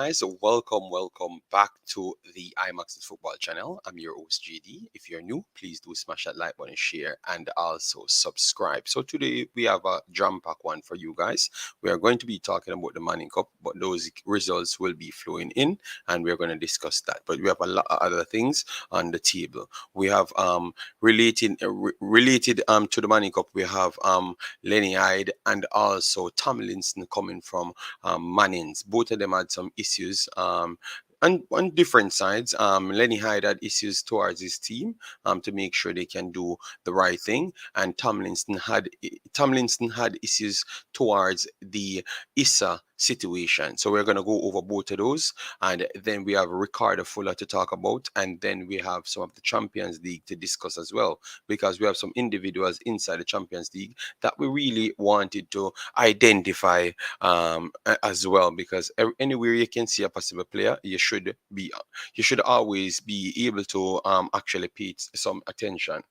guys, welcome back to the Imaxit football channel. I'm your host JD. If you're new, please do smash that like button, share, and also subscribe. So today we have a jam-pack one for you guys. We are going to be talking about the Manning Cup, but those results will be flowing in, and we're going to discuss that. But we have a lot of other things on the table. We have related to the Manning Cup. We have Lenny Hyde and also Tomlinson coming from Mannings. Both of them had some issues. And on different sides, Lenny Hyde had issues towards his team to make sure they can do the right thing, and Tomlinson had issues towards the Issa situation. So we're going to go over both of those, and then we have Ricardo Fuller to talk about, and then we have some of the Champions League to discuss as well, because we have some individuals inside the Champions League that we really wanted to identify as well, because anywhere you can see a possible player, you should always be able to actually pay some attention.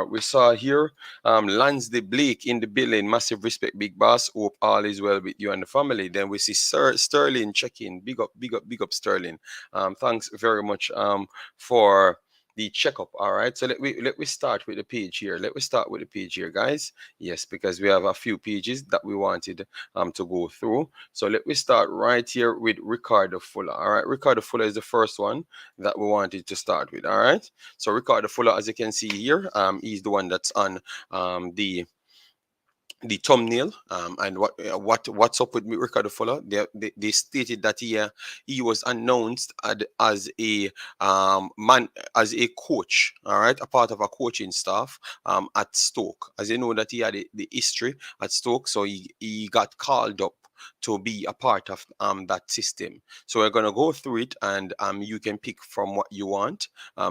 We saw here Lansday Blake in the building. Massive respect, big boss. Hope all is well with you and the family. Then we see Sir Sterling check in. Big up Sterling. Thanks very much for the checkup. All right, so let we start with the page here. Let me start with the page here, guys. Yes, because we have a few pages that we wanted to go through. So let me start right here with Ricardo Fuller. All right, Ricardo Fuller is the first one that we wanted to start with. All right, so Ricardo Fuller, as you can see here, he's the one that's on the thumbnail, and what's up with Ricardo Fuller. They stated that he was announced as a as a coach, all right, a part of a coaching staff at Stoke, as you know that he had the history at Stoke, so he got called up to be a part of that system. So we're gonna go through it, and you can pick from what you want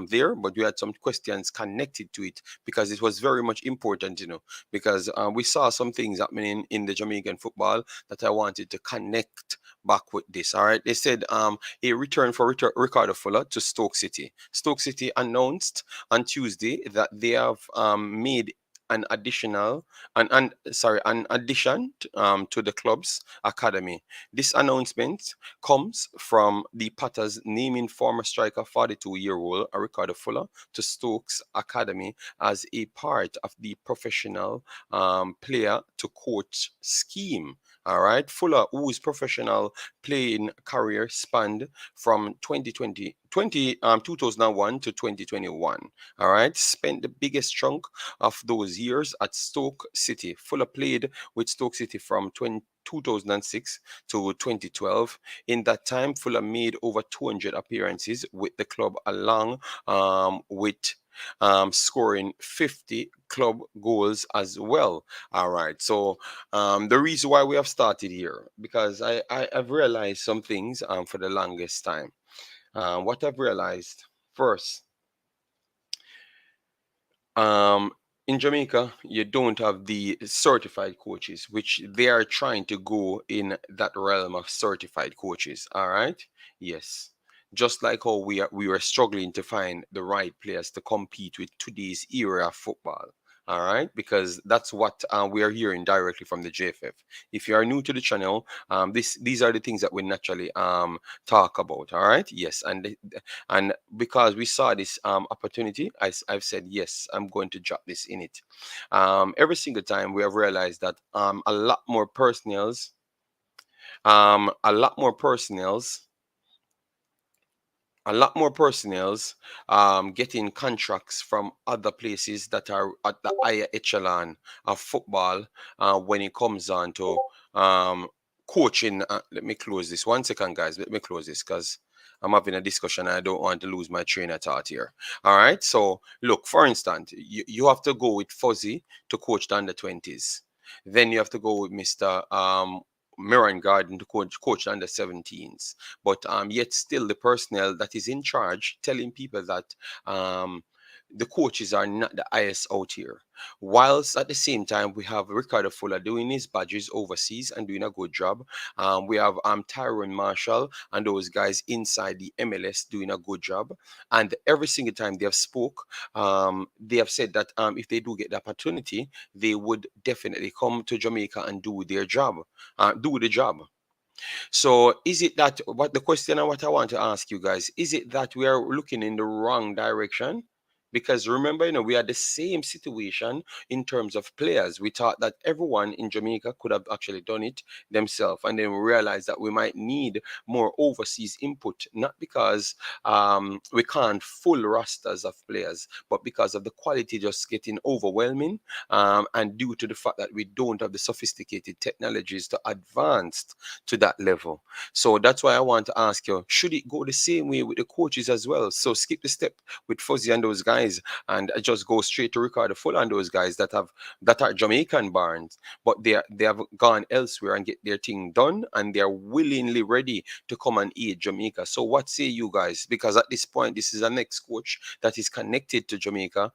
there, but we had some questions connected to it because it was very much important, because we saw some things happening in the Jamaican football that I wanted to connect back with this. All right, they said a return for Ricardo Fuller to Stoke City. Stoke City announced on Tuesday that they have made an addition to the club's academy. This announcement comes from the Potters naming former striker 42-year-old Ricardo Fuller to Stoke's academy as a part of the professional player to coach scheme. All right, Fuller, whose professional playing career spanned from 2001 to 2021, all right, spent the biggest chunk of those years at Stoke City. Fuller played with Stoke City from 2006 to 2012. In that time, Fuller made over 200 appearances with the club, along with scoring 50 club goals as well. All right, so the reason why we have started here, because I've realized some things for the longest time. What I've realized first, in Jamaica, you don't have the certified coaches, which they are trying to go in that realm of certified coaches. All right, yes. Just like how we were struggling to find the right players to compete with today's era of football. All right, because that's what we are hearing directly from the JFF. If you are new to the channel, these are the things that we naturally talk about. All right, yes, and because we saw this opportunity, I've said yes, I'm going to drop this in it. Every single time we have realized that a lot more personnels, getting contracts from other places that are at the higher echelon of football when it comes on to coaching. Let me close this 1 second, guys. Let me close this because I'm having a discussion and I don't want to lose my train of thought here. All right, so look, for instance, you have to go with Fuzzy to coach the under-20s. Then you have to go with Mr. Mirren Garden to coach under 17s, but yet still the personnel that is in charge telling people that the coaches are not the highest out here. Whilst at the same time, we have Ricardo Fuller doing his badges overseas and doing a good job. We have Tyrone Marshall and those guys inside the MLS doing a good job. And every single time they have spoke, they have said that if they do get the opportunity, they would definitely come to Jamaica and do their job, do the job. So is it that what the question and what I want to ask you guys, is it that we are looking in the wrong direction? Because remember, we had the same situation in terms of players. We thought that everyone in Jamaica could have actually done it themselves. And then we realized that we might need more overseas input, not because we can't full rosters of players, but because of the quality just getting overwhelming, and due to the fact that we don't have the sophisticated technologies to advance to that level. So that's why I want to ask you, should it go the same way with the coaches as well? So skip the step with Fuzzy and those guys and just go straight to Ricardo Fuller and those guys that are Jamaican barns, but they have gone elsewhere and get their thing done, and they're willingly ready to come and aid Jamaica. So what say you guys? Because at this point, this is a next coach that is connected to Jamaica,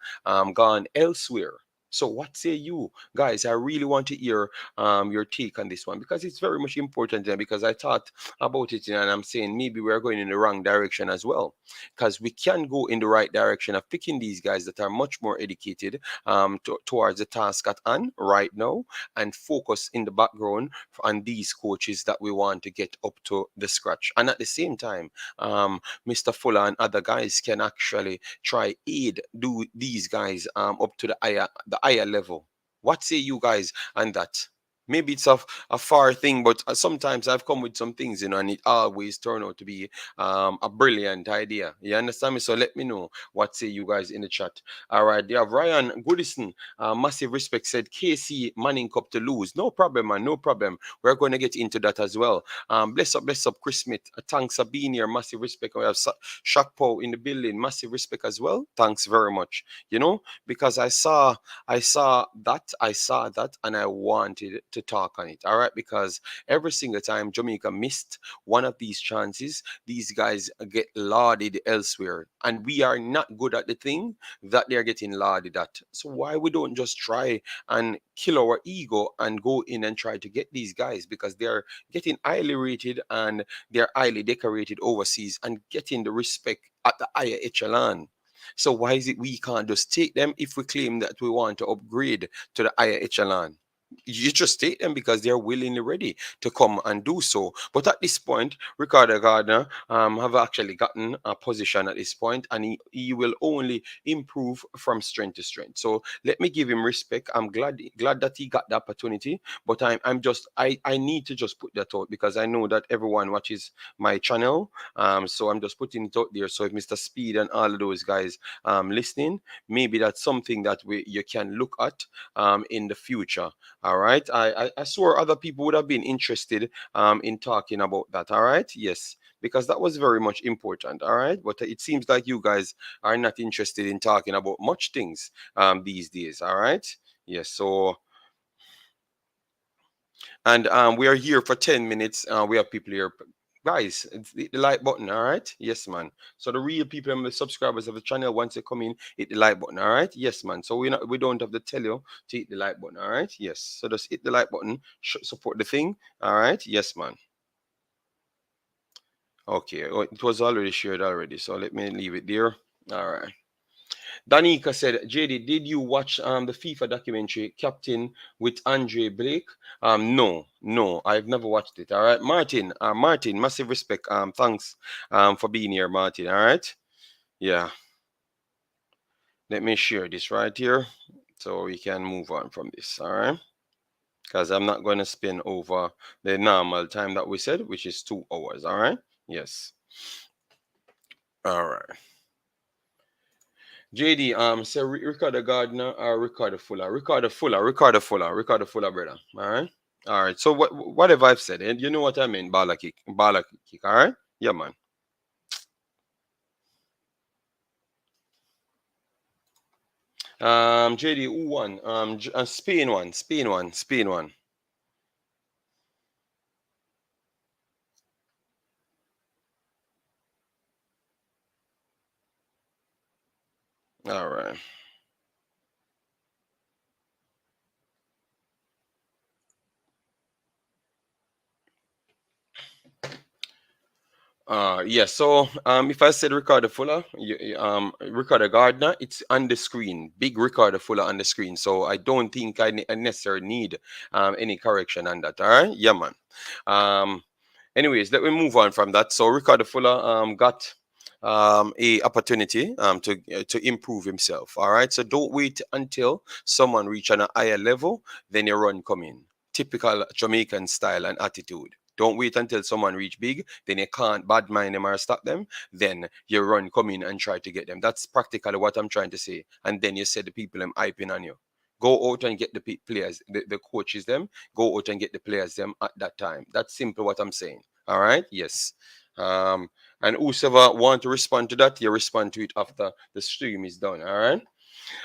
gone elsewhere. So what say you guys? I really want to hear your take on this one, because it's very much important there, because I thought about it and I'm saying maybe we're going in the wrong direction as well, because we can go in the right direction of picking these guys that are much more educated, towards the task at hand right now, and focus in the background on these coaches that we want to get up to the scratch. And at the same time, Mr. Fuller and other guys can actually try aid do these guys up to the higher level. What say you guys on that? Maybe it's a far thing, but sometimes I've come with some things, and it always turn out to be a brilliant idea. You understand me? So let me know what say you guys in the chat. All right, you have Ryan Goodison. Massive respect said KC Manning Cup to lose. No problem, man. No problem. We're going to get into that as well. Bless up, Chris Smith. Thanks for being here. Massive respect. We have Shakpo in the building. Massive respect as well. Thanks very much. Because I saw that, and I wanted to talk on it. All right, because every single time Jamaica missed one of these chances, these guys get lauded elsewhere, and we are not good at the thing that they're getting lauded at. So why we don't just try and kill our ego and go in and try to get these guys, because they're getting highly rated and they're highly decorated overseas and getting the respect at the higher echelon. So why is it we can't just take them if we claim that we want to upgrade to the higher echelon? You just take them because they're willingly ready to come and do so. But at this point, Ricardo Gardner have actually gotten a position at this point, and he will only improve from strength to strength. So let me give him respect. I'm glad that he got the opportunity, but I need to just put that out, because I know that everyone watches my channel. So I'm just putting it out there. So if Mr. Speed and all of those guys listening, maybe that's something that you can look at in the future. All right. I swore other people would have been interested in talking about that. All right. Yes. Because that was very much important. All right. But it seems like you guys are not interested in talking about much things these days. All right. Yes. So, and we are here for 10 minutes. We have people here. Guys, hit the like button, all right? Yes, man. So the real people and the subscribers of the channel, once you come in, hit the like button, all right? Yes, man. So we don't have to tell you to hit the like button, all right? Yes. So just hit the like button, support the thing, all right? Yes, man. Okay. Oh, it was already shared already, so let me leave it there. All right. Danica said, JD, did you watch the FIFA documentary Captain with Andre Blake? No, I've never watched it. All right, Martin, massive respect. Thanks for being here, Martin. All right, yeah. Let me share this right here so we can move on from this. All right, because I'm not going to spend over the normal time that we said, which is 2 hours. All right, yes. All right. JD, say Ricardo Gardner or Ricardo Fuller? Ricardo Fuller, brother. All right. So whatever I've said, you know what I mean, bala kick. All right, yeah, man. JD, who won? Spain won. Spain won. All right. Yeah, so if I said Ricardo Fuller, Ricardo Gardner, it's on the screen, big Ricardo Fuller on the screen. So I don't think I necessarily need any correction on that. All right, yeah, man. Um, Anyways, let me move on from that. So Ricardo Fuller got a opportunity to improve himself. All right. So don't wait until someone reach on a higher level, then your run come in. Typical Jamaican style and attitude. Don't wait until someone reach big, then you can't bad mind them or stop them. Then you run come in and try to get them. That's practically what I'm trying to say. And then you say the people I'm hyping on you. Go out and get the players, the coaches them. Go out and get the players them at that time. That's simple what I'm saying. All right. Yes. Um, and whoever want to respond to that, you respond to it after the stream is done. All right.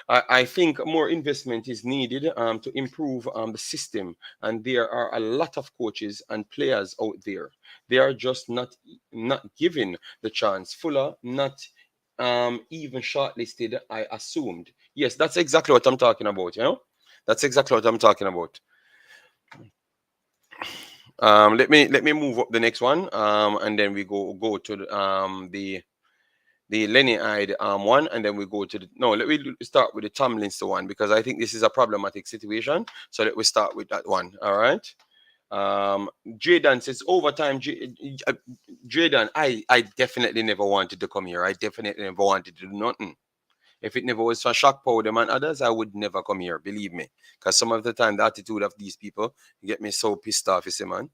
I think more investment is needed to improve the system, and there are a lot of coaches and players out there. They are just not given the chance. Fuller not even shortlisted. I assumed. Yes, that's exactly what I'm talking about. You know, that's exactly what I'm talking about. Let me move up the next one, and then we go to the Lenny Hyde one, and then we go to the no. Let me start with the Tomlinson one because I think this is a problematic situation. So let me start with that one. All right. Jaden says overtime. Jaden, I definitely never wanted to come here. I definitely never wanted to do nothing. If it never was for shock powder and others, I would never come here. Believe me, because some of the time the attitude of these people get me so pissed off. You see, man.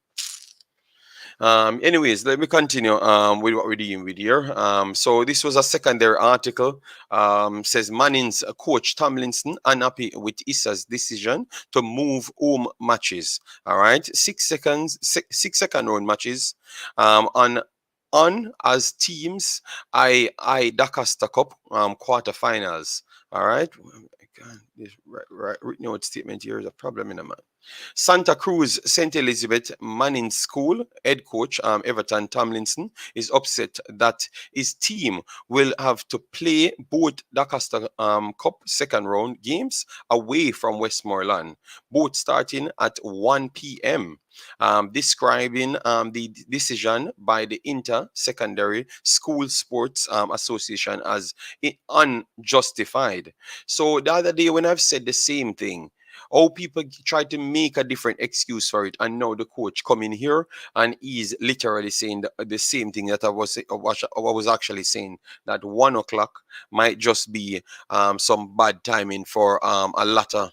Anyways, let me continue with what we're dealing with here. So this was a secondary article. Says Manning's coach Tomlinson unhappy with Issa's decision to move home matches. All right, 6 seconds, six second round matches. On as teams, I Dacosta Cup quarterfinals. All right. God, this written out statement here is a problem in a man. Santa Cruz St. Elizabeth Manning School head coach Everton Tomlinson is upset that his team will have to play both Dacosta Cup second round games away from Westmoreland, both starting at 1 p.m. Describing the decision by the Inter Secondary School Sports Association as unjustified. So the other day when I've said the same thing, all people try to make a different excuse for it, and now the coach come in here and he's literally saying the same thing that I was actually saying, that 1 o'clock might just be some bad timing for a lot of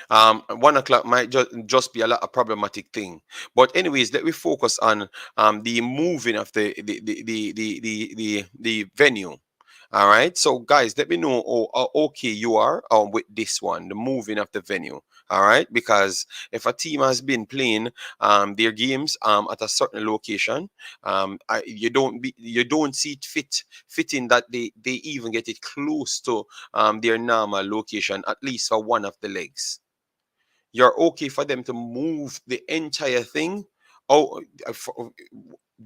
1 o'clock might just be a lot of problematic thing. But anyways, let me focus on the moving of the venue. All right, so guys, let me know how okay you are with this one, the moving of the venue. All right, because if a team has been playing their games at a certain location, you don't see it fitting that they even get it close to their normal location, at least for one of the legs. You're okay for them to move the entire thing out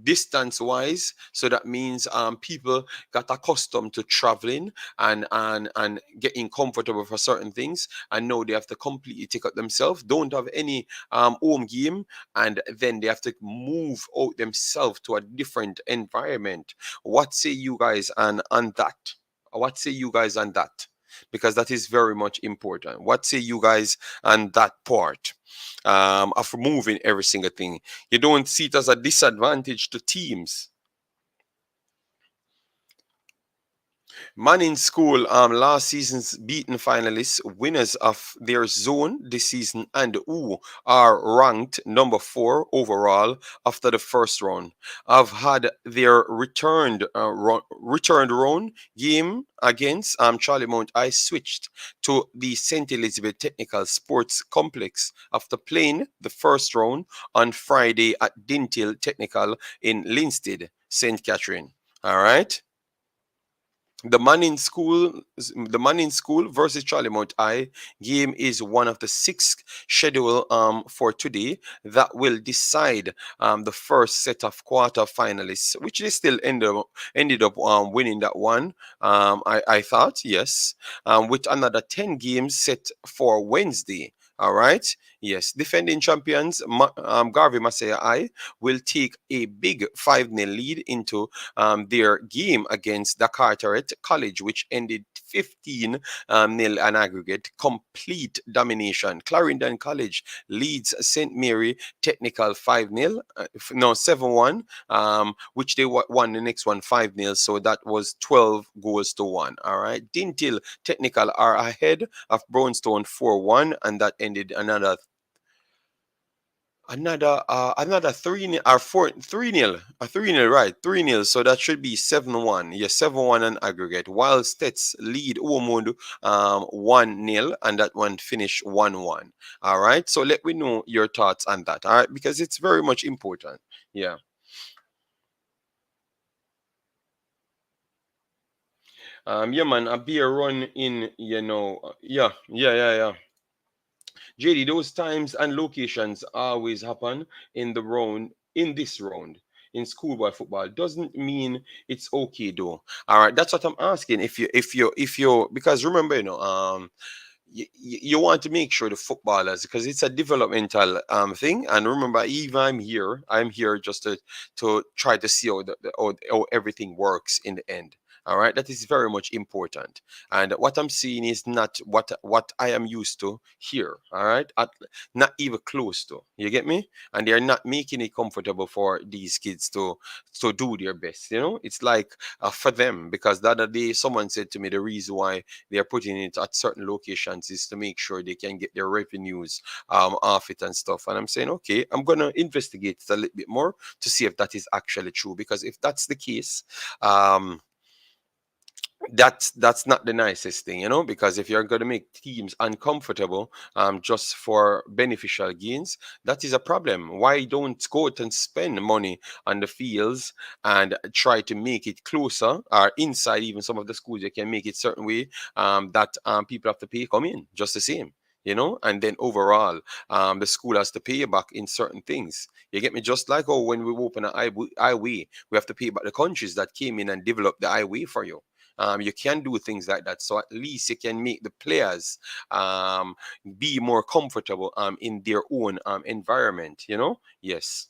distance wise, so that means people got accustomed to traveling and getting comfortable for certain things, and now they have to completely take up themselves, don't have any home game, and then they have to move out themselves to a different environment. What say you guys on that? What say you guys on that? Because that is very much important. What say you guys on that part of removing every single thing? You don't see it as a disadvantage to teams. Manning School, last season's beaten finalists, winners of their zone this season, and who are ranked number 4 overall after the first round, have had their returned round game against Charlie Mount I switched to the St. Elizabeth Technical Sports Complex after playing the first round on Friday at Dintil Technical in Linstead, St. Catherine. All right. The Manning School versus Charlie Mount I game is one of the 6 scheduled for today that will decide the first set of quarter finalists, which they still ended up winning that one. I thought, yes, with another 10 games set for Wednesday. All right. Yes, defending champions Garvey Masaya I will take a big 5-0 lead into their game against Dacosta College, which ended 15 nil an aggregate. Complete domination. Clarendon College leads St. Mary Technical 5-0, no 7-1, which they won the next one 5-0. So that was 12 goals to 1. All right. Dintil Technical are ahead of Brownstone 4-1, and that ended another 3-0 or 3-0, a 3-0, right? 3-0. So that should be 7-1. Yes, 7-1 on aggregate. While Stets lead Omund 1-0, and that one finished 1-1. All right. So let me know your thoughts on that. All right, because it's very much important. Yeah. Yeah, man, a beer run in, yeah. JD, those times and locations always happen in the round, in this round, in schoolboy football. Doesn't mean it's okay though. All right, that's what I'm asking. If you, because remember, you want to make sure the footballers, because it's a developmental thing, and remember, even I'm here just to try to see how everything works in the end. All right, that is very much important, and what I'm seeing is not what I am used to here. All right, not even close to, you get me? And they're not making it comfortable for these kids to do their best. It's like, for them, because the other day someone said to me the reason why they are putting it at certain locations is to make sure they can get their revenues off it and stuff. And I'm saying, okay, I'm gonna investigate it a little bit more to see if that is actually true. Because if that's the case, um, that's not the nicest thing, because if you're going to make teams uncomfortable just for beneficial gains, that is a problem. Why don't go out and spend money on the fields and try to make it closer, or inside even some of the schools you can make it certain way that people have to pay come in just the same, and then overall the school has to pay you back in certain things. You get me? Just like, oh, when we open an highway, we have to pay back the countries that came in and developed the highway for you. You can do things like that, so at least you can make the players um, be more comfortable in their own environment. Yes.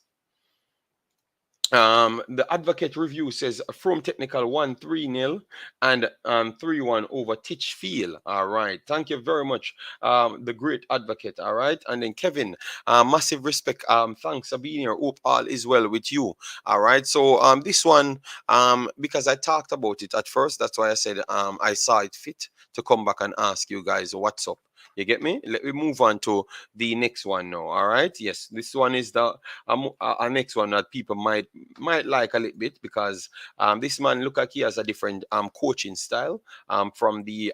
The advocate review says from technical 1-3-0 and 3-1 over Titchfield. All right. Thank you very much. The great advocate. All right. And then Kevin, massive respect. Thanks for being here. Hope all is well with you. All right. So this one, because I talked about it at first, that's why I said I saw it fit to come back and ask you guys what's up. You get me? Let me move on to the next one now. All right. Yes, this one is the next one that people might like a little bit, because this man look like he has a different coaching style from the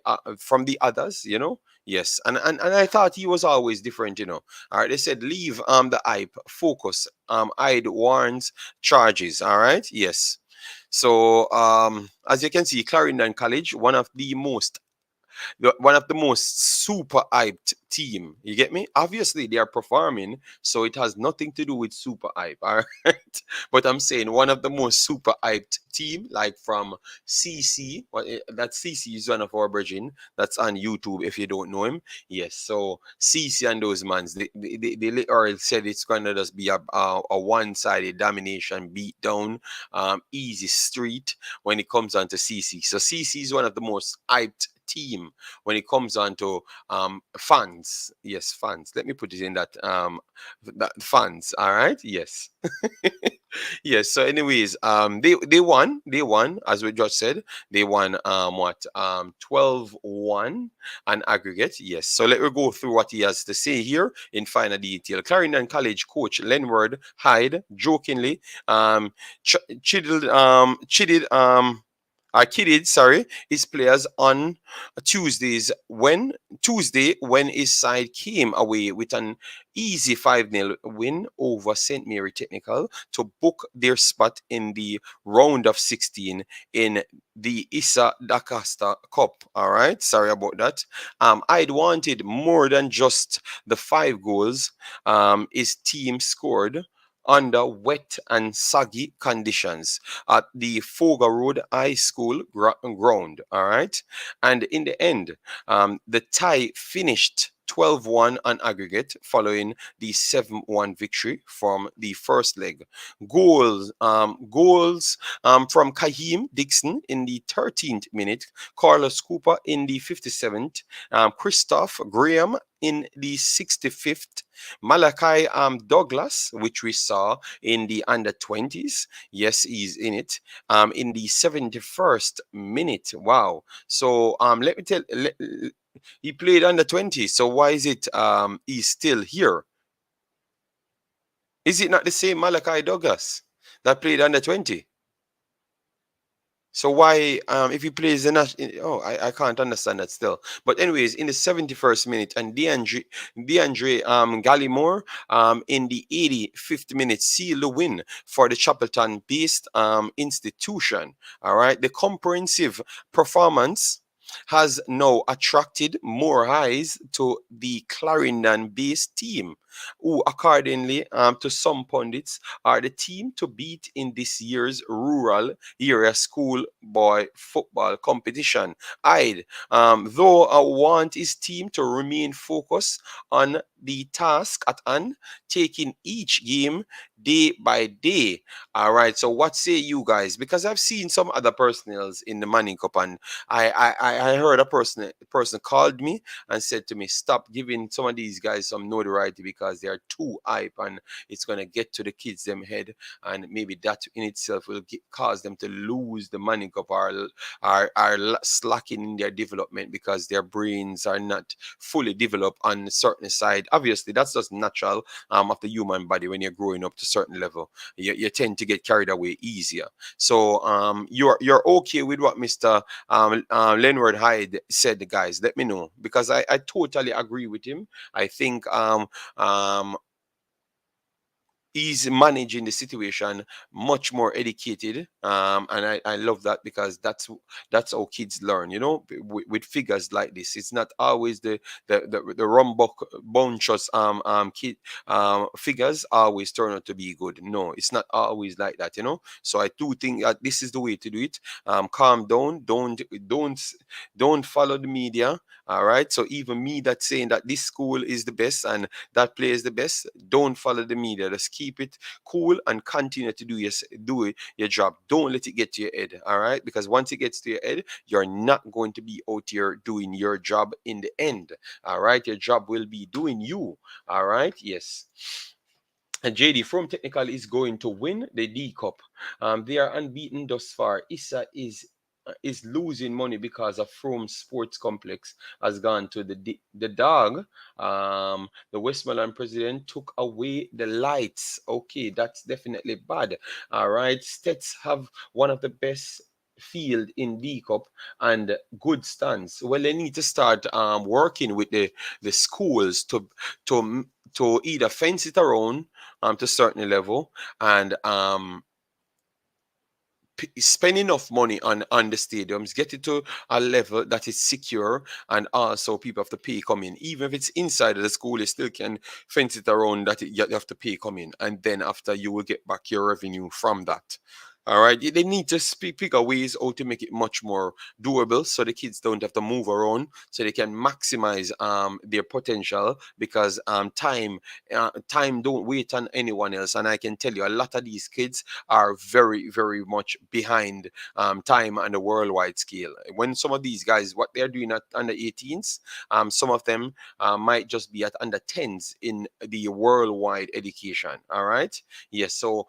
others. Yes, and I thought he was always different. All right, they said leave the hype, focus. I'd warns charges. All right, yes. So as you can see, Clarendon College, one of the most super hyped team. You get me? Obviously, they are performing, so it has nothing to do with super hype. All right, but I'm saying one of the most super hyped team, like from CC. That CC is one of our brethren that's on YouTube. If you don't know him, yes. So CC and those mans, they literally said it's gonna just be a one-sided domination beatdown, easy street when it comes on to CC. So CC is one of the most hyped team when it comes on to fans. Yes, fans. Let me put it in that fans. All right. Yes. Yes. So, anyways, they won as we just said. They won what 12-1 an aggregate. Yes. So let me go through what he has to say here in finer detail. Clarendon College coach Lenward Hyde jokingly kidded, sorry, his players on Tuesday when his side came away with an easy 5-0 win over St. Mary Technical to book their spot in the round of 16 in the Issa Dacosta Cup. All right, sorry about that. I'd wanted more than just the 5 goals his team scored under wet and soggy conditions at the Foga Road High School ground. All right. And in the end, the tie finished 12-1 on aggregate following the 7-1 victory from the first leg. Goals from Kahim Dixon in the 13th minute, Carlos Cooper in the 57th, Christoph Graham in the 65th, Malachi Douglas, which we saw in the under 20s. Yes, he's in it. In the 71st minute. Wow. So let me tell he played under 20. So why is it he's still here? Is it not the same Malachi Douglas that played under 20? So why, if he plays the national, I can't understand that still. But anyways, in the 71st minute, and DeAndre Gallimore in the 85th minute sealed the win for the Chapelton-based institution. All right, the comprehensive performance has now attracted more eyes to the Clarendon-based team, who, accordingly to some pundits, are the team to beat in this year's rural area school boy football competition. Though I want his team to remain focused on the task at hand, taking each game day by day. All right. So what say you guys? Because I've seen some other personals in the Manning Cup, and I heard a person called me and said to me, stop giving some of these guys some notoriety because they are too hype and it's gonna get to the kids them head, and maybe that in itself will cause them to lose the Manning Cup, or are slacking in their development because their brains are not fully developed on a certain side. Obviously, that's just natural of the human body. When you're growing up to a certain level, you tend to get carried away easier. So you're okay with what Mr. Lenward Hyde said, guys? Let me know, because I totally agree with him. I think he's managing the situation much more educated, and I love that, because that's how kids learn, with figures like this. It's not always the rumbuck bunchos kid figures always turn out to be good. No, it's not always like that, so I do think that this is the way to do it. Calm down, don't follow the media. All right, so even me that's saying that this school is the best and that player is the best, don't follow the media. Just keep it cool and continue to do your job. Don't let it get to your head. All right, because once it gets to your head, you're not going to be out here doing your job in the end. All right, your job will be doing you. All right, yes. And JD from Technical is going to win the D Cup. They are unbeaten thus far. Issa is losing money because of Frome Sports Complex has gone to the dog. The Westmoreland president took away the lights. Okay, that's definitely bad. All right, Stets have one of the best field in D Cup and good stands. Well, they need to start working with the schools to either fence it around to a certain level, and spend enough money on the stadiums, get it to a level that is secure, and also people have to pay come in. Even if it's inside of the school, you still can fence it around that you have to pay come in, and then after you will get back your revenue from that. All right, they need to figure ways how to make it much more doable, so the kids don't have to move around, so they can maximize their potential, because time don't wait on anyone else. And I can tell you, a lot of these kids are very, very much behind time on the worldwide scale. When some of these guys, what they're doing at under 18s, some of them might just be at under 10s in the worldwide education. All right, yes. So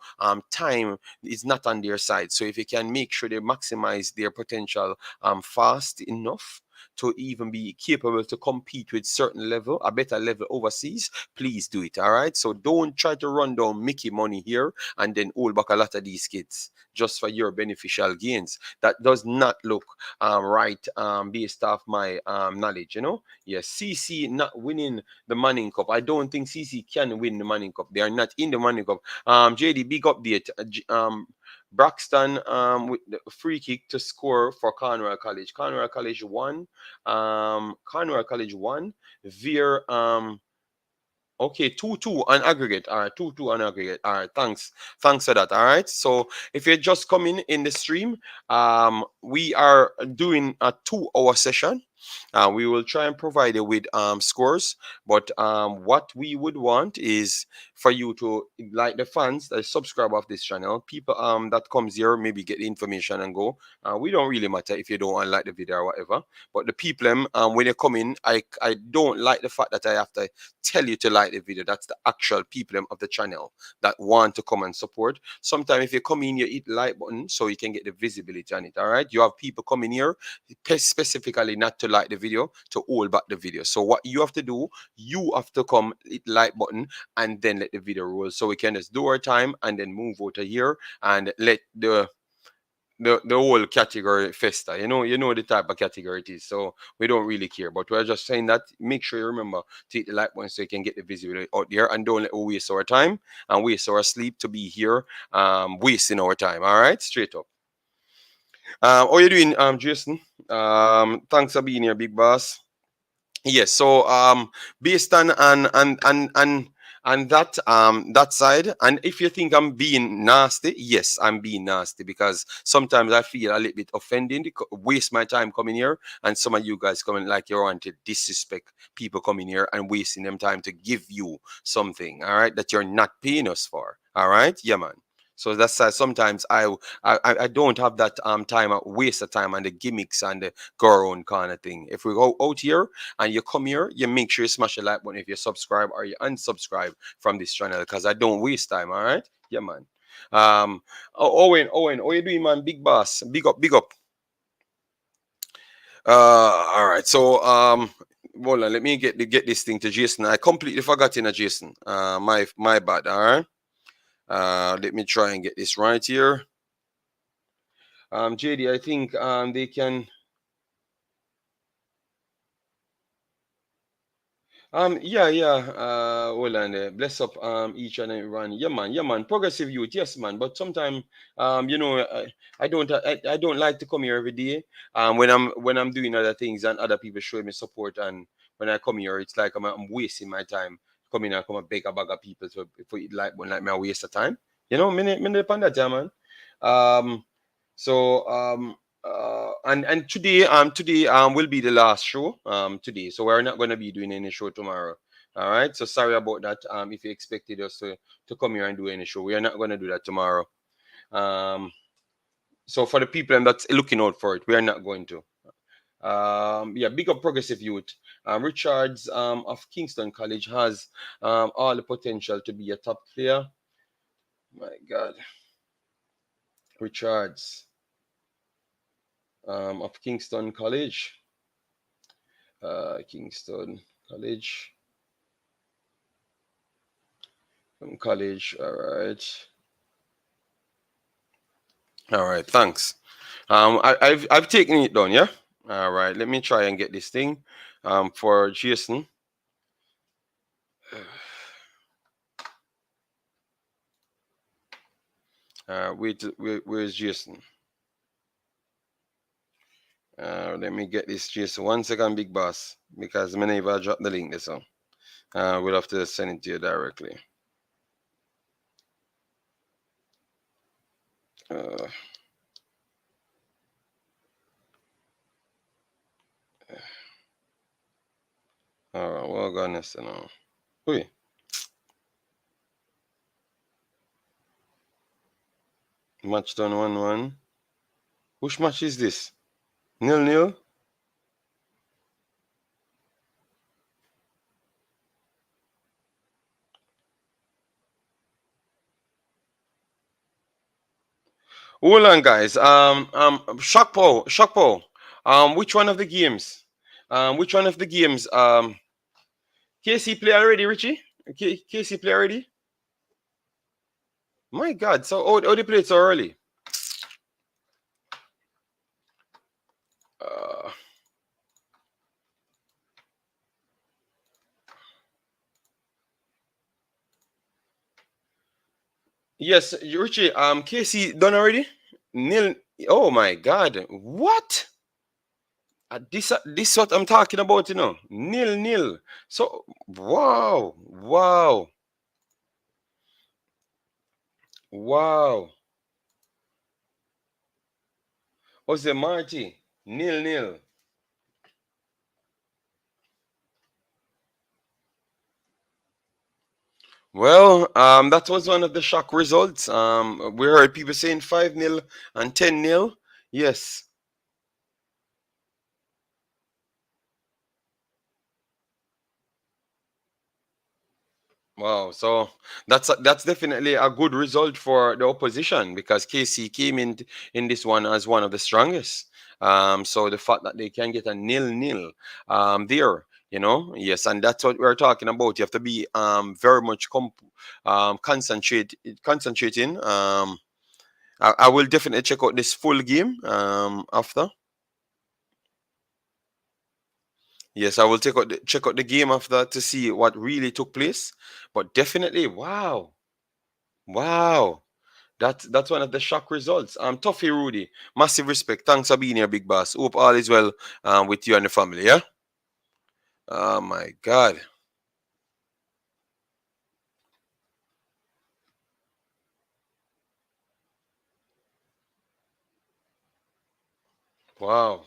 time is not on their side. So if you can make sure they maximize their potential fast enough to even be capable to compete with certain level, a better level overseas, please do it. All right. So don't try to run down Mickey money here and then hold back a lot of these kids just for your beneficial gains. That does not look right, based off my knowledge. Yes, CC not winning the Manning Cup. I don't think CC can win the Manning Cup. They are not in the Manning Cup. JD, big update. Braxton with the free kick to score for Cornwall College. Cornwall College won. Cornwall College won. Veer okay, 2-2 on aggregate. All right, 2-2 on aggregate. All right, thanks for that. All right, so if you're just coming in the stream, we are doing a 2-hour session. We will try and provide you with scores, but what we would want is for you to, like the fans that subscribe of this channel, people that comes here maybe get the information and go. We don't really matter if you don't want to like the video or whatever. But the people when they come in, I don't like the fact that I have to tell you to like the video. That's the actual people of the channel that want to come and support. Sometimes if you come in, you hit like button so you can get the visibility on it. All right, you have people coming here specifically not to like the video, to hold back the video. So what you have to do, you have to come hit like button and then let the video roll, so we can just do our time and then move over to here and let the whole category festa. You know the type of category it is. So we don't really care. But we're just saying that make sure you remember to hit the like button so you can get the visibility out there, and don't let us waste our time and waste our sleep to be here wasting our time. All right, straight up. How you doing, Jason? Thanks for being here, big boss. Yes, so based on and that side, and if you think I'm being nasty, yes, I'm being nasty, because sometimes I feel a little bit offended, waste my time coming here, and some of you guys coming like you want to disrespect people coming here and wasting them time to give you something, all right, that you're not paying us for. All right, yeah, man. So that's sometimes I don't have that time, waste of time on the gimmicks and the go around kind of thing. If we go out here and you come here, you make sure you smash the like button if you subscribe or you unsubscribe from this channel, because I don't waste time. All right, yeah, man. Owen, how you doing, man? Big boss, big up, big up. All right, so hold on, let me get this thing to Jason. I completely forgot in a Jason. My bad. All right. Let me try and get this right here. JD, I think they can. Yeah. Hold on there. Bless up each and every one. Yeah, man. Progressive youth, yes, man. But sometimes I don't like to come here every day. When I'm doing other things and other people show me support, and when I come here, it's like I'm wasting my time coming and come and beg a bag of people to for it like when like me a waste of time. Me depend that, yeah, man. Um so and today will be the last show today, so we're not going to be doing any show tomorrow. All right, so sorry about that. If you expected us to come here and do any show, we are not going to do that tomorrow. So for the people that's looking out for it, we are not going to. Yeah, big up progressive youth. Richards of Kingston College has all the potential to be a top player. My God, Richards of Kingston College. Kingston College. College. All right. Thanks. I've taken it down. Yeah. All right. Let me try and get this thing. For Jason. Where's Jason? Let me get this Jason. 1 second, big boss, because I never drop the link this one. We'll have to send it to you directly. All right, well gone this now. Wait. Match done 1-1. Which match is this? 0-0? Hold on, guys. Shakpo. Which one of the games? Which one of the games? KC play already, Richie? KC play already? My God! So how they played so early? Yes, Richie. KC done already? Nil. Oh my God! What? This what I'm talking about, 0-0. So wow. Jose Marti, 0-0. Well, that was one of the shock results. We heard people saying 5-0 and 10-0. Yes. Wow. So that's definitely a good result for the opposition because KC came in this one as one of the strongest. So the fact that they can get a nil-nil there, yes, and that's what we're talking about. You have to be very much concentrating. I will definitely check out this full game after. Yes, I will check out the game after to see what really took place. But definitely, wow, wow, that's one of the shock results. Toughy Rudy, massive respect. Thanks for being here, big boss. Hope all is well with you and the family. Yeah. Oh my God. Wow.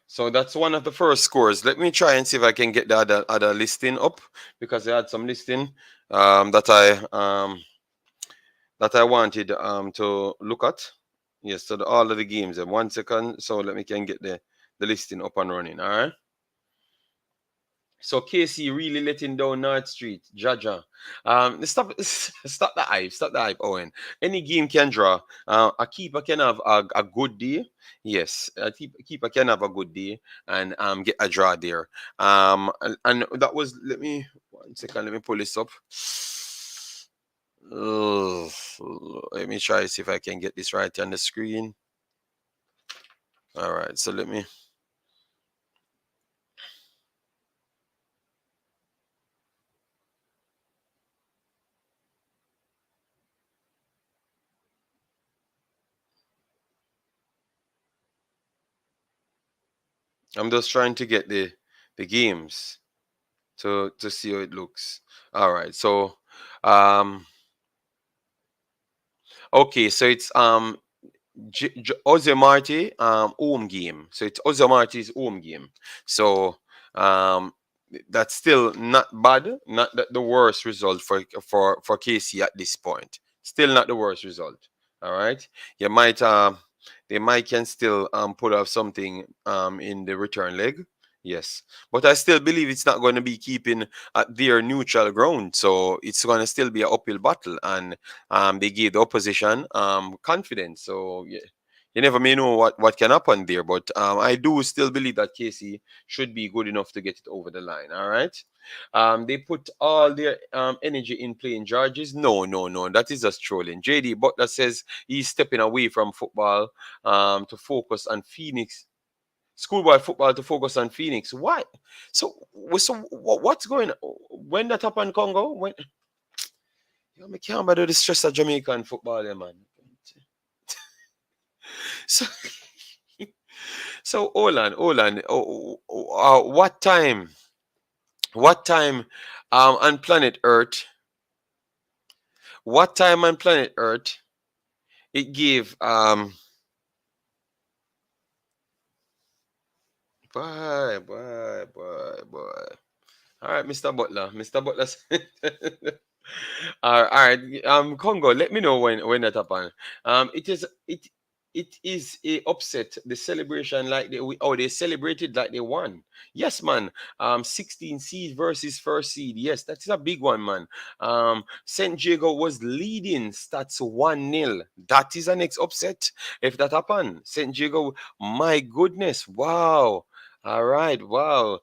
So that's one of the first scores. Let me try and see if I can get the other listing up because I had some listing that I wanted to look at. Yes, so all of the games. And 1 second, so let me can get the listing up and running. All right. So KC really letting down North Street, Jaja. Stop the hype, stop the hype, Owen. Any game can draw. A keeper can have a good day. Yes, keeper can have a good day and get a draw there. And that was 1 second. Let me pull this up. Ugh, let me try see if I can get this right on the screen. All right, so let me. I'm just trying to get the games to see how it looks. All right, so um, okay, so it's Ozzy Marty home game. So it's Ozzy Marty's home game. So um that's still not bad, not the worst result for KC at this point. Still not the worst result. All right. You might they might can still pull off something in the return leg. Yes. But I still believe it's not going to be keeping at their neutral ground. So it's going to still be an uphill battle. And they gave the opposition confidence. So yeah, you never may know what can happen there. But I do still believe that KC should be good enough to get it over the line. All right. They put all their energy in playing Georges. No, no, no. That is just trolling. JD Butler says he's stepping away from football to focus on Phoenix. Schoolboy football to focus on Phoenix. What? What's going on? When that happened, Congo? When I can't bother the stress of Jamaican football, yeah, man. So, so hold on. What time? What time? On planet Earth? What time on planet Earth? It gave boy. All right, Mr. Butler. Mr. Butler. All right. Congo. Let me know when that happen. It is a upset. The celebration like they celebrated like they won. Yes, man. 16 seed versus first seed. Yes, that's a big one, man. Saint Diego was leading stats 1-0. That is a next upset. If that happen, Saint Diego. My goodness. Wow. All right. Wow.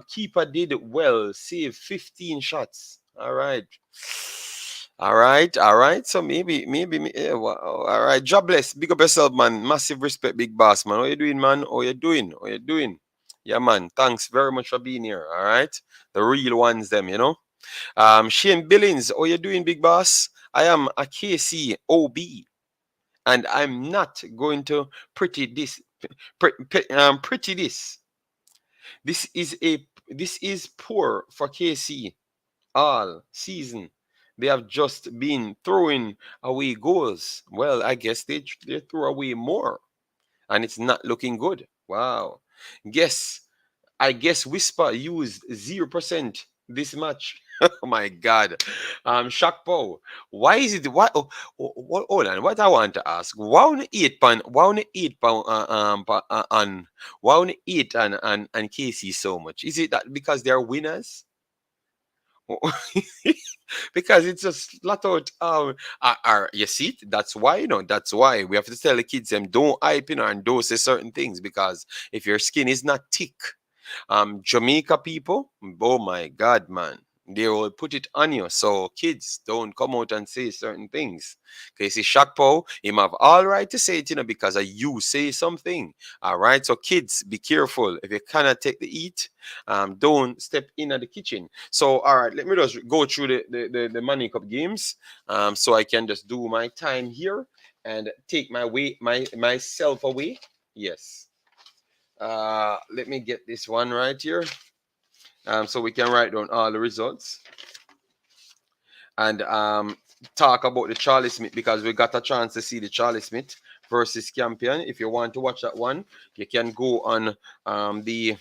Keeper did well, saved 15 shots. All right. All right. So yeah, wow. All right. Job bless. Big up yourself, man. Massive respect, big boss, man. How you doing, man? How you doing? How you doing? Yeah, man. Thanks very much for being here. All right. The real ones, them. Shane Billings, how you doing, big boss? I am a KC OB, and I'm not going to pretty this. Pretty this. This is poor for KC all season. They have just been throwing away goals. Well, I guess they threw away more, and it's not looking good. Wow. Guess I guess Whisper used 0% this match. Oh my God. Shakpo, why is it what what hold on, what I want to ask, why on 8 pound on why on 8 and KC so much? Is it that because they're winners? Because it's just flat out you see it? That's why, that's why we have to tell the kids them don't hype, and don't say certain things, because if your skin is not thick, Jamaica people, oh my God, man, they will put it on you. So kids, don't come out and say certain things. Okay, see, Shakpo, him have all right to say it, because you say something. All right, so kids, be careful. If you cannot take the heat, don't step in at the kitchen. So, all right, let me just go through the Money Cup games, so I can just do my time here and take myself away. Yes. Let me get this one right here, so we can write down all the results and talk about the Charlie Smith, because we got a chance to see the Charlie Smith versus Campion. If you want to watch that one, you can go on the.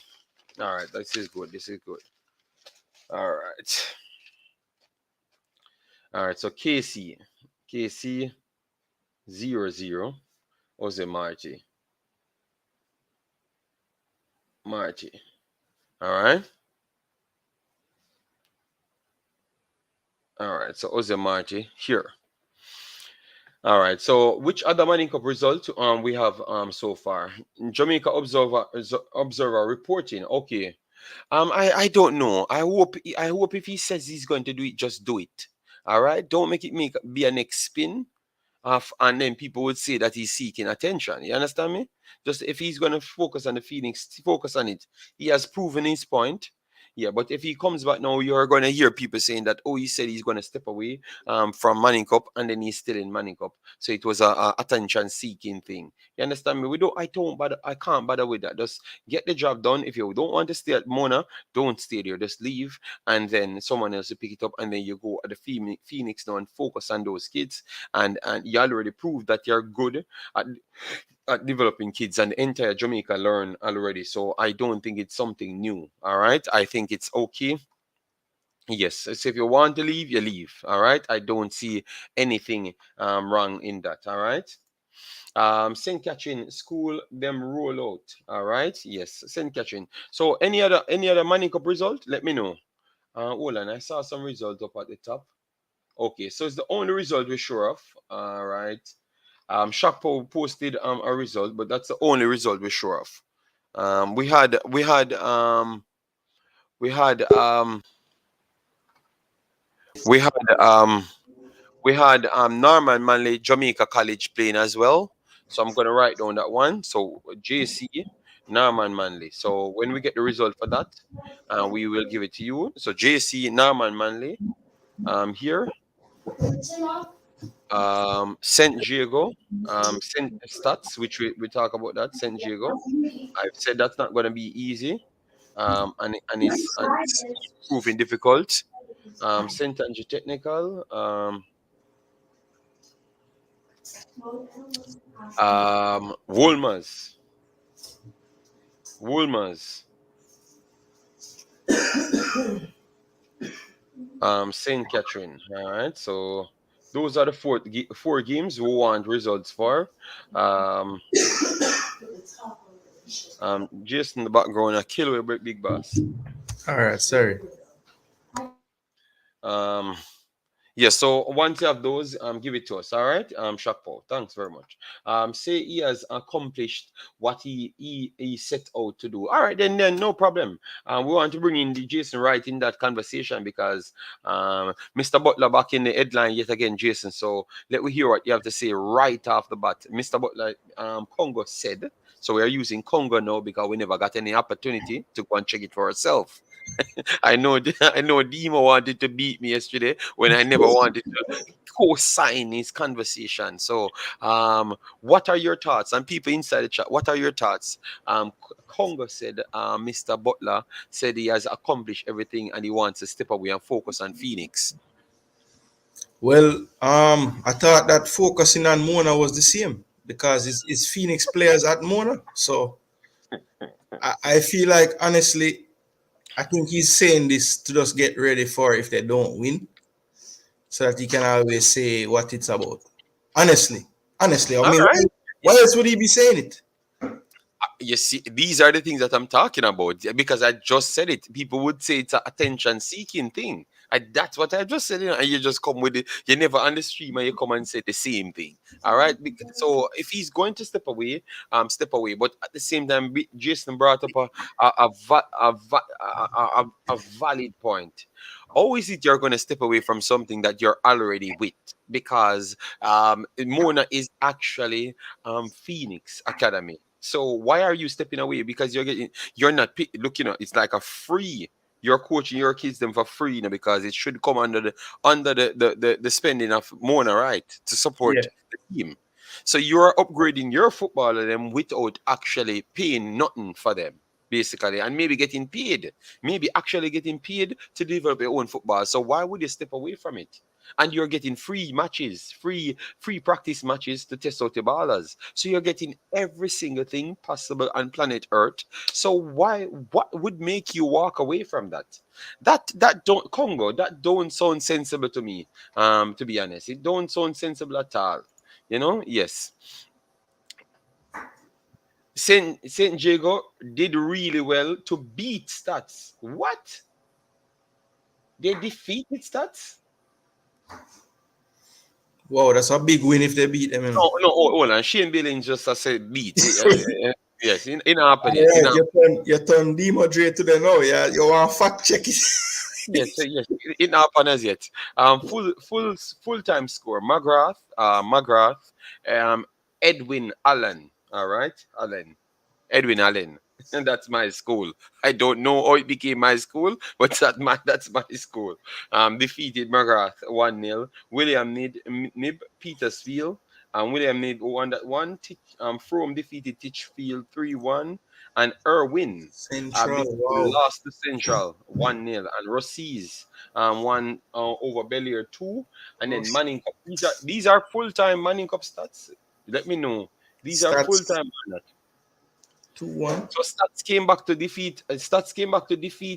All right, this is good. This is good. All right. All right. So KC 0-0. Jose Marty. All right. All right. So Jose Marty here. All right. So which other Manning Cup result we have so far? Jamaica Observer reporting. Okay. I don't know. I hope if he says he's going to do it, just do it. All right. Don't make it be a next spin. And then people would say that he's seeking attention. You understand me? Just if he's going to focus on the Phoenix, focus on it. He has proven his point. Yeah, but if he comes back now, you're going to hear people saying that, oh, he said he's going to step away from Manning Cup, and then he's still in Manning Cup. So it was a attention-seeking thing. You understand me? I can't bother with that. Just get the job done. If you don't want to stay at Mona, don't stay there. Just leave, and then someone else will pick it up, and then you go at the Phoenix now and focus on those kids. And you already proved that you're good at developing kids, and the entire Jamaica learn already. So I don't think it's something new. All right. I think it's okay. Yes. So if you want to leave, you leave. All right. I don't see anything wrong in that. All right. St. Catherine School, them roll out. All right. Yes. St. Catherine. So any other Manning Cup result? Let me know. Hold on. I saw some results up at the top. Okay, so it's the only result we're sure of. All right. Shakpo posted a result, but that's the only result we're sure of. We had Norman Manley Jamaica College playing as well. So I'm gonna write down that one. So JC Norman Manley. So when we get the result for that, we will give it to you. So JC Norman Manley here. St. Diego, St. Stats, which we talk about that, St. Diego. I've said that's not going to be easy, and it's proving difficult. St. Angie Technical, Woolmers, St. Catherine. All right, so those are the four games we want results for. Just in the background, a kill with big boss. All right, sorry. Yeah, so once you have those, give it to us. All right, Shakpo, thanks very much. Say he has accomplished what he set out to do. All right, then no problem. We want to bring in the Jason right in that conversation, because Mr. Butler back in the headline yet again, Jason. So let me hear what you have to say right off the bat. Mr. Butler, Congo said. So we are using Congo now because we never got any opportunity to go and check it for ourselves. I know Dima wanted to beat me yesterday when I never wanted to co-sign his conversation. So what are your thoughts? And people inside the chat, what are your thoughts? Congo said Mr. Butler said he has accomplished everything and he wants to step away and focus on Phoenix. Well, I thought that focusing on Mona was the same, because it's Phoenix players at Mona. So I feel like, honestly, I think he's saying this to just get ready for if they don't win, so that he can always say what it's about. Honestly, honestly, I All mean, right. why else would he be saying it? You see, these are the things that I'm talking about because I just said it. People would say it's an attention seeking thing. That's what I just said, and you just come with it. You never on the stream and you come and say the same thing. All right. So if he's going to step away, step away. But at the same time, Jason brought up a valid point. How is it you're going to step away from something that you're already with? Because Mona is actually Phoenix Academy. So why are you stepping away? Because you're not look, it's like a free. You're coaching your kids them for free, because it should come under the spending of Mona, right, to Yeah. support the team. So you're upgrading your footballer them without actually paying nothing for them, basically, and maybe actually getting paid to develop your own football. So why would you step away from it? And you're getting free matches, free practice matches to test out your ballers. So you're getting every single thing possible on planet Earth. So what would make you walk away from that? That don't Congo, that don't sound sensible to me. To be honest, it don't sound sensible at all. Yes. Saint Diego did really well to beat Stats. What? They defeated Stats? Wow, that's a big win if they beat them. No, hold on. Shane Billings just said beat. Yes, in happen yet. Alright, you turn D Madrid to the now. Yeah, you want fact check it. Yes, it happen as yet. Full time score. McGrath, Edwin Allen. All right, Edwin Allen. And that's my school. I don't know how it became my school, but that's my school. Defeated McGrath 1-0. William Nib Petersfield. William Nib won that one. From defeated Titchfield 3-1. And Irwin Central, wow. lost to Central 1-0. And Rossies won over Bellier 2. And then Manning Cup. These are full-time Manning Cup stats. Let me know. These are full-time. 2-1. So Stats came back to defeat.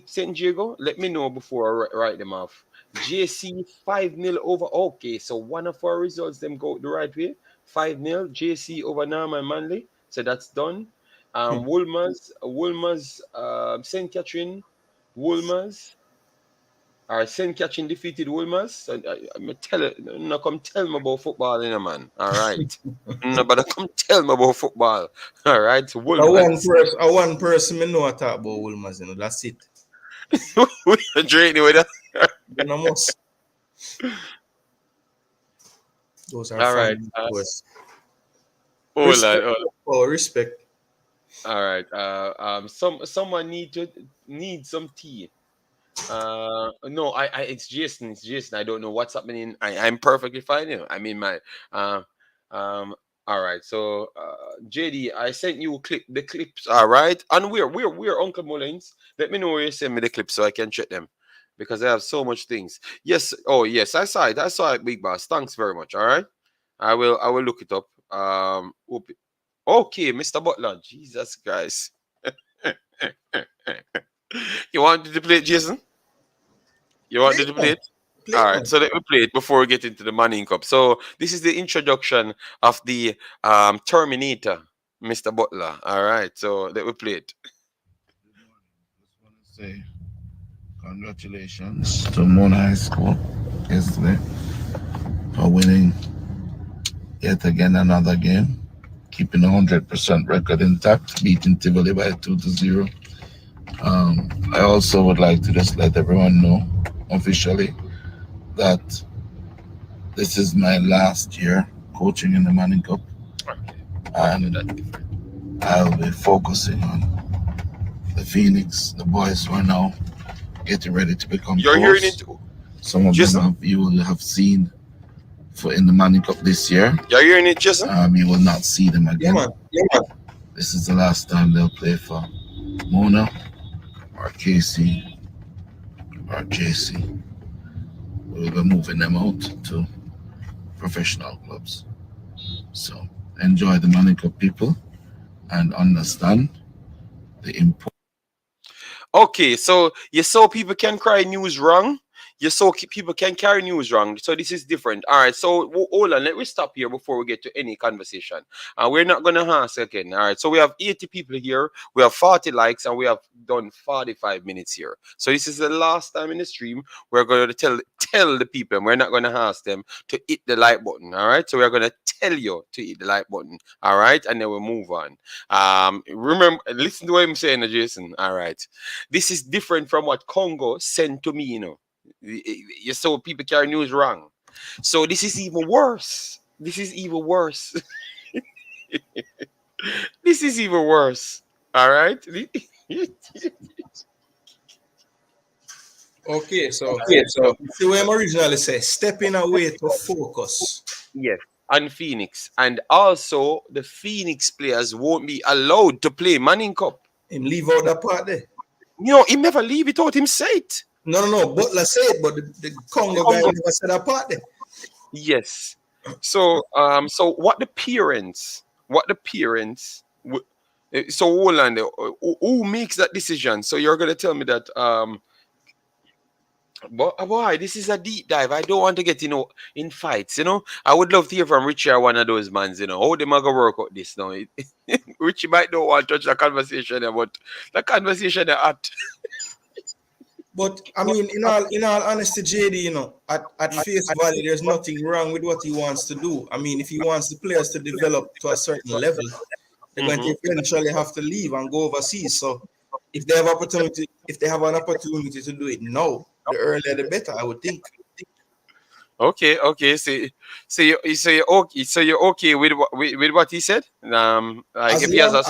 St. Diego. Let me know before I write them off. JC 5-0 over. Okay, so one of our results them go the right way. 5-0 JC over Norman Manley. So that's done. Woolmers, St. Catherine, Woolmers. St. Catherine defeated Woolmers. Come tell me about football, man. All right. No, but come tell me about football. All right. Woolmers. One person me know I talk about Wilmers, that's it. We're draining with that. You know, most. Those are All right. Respect. Hold on. Oh, respect. All right. Someone need some tea. No, it's Jason. I don't know what's happening. I'm perfectly fine. I mean my all right. So JD, I sent you the clips. All right, and we're Uncle Mullins. Let me know where you send me the clips so I can check them because I have so much things. Yes. Oh yes, I saw it, Big Boss. Thanks very much. All right, I will look it up. Okay, Mr. Butler. Jesus Christ. You wanted to play it, Jason? You wanted to play it? All right, so let me play it before we get into the Manning Cup. So this is the introduction of the Terminator, Mr. Butler. All right, so let me play it. Just want to say congratulations to Mona High School yesterday for winning yet again another game, keeping a 100% record intact, beating Tivoli by 2-0. I also would like to just let everyone know officially that this is my last year coaching in the Manning Cup, and I'll be focusing on the Phoenix, the boys who are now getting ready to become You're pros. hearing it, Some of Jason? them you will have seen in the Manning Cup this year. You're hearing it, Jason? You will not see them again. Yeah, man. This is the last time they'll play for Mona or KC or JC. We'll be moving them out to professional clubs. So enjoy the Manning Cup, people, and understand the importance. Okay, so you saw people can carry news wrong. You saw people can carry news wrong. So this is different. All right. So hold on. Let me stop here before we get to any conversation. We're not gonna ask again. All right. So we have 80 people here. We have 40 likes, and we have done 45 minutes here. So this is the last time in the stream. We're gonna tell the people, and we're not gonna ask them to hit the like button. All right. So we're gonna tell you to hit the like button. All right, and then we'll move on. Remember, listen to what I'm saying, Jason. All right. This is different from what Congo sent to me, you know. You saw people carry news wrong. So this is even worse. This is even worse. This is even worse. All right. Okay, so So the way I originally say, stepping away to focus. yes, and Phoenix, and also the Phoenix players won't be allowed to play Manning Cup. Him leave out that part there. You know, he never leave it out. Him say it. No. Butler said, but the Congo guy never said that part there. Yes. So so what the parents so hold on there. Who makes that decision? So you're gonna tell me that but why this is a deep dive. I don't want to get in fights, I would love to hear from Richie or one of those mans, how they gonna work out this now. Richie might not want to touch the conversation there, but the conversation they're at. But I mean, in all honesty, JD, at face value, there's nothing wrong with what he wants to do. I mean, if he wants the players to develop to a certain level, they're going to eventually have to leave and go overseas. So if they have an opportunity to do it now, the earlier the better, I would think. Okay. So you're okay with what he said? Like As if he has a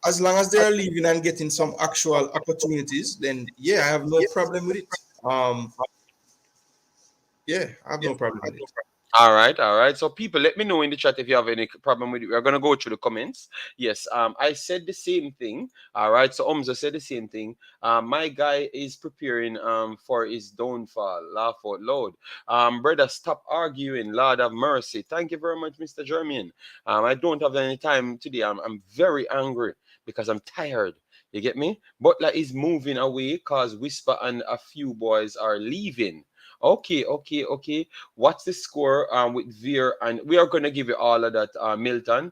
as long as they're leaving and getting some actual opportunities, then yeah, I have no problem with it. Yeah, I have no problem with it. All right. So people, let me know in the chat if you have any problem with it. We're gonna go through the comments. Yes, I said the same thing. All right. So Omza said the same thing. My guy is preparing for his downfall. Laugh out loud. Brother, stop arguing. Lord have mercy. Thank you very much, Mr. German. I don't have any time today. I'm very angry because I'm tired. You get me? Butler is moving away because Whisper and a few boys are leaving. Okay. What's the score with Veer? And we are going to give you all of that, Milton,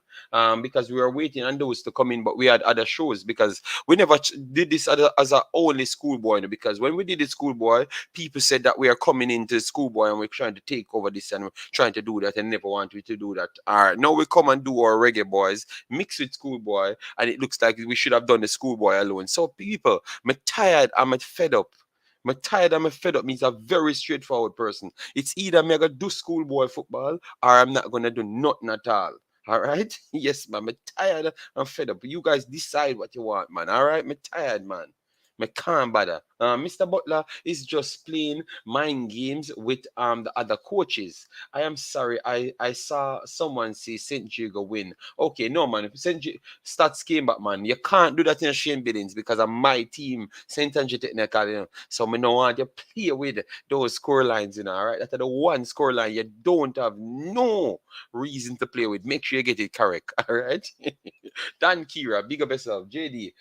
because we were waiting on those to come in, but we had other shows because we never did this as a only schoolboy. Because when we did the schoolboy, people said that we are coming into the schoolboy and we're trying to take over this and we're trying to do that and never want we to do that. All right, now we come and do our Reggae Boys mixed with schoolboy, and it looks like we should have done the schoolboy alone. So people, I'm tired, I'm fed up. I'm tired, I'm fed up means a very straightforward person. It's either I'm gonna do schoolboy football or I'm not gonna do nothing at all. All right? Yes, man. I'm tired, I'm fed up. You guys decide what you want, man. All right? I'm tired, man. I can't bother. Mr. Butler is just playing mind games with the other coaches. I am sorry. I saw someone say St. Jago win. Okay, no man. If St. Stats came back, man, you can't do that in a Shane Billings because of my team, St. Angie Technical. So I don't want you play with those score lines, all right? That's the one score line you don't have no reason to play with. Make sure you get it correct, all right? Dan Kira, big up yourself. JD,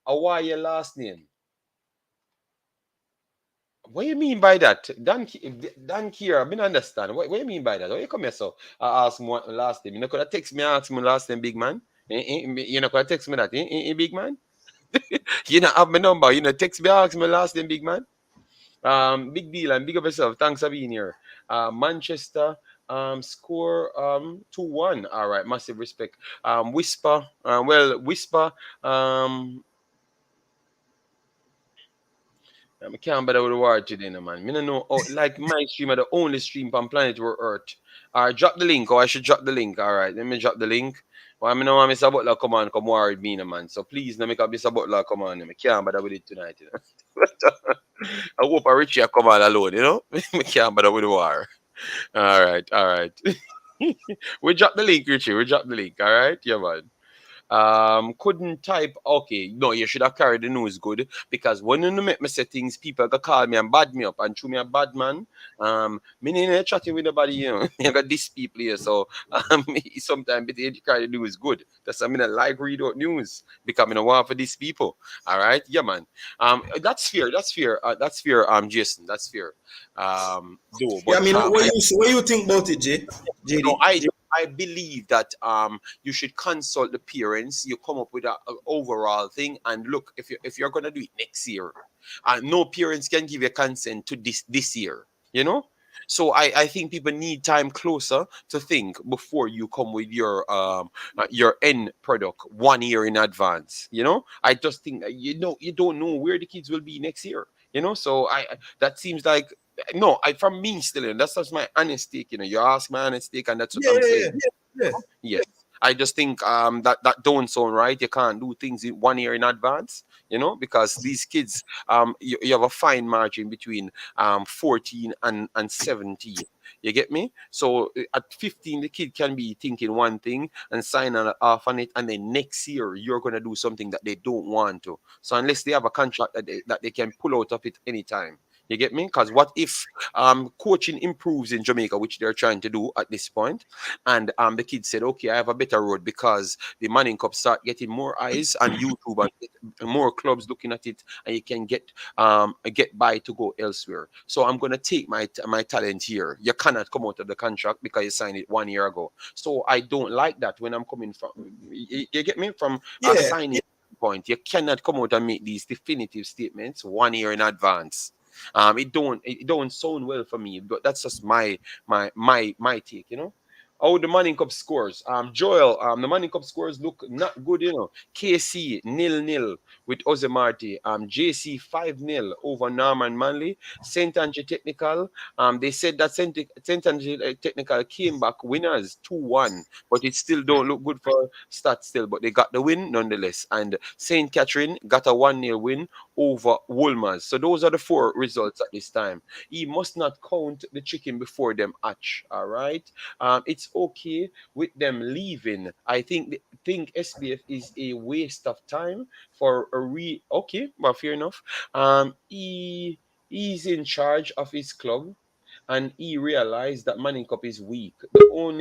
why your last name? What do you mean by that? Dan Kira, I didn't understand. What do you mean by that? What you come here so I ask my last name? You know, could I text me ask my last name, big man? You know, could I text me that? Big man? You know, have my number. You know, text me ask my last name, big man. Big deal and big up yourself. Thanks for being here. Manchester score 2-1. All right, massive respect. Whisper. Whisper. I can't bother with the war today, no, man. I don't know, like my stream are the only stream on planet Earth. All right, drop the link, or I should drop the link. All right, let me drop the link. Well, I know Mr. Butler come on, come war with me, no, man. So please, no make up Mr. Butler come on. I can't bother with it tonight, I hope I Richie come on alone, I can't bother with the war. All right. We drop the link, Richie. We drop the link, all right? Yeah, man. Couldn't type. Okay, no, you should have carried the news good because when you make me settings, people go call me and bad me up and chew me a bad man. Me ain't chatting with nobody, you know. You got these people here, so sometimes the carry the news good. That's I mean I like read out news because I don't want for these people. All right, yeah, man. That's fair. That's fair. That's fair. Jason, that's fair. Though, Yeah, I but mean, what you think about it, no, JD? I believe that you should consult the parents. You come up with a overall thing, and look if you're gonna do it next year, no parents can give you consent to this year. You know. So I think people need time closer to think before you come with your end product 1 year in advance. You know, I just think that you don't know where the kids will be next year. You know, so that seems like no, from me still, and that's just my honest take. You know, you ask my honest take, and that's what Yeah, I'm yeah, saying. yeah, yeah. Yes, I just think that don't sound right. You can't do things in 1 year in advance. You know, because these kids you have a fine margin between 14 and 17. You get me? So at 15, the kid can be thinking one thing and sign off on it, and then next year you're gonna do something that they don't want to. So unless they have a contract that they can pull out of it anytime. You get me? Because what if coaching improves in Jamaica, which they're trying to do at this point, and the kid said, "Okay, I have a better road because the Manning Cup start getting more eyes on YouTube and more clubs looking at it, and you can get by to go elsewhere. So I'm gonna take my talent here. You cannot come out of the contract because you signed it 1 year ago. So I don't like that when I'm coming from. You get me from a Yeah, signing point. You cannot come out and make these definitive statements 1 year in advance. It don't sound well for me, but that's just my take, you know. Oh, the Manning Cup scores. Joel, the Manning Cup scores look not good, you know. KC 0-0 with Ozemarti. JC 5-0 over Norman Manley. St. Andrew Technical. They said that St. Andrew Technical came back winners 2-1, but it still don't look good for stats still. But they got the win nonetheless. And St. Catherine got a 1-0 win over Woolmers. So those are the four results at this time. He must not count the chicken before them hatch. All right. It's okay with them leaving. I think SBF is a waste of time for a okay, but fair enough. He's in charge of his club, and he realized that Manning Cup is weak. No,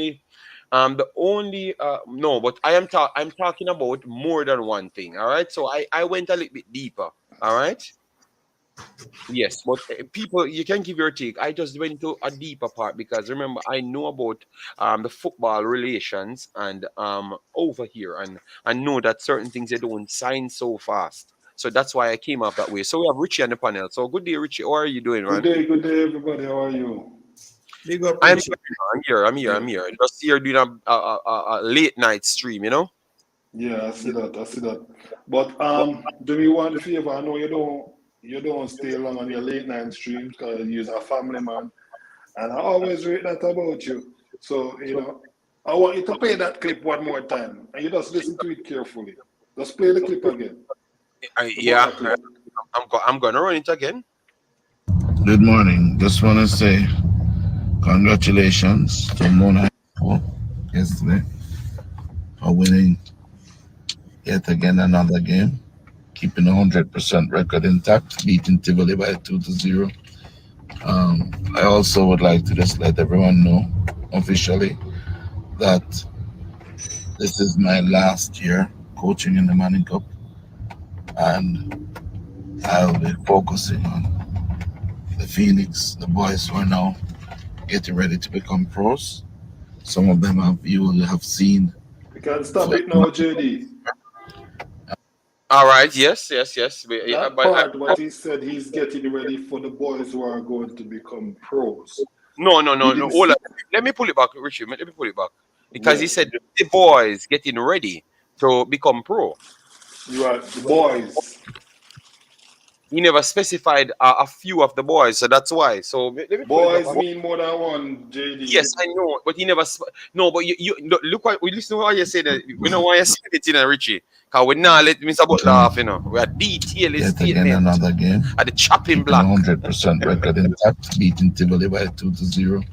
but I'm talking about more than one thing. All right, so I went a little bit deeper. All right. Yes, but people, you can give your take. I just went to a deeper part because remember, I know about the football relations and over here, and I know that certain things they don't sign so fast. So that's why I came up that way. So we have Richie on the panel. So good day, Richie. How are you doing, man? Good day, everybody. How are you? big up, I'm Richie. I'm here. I'm here. Yeah, I'm here. Just here doing a late night stream. You know. yeah, I see that. I see that. But do me one favor. I know you don't stay long on your late night streams because you're a family man, and I always read that about you. So I want you to play that clip one more time, and you just listen to it carefully. Just play the clip again, the Yeah. Butler clip. I'm gonna run it again. Good morning. Just want to say congratulations to Mona yesterday for winning yet again another game, keeping 100% record intact, beating Tivoli by 2-0. I also would like to just let everyone know officially that this is my last year coaching in the Manning Cup, and I'll be focusing on the Phoenix, the boys who are now getting ready to become pros. Some of them you will have seen. You can stop it now, JD. All right. Yes. Yes. Yes. That part, what he said, he's getting ready for the boys who are going to become pros. No, no, He no, no. didn't. Let me pull it back, Richie. Let me pull it back because he Yeah, said the boys getting ready to become pro. you are the boys. He never specified a few of the boys, so that's why. So let me pull it back. Boys mean more than one, JD. Yes, I know, but he never. No, but you look what we listen to what you say. That we know why you said it, Richie. Cause we now let Mr. Butler off, We are detailing Yet again statement another game, at the chopping keeping block. 100% record intact, beating Tivoli by 2-0.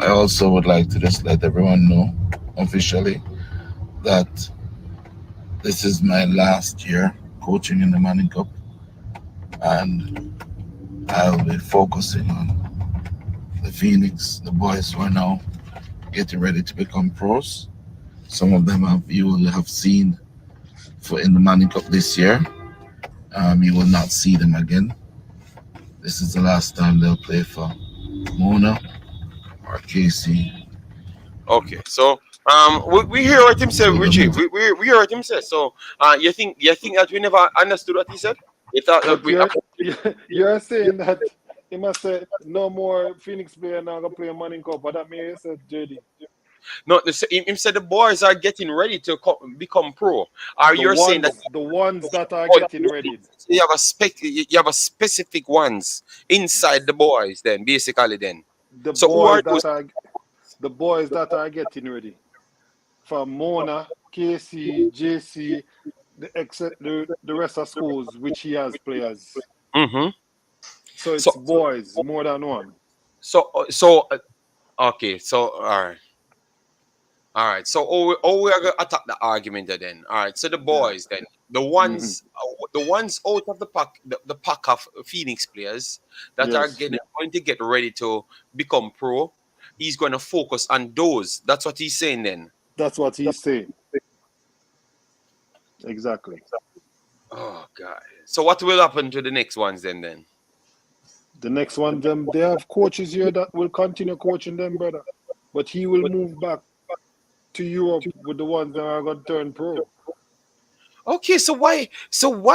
I also would like to just let everyone know officially that this is my last year coaching in the Manning Cup, and I'll be focusing on the Phoenix, the boys who are now getting ready to become pros. Some of them you will have seen for in the Manning Cup this year. You will not see them again. This is the last time they'll play for Mona or Casey. Okay, so we hear what him said, So Richie. We hear what him said. So you think that we never understood what he said? You thought that But we you're saying that he must say no more Phoenix player now gonna play Manning Cup, but that means you said JD. no. Him said the boys are getting ready to become pro. Are you saying that The ones that are oh, getting ready. you have a specific ones inside the boys? Then basically, then. The So who are boys those? that are the boys that are getting ready. From Mona, KC, JC, the rest of schools which he has players. Mm-hmm. So it's So boys, more than one. okay. So all right. All right. So we are gonna attack the argument then. All right. So the Yeah. boys then, Mm-hmm. the ones out of the pack, the pack of Phoenix players that are Yes. going to get ready to become pro, he's going to focus on those. That's what he's saying then. That's what he's saying. Exactly. Oh God. So what will happen to the next ones then? Then. The next one, they have coaches here that will continue coaching them, brother. But he will move back to Europe with the ones that are going to turn pro. Okay, so why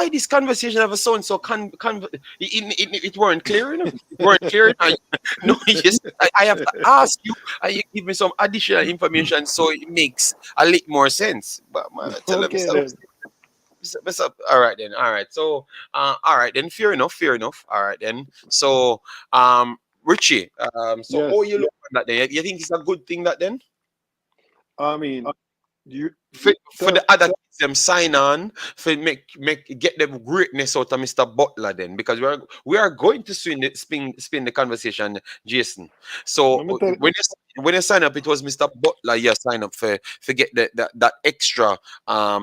this conversation of a so and so it weren't clear enough? It weren't clear enough. No, I have to ask you and you give me some additional information so it makes a little more sense. But man, I tell Okay, then. all right then. All right. So all right then, fair enough. All right then. So Richie, so Yes. how you look at that then? You think it's a good thing that then? I mean, you For tell, the other kids them sign on for make get them greatness out of Mr. Butler then, because we are going to spin the conversation, Jason. So let me tell when you sign up, it was Mr. Butler. You sign up for get that extra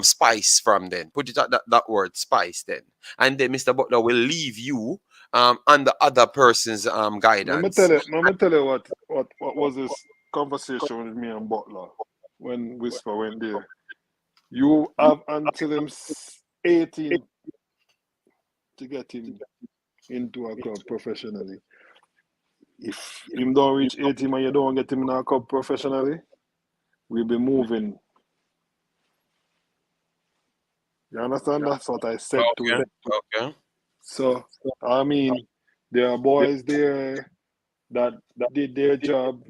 spice from then. Put it at that word spice then, and then Mr. Butler will leave you under other person's guidance. let me tell you what was this conversation with me and Butler when Whisper went there. You have until him 18 to get him into a club professionally. If him don't reach 18 and you don't get him in a club professionally, we'll be moving. You understand? That's what I said to him. Okay. So, I mean, there are boys there that did their job,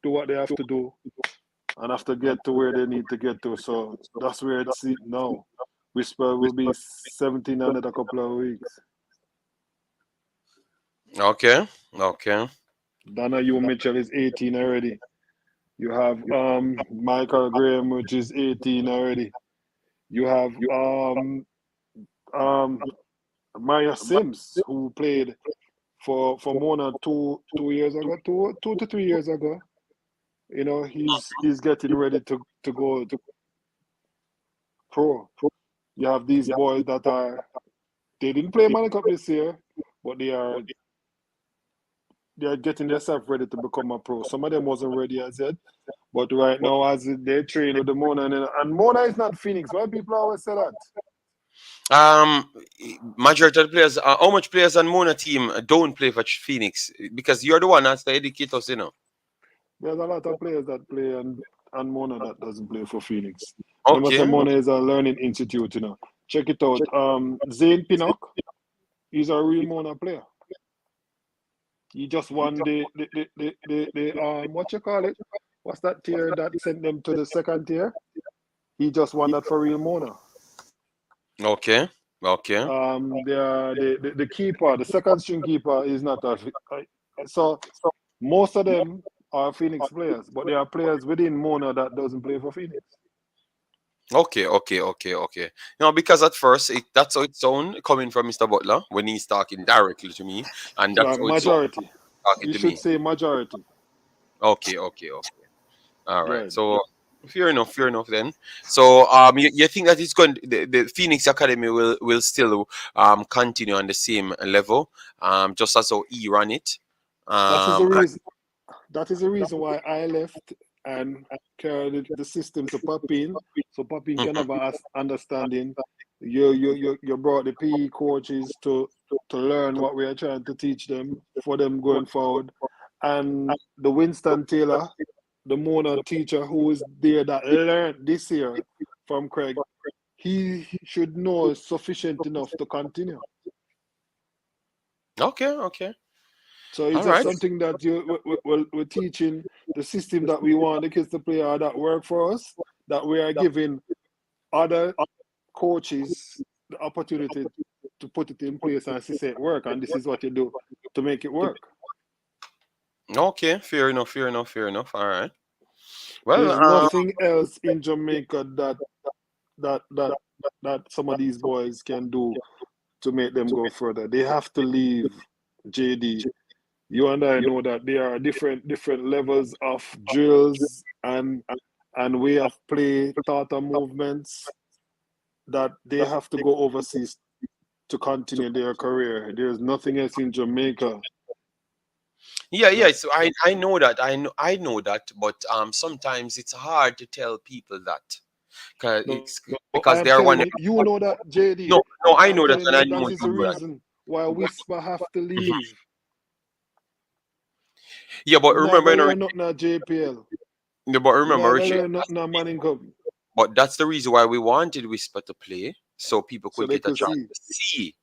do what they have to do, and have to get to where they need to get to. So that's where it's now. Whisper will be 17 in a couple of weeks. Okay. Donna Hugh Mitchell is 18 already. You have Michael Graham, which is 18 already. You have Maya Sims, who played for Mona two years ago, two to 3 years ago. You know, he's getting ready to go to pro. You have these boys that they didn't play Manning Cup this year, but they are getting themselves ready to become a pro. Some of them wasn't ready as yet, but right now as they train with the Mona and Mona is not Phoenix. Why people always say that? Majority of the players, how much players on Mona team don't play for Phoenix? Because you're the one that's the educators, you know. There's a lot of players that play and Mona that doesn't play for Phoenix. Remember, Okay. Mona is a learning institute, you know. Check it out. Zane Pinnock, he's a real Mona player. He just won the what you call it? What's that tier that sent them to the second tier? He just won that for real Mona. Okay. The keeper, the second string keeper, is not a. So most of them are Phoenix players, but there are players within Mona that doesn't play for Phoenix. Okay. Because at first that's how it sounds coming from Mr. Butler when he's talking directly to me, and that's how it Majority. talking You to should me. say majority. Okay. All right. Right. So Fair enough, fair enough then. So you think that it's going the Phoenix Academy will still continue on the same level, just as how he ran it. That is the Um reason. That is the reason why I left and carried the system to Papin, so Papin can have a understanding. You brought the PE coaches to learn what we are trying to teach them for them going forward, and the Winston Taylor, the Mona teacher who is there that learned this year from Craig, he should know sufficient enough to continue. okay, okay. So it's All just right. something that we're teaching the system that we want the kids to play or that work for us, that we are giving other coaches the opportunity to put it in place and see it work. And this is what you do to make it work. Okay, fair enough, fair enough, fair enough. All right. Well, There's nothing else in Jamaica that that that some of these boys can do to make them go further. They have to leave JD. You and I know that there are different levels of drills and way of play, thought and movements that they have to go overseas to continue their career. There's nothing else in Jamaica. yeah, That, yeah. So I know that I know that, but sometimes it's hard to tell people that no, I because am they are telling one. you, you know that, JD. No, no, I I'm know that, telling and you I that know is the you know that. reason why Whisper have to leave. Yeah, but You're not remember, gonna learn nothing at JPL. yeah, but You're remember, not gonna Richie. learn nothing at Manning Cup. But that's the reason why we wanted Whisper to play, so people So could they get a could chance see. to see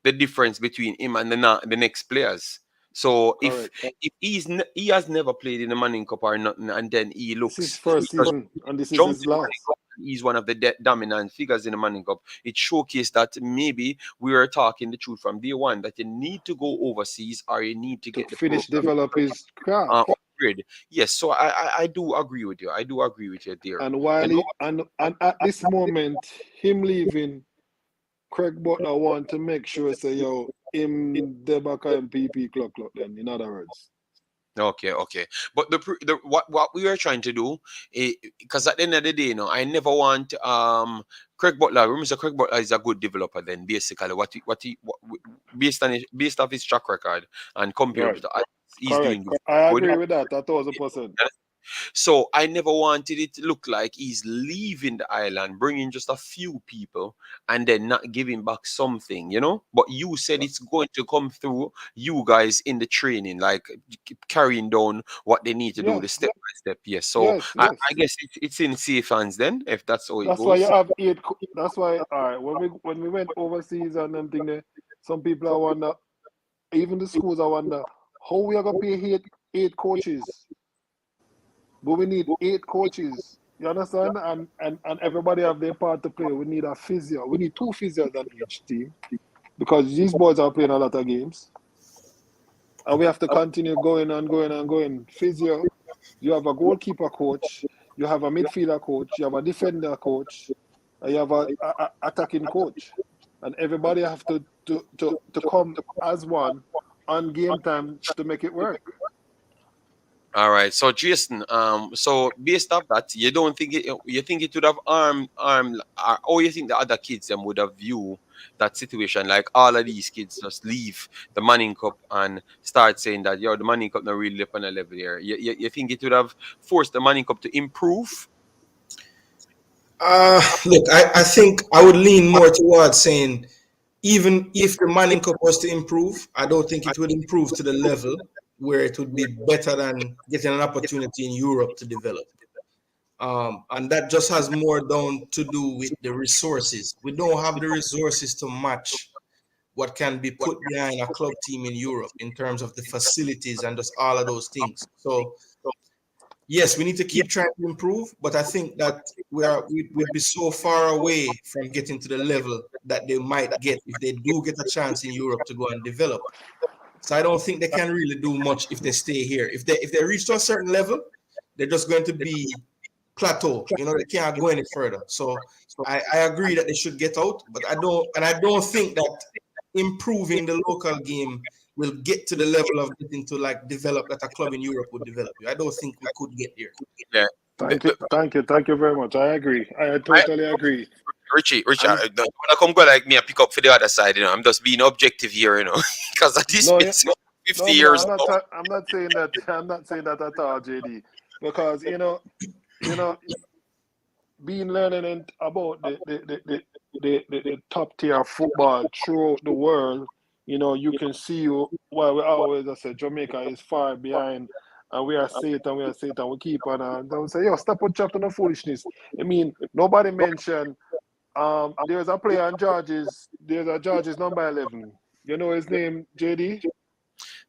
the difference between him and the next players. So if Correct. he has never played in the Manning Cup or nothing, and then he This is looks first he just season and this is jumped his in the Manning last. Cup. He's one of the dominant figures in the Manning Cup. It showcased that maybe we are talking the truth from day one that you need to go overseas or you need to To get the finish program develop his craft. upgrade. Yes, so I do agree with you. I do agree with you there. And You while know, and at this moment, him leaving, Craig Butler want to make sure say yo him Debaka MPP clock then, in other words. okay, okay. But what we are trying to do, because at the end of the day, I never want Craig Butler. Remember, Craig Butler is a good developer. Then basically, based off his track record and compared Right. with the he's Correct. doing I good. agree with that 1,000%. So I never wanted it to look like he's leaving the island, bringing just a few people, and then not giving back something. But you said it's going to come through you guys in the training, like carrying down what they need to do, the Yes. step by step. Yes. So Yes, I yes. guess it's in safe hands then, if that's how it That's why you goes. have eight. That's why, all right. When we went overseas and them thing there, some people I wonder, even the schools I wonder, how we are gonna pay eight coaches, but we need eight coaches. You understand? And everybody have their part to play. We need a physio. We need two physios on each team because these boys are playing a lot of games, and we have to continue going and going and going. Physio. You have a goalkeeper coach. You have a midfielder coach. You have a defender coach. And you have a attacking coach, and everybody have to come as one on game time to make it work. All right. So Jason, so based off that, you don't think you think it would have or you think the other kids them would have view that situation like all of these kids just leave the Manning Cup and start saying that the Manning Cup not really up on a level here. You think it would have forced the Manning Cup to improve? Look, I think I would lean more towards saying even if the Manning Cup was to improve, I don't think it would improve to the level where it would be better than getting an opportunity in Europe to develop. And that just has more down to do with the resources. We don't have the resources to match what can be put behind a club team in Europe in terms of the facilities and just all of those things. So yes, we need to keep trying to improve, but I think that we'd be so far away from getting to the level that they might get if they do get a chance in Europe to go and develop. So I don't think they can really do much if they stay here. If they reach to a certain level, they're just going to be plateau. They can't go any further. So I agree that they should get out, but I don't think that improving the local game will get to the level of getting to like develop that a club in Europe would develop. I don't think we could get there. Yeah. Thank you very much. I agree. I totally agree. Richie, when I come go like me, I pick up for the other side. I'm just being objective here, because at this No, bit, 50 no, years I'm not. old. I'm not saying that. I'm not saying that at all, JD. Because being learning about the top tier football throughout the world, you can see why we always I say Jamaica is far behind, and we are Satan, we keep on and don't say, yo, stop on chapter no foolishness. I mean, nobody mentioned there's a player on George's number 11. You know his name, JD?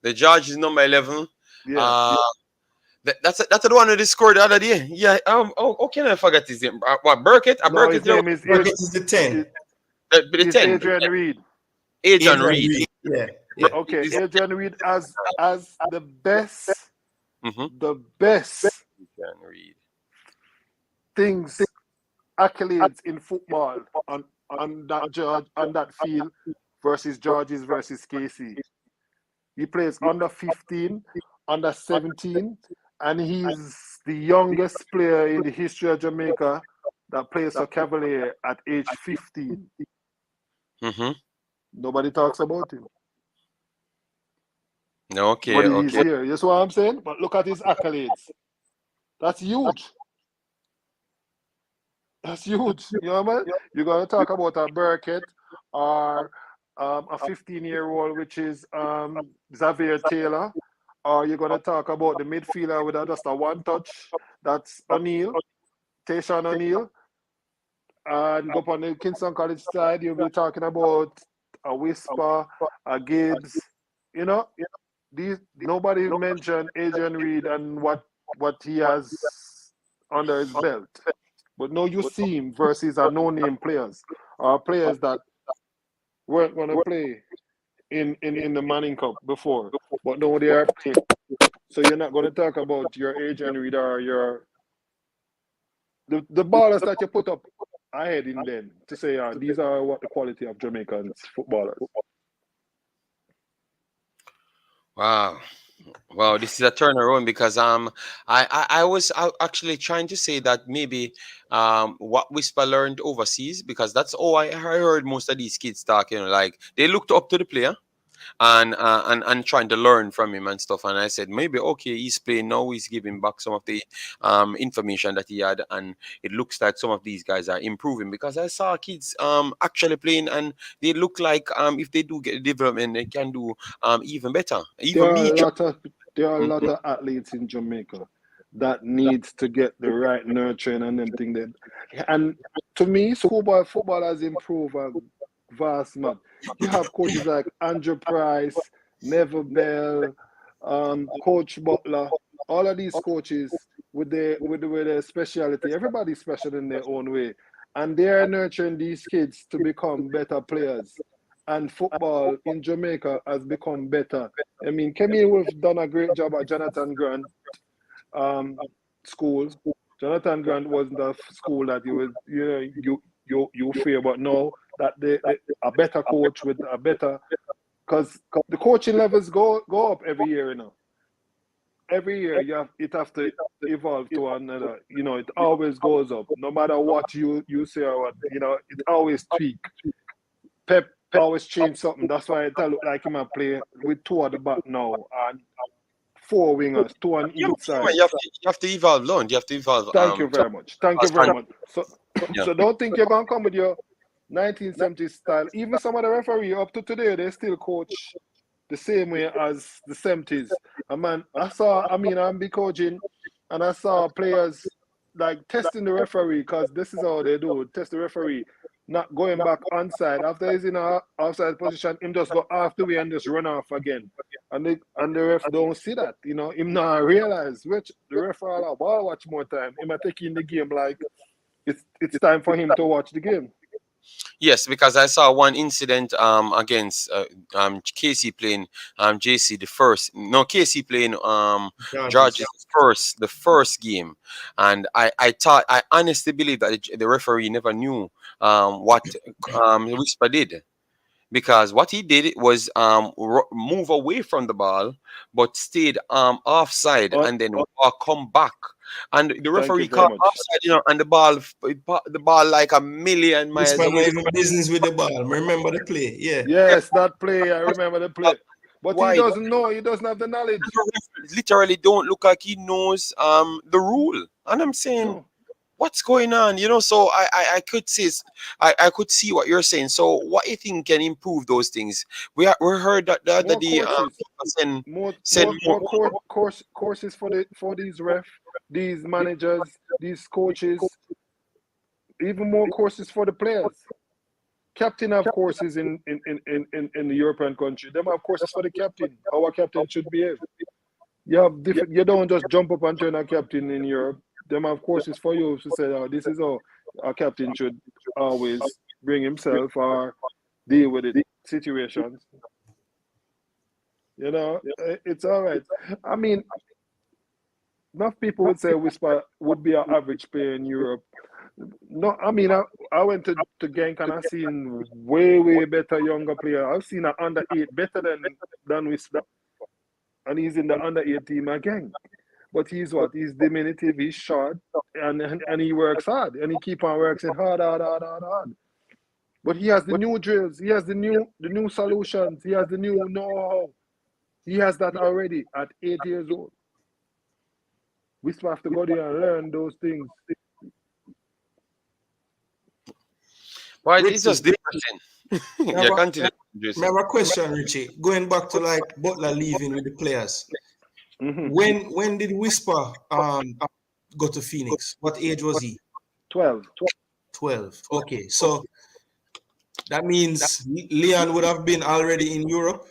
The judge is number 11. Yeah. That's the one who scored the other day. Yeah. How can I forget his name? What, Burkett? No, Burkett. his name is Burkett is the 10. The 10. Adrian Reed. Adrian Reed. Yeah. Okay, Adrian Reed as the best Adrian Reed. things, accolades in football on that field versus George's versus Casey. He plays under 15, under 17, and he's the youngest player in the history of Jamaica that plays for Cavalier at age 15. Nobody talks about him. Okay. But he's here. You see what I'm saying? But look at his accolades. That's huge. That's huge. You know what I mean? You're going to talk about a Burkett or a 15-year-old, which is Xavier Taylor, or you're going to talk about the midfielder with just a one touch. That's O'Neill, Tayshaun O'Neill. And go up on the Kingston College side, you'll be talking about a Whisper, a Gibbs. Nobody mentioned Adrian Reed and what he has under his belt. But no, you see him versus a no-name players or players that weren't going to play in the Manning Cup before, but now they are playing. So you're not going to talk about your Adrian Reed or the ballers that you put up ahead in them to say these are what the quality of Jamaican footballers. Wow, this is a turnaround because I was actually trying to say that maybe what Whisper learned overseas, because that's all I heard most of these kids talk, like they looked up to the player and trying to learn from him and stuff. And I said, maybe, okay, he's playing now, he's giving back some of the information that he had, and it looks like some of these guys are improving, because I saw kids actually playing, and they look like if they do get development, they can do even better. There are a lot of athletes in Jamaica that needs to get the right nurturing and them thing then. And to me, schoolboy football has improved a vast man. You have coaches like Andrew Price, Neville Bell, Coach Butler, all of these coaches with their speciality. Everybody's special in their own way. And they are nurturing these kids to become better players. And football in Jamaica has become better. I mean, Kemi Wolf done a great job at Jonathan Grant school. Jonathan Grant wasn't a school that you fear, but now that a better coach with a better, because the coaching levels go up every year, Every year it have to evolve to another. It always goes up, no matter what you say or what. It always tweak. Pep always change something. That's why I tell like him I play with two at the back now and four wingers, two on each side. You have to evolve, Lon. You have to evolve. Thank you very much. So don't think you're gonna come with your 1970s style. Even some of the referee up to today, they still coach the same way as the 70s. And man, I'm be coaching, and I saw players like testing the referee, because this is how they do test the referee. Not going back onside. After he's in an outside position, him just go half the way and just run off again. And the ref don't see that. Him not realize which the ref will watch more time. Him taking the game like it's time for him to watch the game. Yes, because I saw one incident against Casey playing JC Casey playing George's the first game, and I honestly believe that the referee never knew what Whisper did, because what he did was move away from the ball but stayed offside and then come back and the Thank referee you very called much. offside, and the ball like a million This miles man not away. even business with the ball. Remember the play, yeah. Yes, that play. I remember the play. But he Why? doesn't know. He doesn't have the knowledge. The referee literally don't look like he knows the rule, and I'm saying, No. what's going on? So I could see, I could see what you're saying. So what you think can improve those things? We heard that the other More day courses. send More send more. courses for these ref, these managers, these coaches. Even more courses for the players. Captain have courses in the European country. Them have courses for the captain. How a captain should behave. You have different. You don't just jump up and turn a captain in Europe. Them have courses for you to say, oh, this is how a captain should always bring himself or deal with the situations. It's all right. I mean, enough people would say Whisper would be an average player in Europe. No, I mean, I went to Genk and I seen way better younger player. I've seen an under 8 better than Whisper. And he's in the under 8 team at Genk. But he's what? He's diminutive, he's short, and he works hard. And he keep on working hard. But he has the new drills, he has the new solutions, he has the new know-how. He has that already at 8 years old. We still have to go there and learn those things. Why it's just different. Yeah, continue. I have a question, Richie. Going back to like Butler leaving with the players. Mm-hmm. When did Whisper go to Phoenix? What age was he? 12. 12. Okay, so that means Leon would have been already in Europe.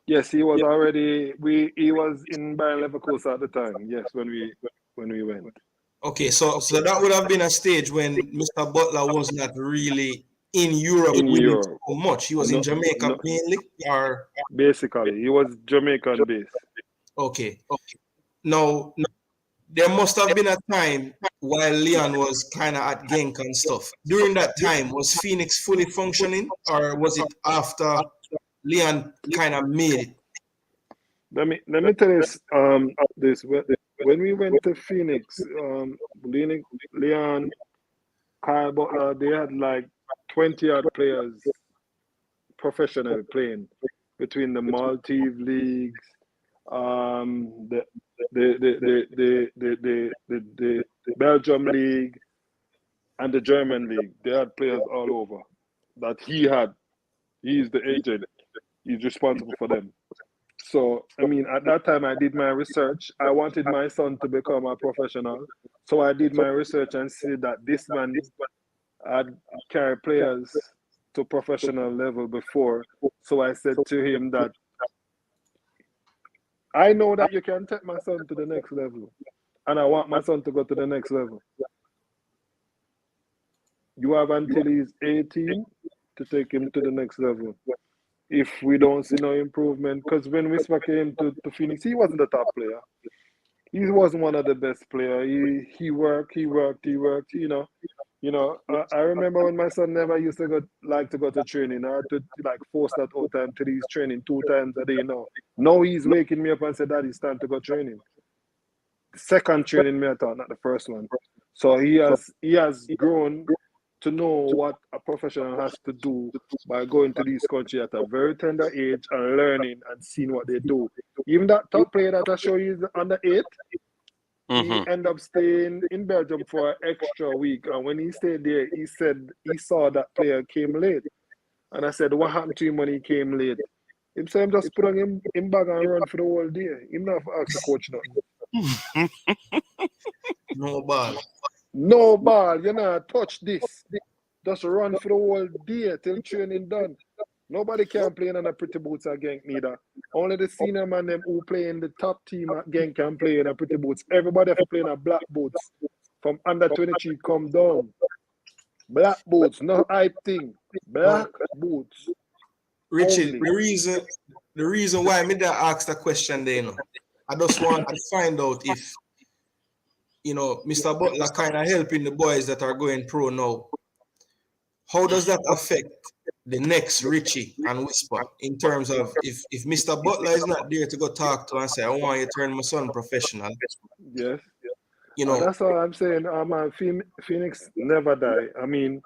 Yes, he was already. He was in Bayer Leverkusen at the time. Yes, when we went. Okay, so that would have been a stage when Mr. Butler was not really in Europe so much. He was in Jamaica mainly, or basically he was Jamaican based. Okay. Now there must have been a time while Leon was kind of at Genk and stuff. During that time, was Phoenix fully functioning, or was it after Leon kind of made it? Let me tell you this. When we went to Phoenix, Leon, Kyle Butler, they had like 20 odd players professional playing between the Maltese leagues, the Belgium league, and the German league. They had players all over that he had. He's the agent. He's responsible for them. So, I mean, at that time, I did my research. I wanted my son to become a professional. So I did my research and see that this man had carried players to professional level before. So I said to him that I know that you can take my son to the next level. And I want my son to go to the next level. You have until he's 18 to take him to the next level. If we don't see no improvement, because when Whisper came to Phoenix, he wasn't the top player. He wasn't one of the best players. He worked, I remember when my son never used to go to training. I had to force that all time till he's training 2 times a day now. Now he's waking me up and said, Dad, it's time to go training. The second training method, not the first one. So he has grown to know what a professional has to do by going to these countries at a very tender age and learning and seeing what they do. Even that top player that I show you is under 8, he ended up staying in Belgium for an extra week. And when he stayed there, he said he saw that player came late. And I said, what happened to him when he came late? He said, him just put on him back and run for the whole day. Him not ask the coach nothing. No ball. No ball, you know, touch this. Just run for the whole day till training done. Nobody can play in a pretty boots at Genk neither. Only the senior man them who play in the top team at Genk can play in a pretty boots. Everybody have to play in a black boots. From under 23 come down. Black boots, no hype thing. Black boots. Richard, the reason why me that asked the question there, I just want to find out if Mr. Butler kind of helping the boys that are going pro now. How does that affect the next Richie and Whisper in terms of if Mr. Butler is not there to go talk to and say, I want you to turn my son professional? Yes. You know, That's all I'm saying. Man, Phoenix never die. I mean,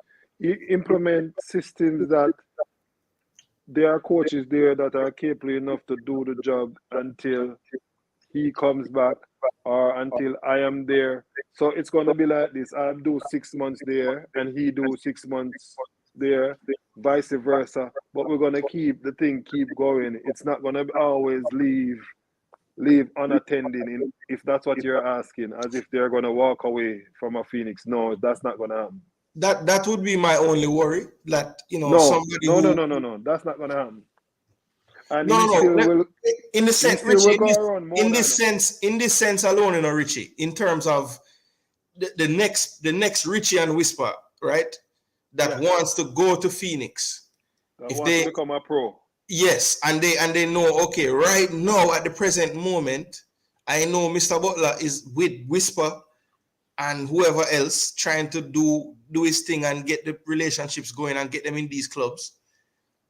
implement systems that there are coaches there that are capable enough to do the job until he comes back or until I am there. So it's going to be like this. I do 6 months there and he do 6 months there, vice versa. But we're going to keep the thing keep going. It's not going to always leave unattended if that's what you're asking, as if they're going to walk away from a Phoenix. No, that's not going to happen. that would be my only worry. That No, somebody no, no, who no, no, no. That's not going to happen. And no he no still let- will. in the He sense, still will Richie, go around more in than this sense, alone, Richie, in terms of the next Richie and Whisper, right? That Yeah. wants to go to Phoenix. I If want to they become a pro. Yes, and they know, okay, right now at the present moment, I know Mr. Butler is with Whisper and whoever else trying to do his thing and get the relationships going and get them in these clubs.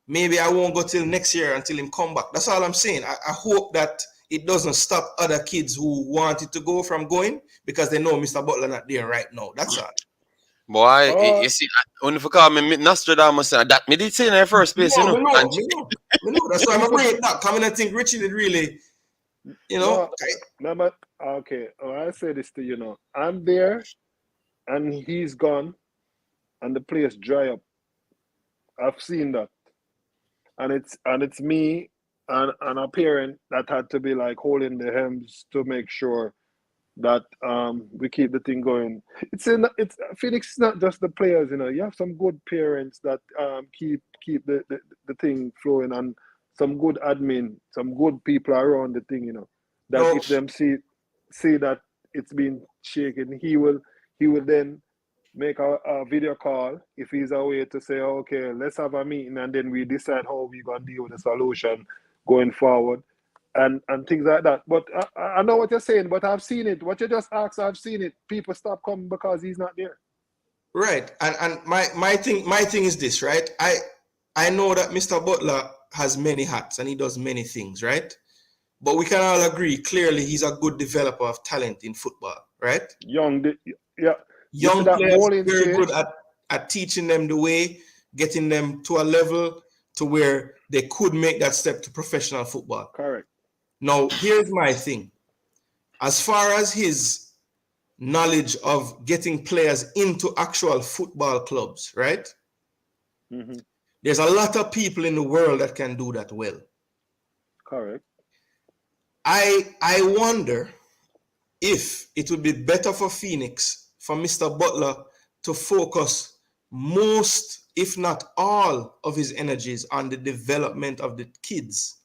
Maybe I won't go till next year until him come back. That's all I'm saying. I hope that it doesn't stop other kids who wanted to go from going because they know Mr. Butler not there right now. That's all. Boy, Oh, you see, when you call me Nostradamus, that me did say in the first place, you No, know. me know, And me know, me know. That's why I'm bringing it back. Coming, I think Richie did really, no, no, but okay. I say this to you now. I'm there, and he's gone, and the place dry up. I've seen that, and it's me and a parent that had to be like holding the hems to make sure that we keep the thing going. It's Phoenix is not just the players, you have some good parents that keep the thing flowing, and some good admin, some good people around the thing, that no, if them see that it's been shaken, he will then make a video call if he's away to say, okay, let's have a meeting and then we decide how we're gonna deal with the solution going forward and things like that. But I know what you're saying, but I've seen it. What you just asked, I've seen it. People stop coming because he's not there. right. And my thing is this, right? I know that Mr. Butler has many hats and he does many things, right? But we can all agree clearly he's a good developer of talent in football, right? Yeah. You see Young that players molding very good stage? at teaching them the way, getting them to a level to where they could make that step to professional football. Correct. Now, here's my thing. As far as his knowledge of getting players into actual football clubs, right? Mm-hmm. There's a lot of people in the world that can do that well. Correct. I wonder if it would be better for Phoenix, for Mr. Butler to focus most, if not all, of his energies on the development of the kids,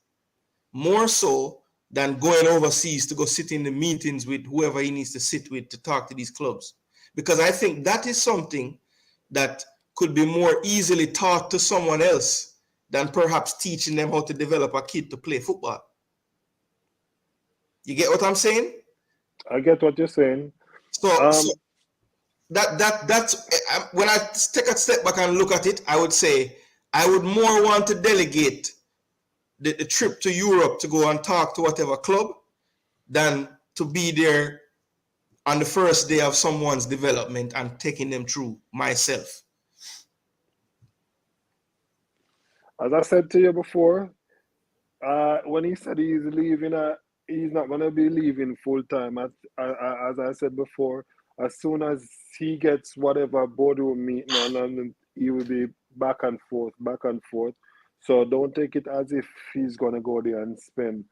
more so than going overseas to go sit in the meetings with whoever he needs to sit with to talk to these clubs. Because I think that is something that could be more easily taught to someone else than perhaps teaching them how to develop a kid to play football. You get what I'm saying? I get what you're saying. So that's when I take a step back and look at it, I would say I would more want to delegate the trip to Europe to go and talk to whatever club than to be there on the first day of someone's development and taking them through myself. As I said to you before, when he said he's leaving, he's not going to be leaving full time. As I said before, as soon as he gets whatever boardroom meeting, and he will be back and forth. So don't take it as if he's going to go there and spend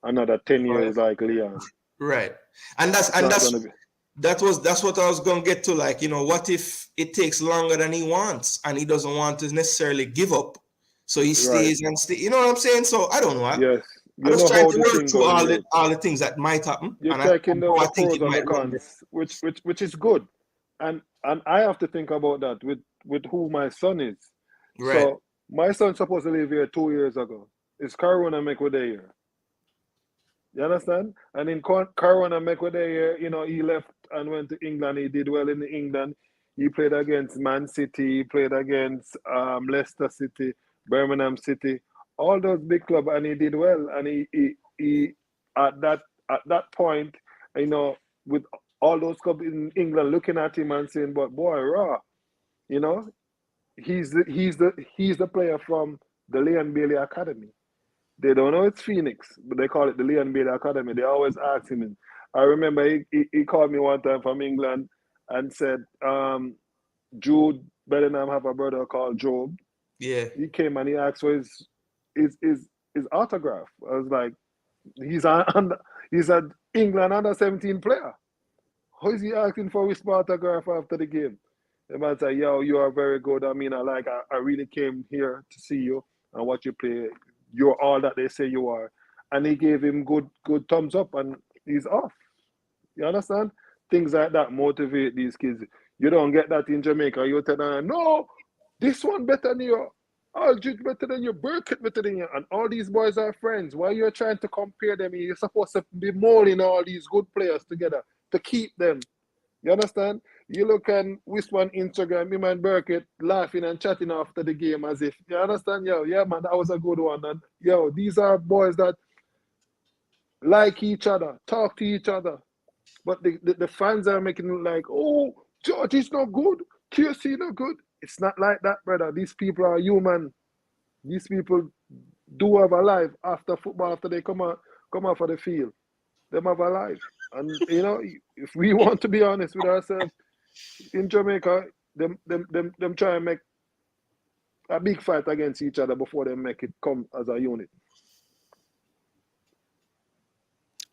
another 10 years like Leon. Right. And that's what I was going to get to. Like, what if it takes longer than he wants and he doesn't want to necessarily give up? So he stays and stay. You know what I'm saying? So I don't know. Yes. I'm just trying to work through all the things that might happen. You're And taking the pros it and the might run. cons, which is good. And I have to think about that with who my son is. Right. So my son's supposed to leave here 2 years ago. It's Corona make with a year. You understand? And in Corona make with a year, he left and went to England. He did well in England. He played against Man City. He played against Leicester City, Birmingham City, all those big clubs, and he did well. And he at that point, with all those clubs in England looking at him and saying, "But boy, raw, you know, he's the player from the Leon Bailey Academy." They don't know it's Phoenix, but they call it the Leon Bailey Academy. They always ask him. And I remember he called me one time from England and said, Jude Bellingham have a brother called Job. Yeah. He came and he asked for his autograph. I was like, he's an England under 17 player. How is he asking for his autograph after the game? The man said, "Yo, you are very good. I mean, I really came here to see you and watch you play. You're all that they say you are." And he gave him good thumbs up, and he's off. You understand? Things like that motivate these kids. You don't get that in Jamaica. You tell them, "No, this one better than you. Aldridge better than you. Burkett better than you." And all these boys are friends. Why you're trying to compare them? You're supposed to be molding all these good players together to keep them. You understand? You look and whisper on Instagram, him and Burkett laughing and chatting after the game as if, you understand? Yo, yeah, man, that was a good one. And yo, these are boys that like each other, talk to each other. But the fans are making it like, "Oh, George is not good. QC not good." It's not like that, brother. These people are human. These people do have a life after football, after they come out of the field. They have a life. And, you know, if we want to be honest with ourselves, in Jamaica, them try and make a big fight against each other before they make it come as a unit.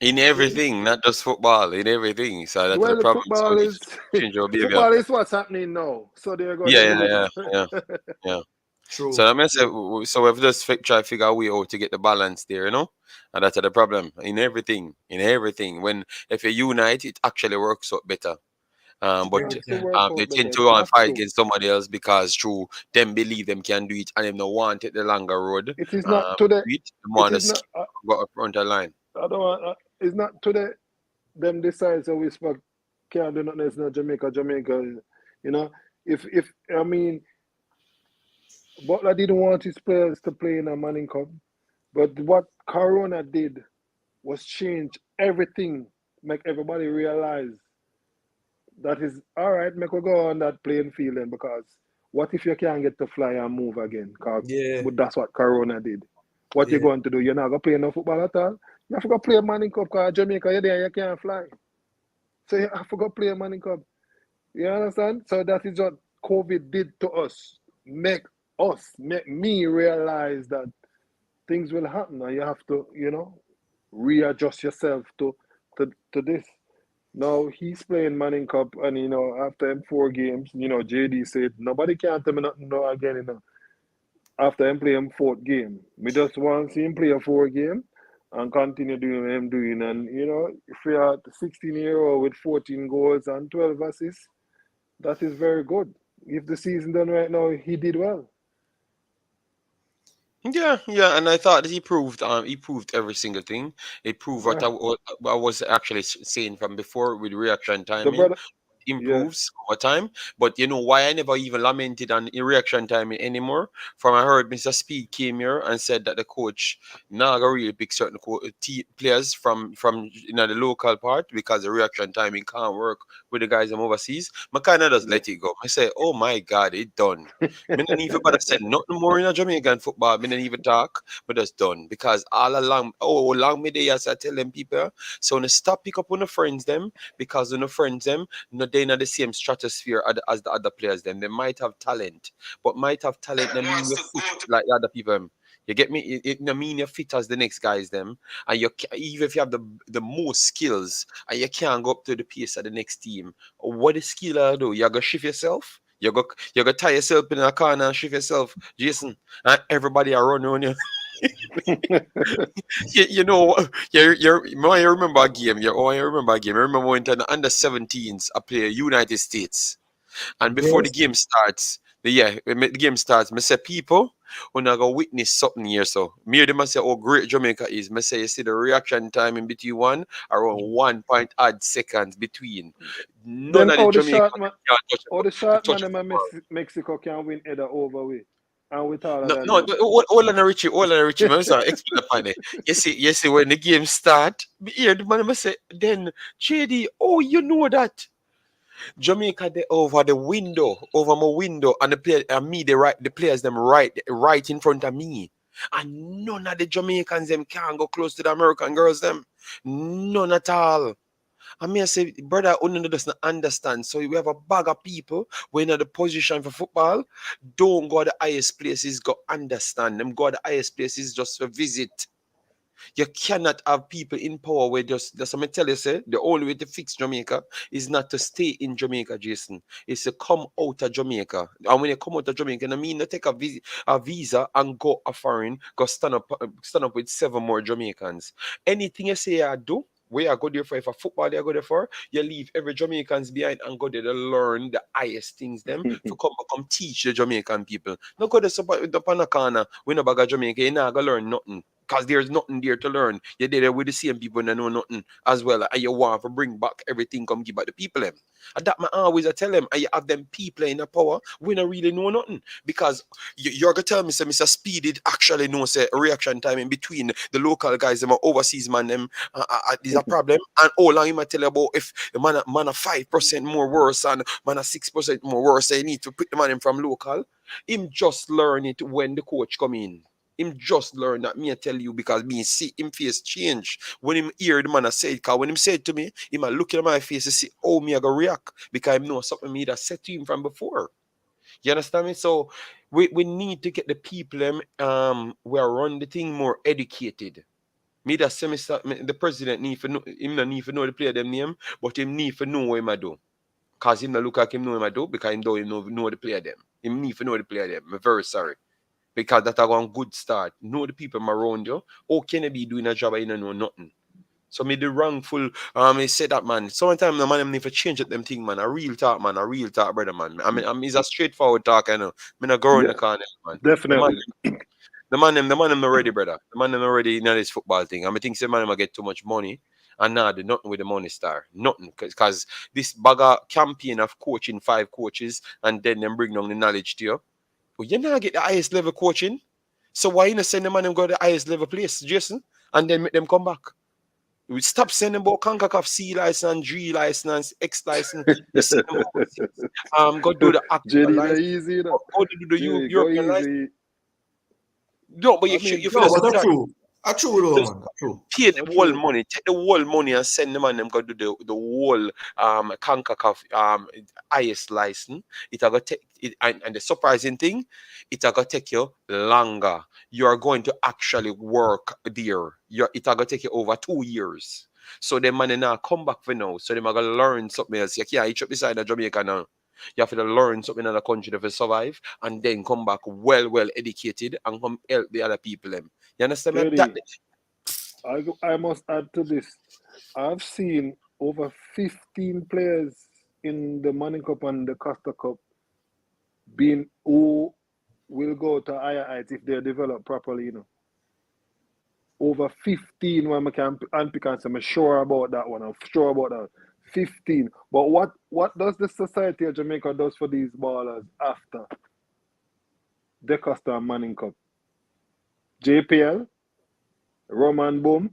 In everything, not just football, in everything. So that's the Well, problem. So you change your behavior. football is what's happening now. So they're going Yeah. True. So I mean, so we've just try to figure a way out to get the balance there, you know, and that's the problem in everything. When if you unite, it actually works out better. But they tend to fight against somebody else because through them believe them can do it and them don't want it the longer road. It is not today. They want to skip go up front of the line. I don't want. It's not today. Them decide so we spoke can't do nothing. It's not Jamaica. You know, if I mean, Butler didn't want his players to play in a Manning Cup, but what Corona did was change everything, make everybody realize that is all right. Make we go on that playing field then, because what if you can't get to fly and move again? Cause that's what Corona did. What you going to do? You're not gonna play no football at all. You have to go play a Manning Cup because Jamaica, you're there, you can't fly. So you have to go play a Manning Cup. You understand? So that is what COVID did to us. Make me realize that things will happen and you have to, you know, readjust yourself to this. Now he's playing Manning Cup and, you know, after him 4 games, you know, JD said, nobody can tell me nothing now again, you know. After him playing 4th game. We just want to see him play a 4 game and continue doing what I'm doing. And, you know, if we are the 16-year-old with 14 goals and 12 assists, that is very good. If the season done right now, he did well. Yeah, and I thought that he proved every single thing. He proved what I was actually saying from before with reaction timing. Improves over time, but you know why I never even lamented on reaction time anymore. From I heard Mr. Speed came here and said that the coach now gonna really pick certain players from you know the local part because the reaction timing can't work with the guys from overseas. I kind of just let it go. I say, oh my God, it done. I don't even better say nothing more in a Jamaican football. I don't even talk, but it's done because all along me there, I tell them people. So when they stop pick up on the friends them because when the friends them. No, they're not the same stratosphere as the other players. Then they might have talent, but might have talent. They mean you're fit like the other people. You get me? It no mean you're fit as the next guys them, and you even if you have the most skills and you can't go up to the pace of the next team. What the skill are do? You go shift yourself. You go tie yourself in a corner and shift yourself, Jason. And everybody are running on you. you know, I remember a game. I remember when to the under 17s, I play United States, and before the game starts, the game starts. Me say people, when I go witness something here, so me them say, oh, great Jamaica is. Me say you see the reaction time in between around 1 point odd seconds between. None of the Jamaica. The short man in Mexico can win either over with. and we taller No, than no, them. all on Richie, I'm sorry, explain upon it. You see, when the game start, me hear the man must say, then JD, oh, you know that Jamaica they over my window, and the player and me, the players them right in front of me, and none of the Jamaicans them can go close to the American girls them, none at all. I mean, I say, brother, only doesn't understand. So we have a bag of people when in the position for football. Don't go to the highest places, go understand them. Go to the highest places just for visit. You cannot have people in power where just I'm tell you, say, the only way to fix Jamaica is not to stay in Jamaica, Jason. It's to come out of Jamaica. And when you come out of Jamaica, I mean, you take a visa and go a foreign, go stand up with 7 more Jamaicans. Anything you say I do, where I go there for, if a football I go there for, you leave every Jamaicans behind and go there to learn the highest things them to come teach the Jamaican people. No go there up on the corner, we no bag of Jamaica, you not gonna learn nothing. Because there's nothing there to learn. You're there with the same people that know nothing as well. And you want to bring back everything, come give back the people them. And that I always tell them, and you have them people in the power, we don't really know nothing. Because you're going to tell me, say, Mr. Speed, it actually knows a reaction time in between the local guys, them overseas man, them, is a problem. And all long him I tell you about if the man a 5% more worse and man a 6% more worse, so you need to put the man in from local. Him just learn it when the coach come in. Him just learn that me I tell you because me see him face change. When him hear the man I say it, cause when him say it to me, he might look at my face and see how me I go react because I know something me that said to him from before. You understand me? So we need to get the people them who are run the thing more educated. Me that semester the president need to know him not need to know the player them name, but him need to know what him I do. Cause him not look like him know him I do because him don't know the player them. Him need to know the player them. I'm very sorry. Because that a one good start. Know the people around you. How can you be doing a job and you don't know nothing? So me the wrongful I say that man. Sometimes the man need to change them thing, man. A real talk, man. A real talk, brother, man. I mean it's a straightforward talk, I know. Me not go in Yeah, the corner, man. definitely. The man them already, brother. The man them already in this football thing. I think the man them get too much money. And now do nothing with the money star. Nothing. Because this bagger campaign of coaching 5 coaches and then them bring down the knowledge to you. Well, you not get the highest level coaching. So why you not send them and them go to the highest level place, Jason? And then make them come back. We stop sending about Concacaf C license, G license, X license. You send them overseas. Go do the actual JD, license. easy, you know. Go to do the JD, go European license. easy. No, but I mean, you feel No, as but that's that. true. That's true though, Just man. That's true. pay the that's whole true. money, take the whole money and send them and them go do the whole Concacaf highest license. It are gonna take it, and the surprising thing, it are gonna take you longer. You are going to actually work there. It are gonna take you over 2 years. So the money now come back for now. So they are gonna learn something else. You can't each up beside the Jamaica now. You have to learn something in another country to survive and then come back well educated and come help the other people them. You understand me? That JD, I must add to this. I've seen over 15 players in the Money Cup and the Costa Cup who will go to higher heights if they're developed properly, you know. Over 15 when I can unpick and say I'm sure about that one. I'm sure about that. 15. But what does the society of Jamaica does for these ballers after Dacosta and Manning Cup? JPL, Roman Boom,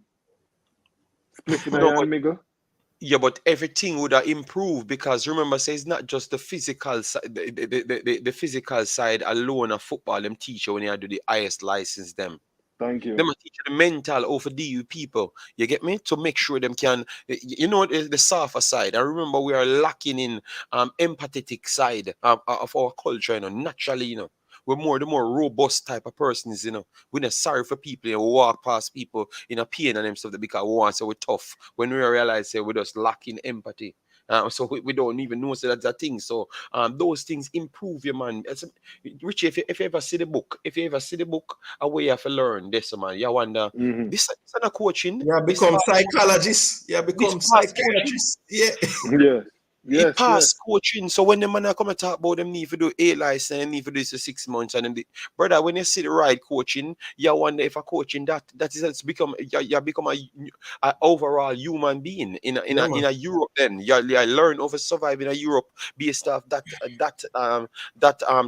Spliffing no, and Miggle. yeah, but everything would have improved because remember, say it's not just the physical side, the physical side alone of football. Them teach you when you do the highest license. Them Thank you. them a teach you the mental over deal with people. You get me? To make sure them can, you know, the softer side. I remember we are lacking in empathetic side of our culture. You know, naturally, you know. We're the more robust type of persons, you know. We're not sorry for people, you know, we walk past people in a pain and them stuff because we want to say we're tough. When we realize we're just lacking empathy. So we don't even know so that's a thing. So those things improve you, man. Richie, if you ever see the book, where you have to learn this, man, you wonder, Mm-hmm. this is not a coaching. Yeah, become psychologist. Yeah, This become past coaching. psychiatrist. Yeah. Yeah. He Yes, passed yes. coaching. So when the man come and talk about them need to do A license, need to do this for 6 months, and then brother, when you see the right coaching, you wonder if a coaching that is it's become you become a overall human being Yeah, in man. a Europe. Then you learn over survive in a Europe based off that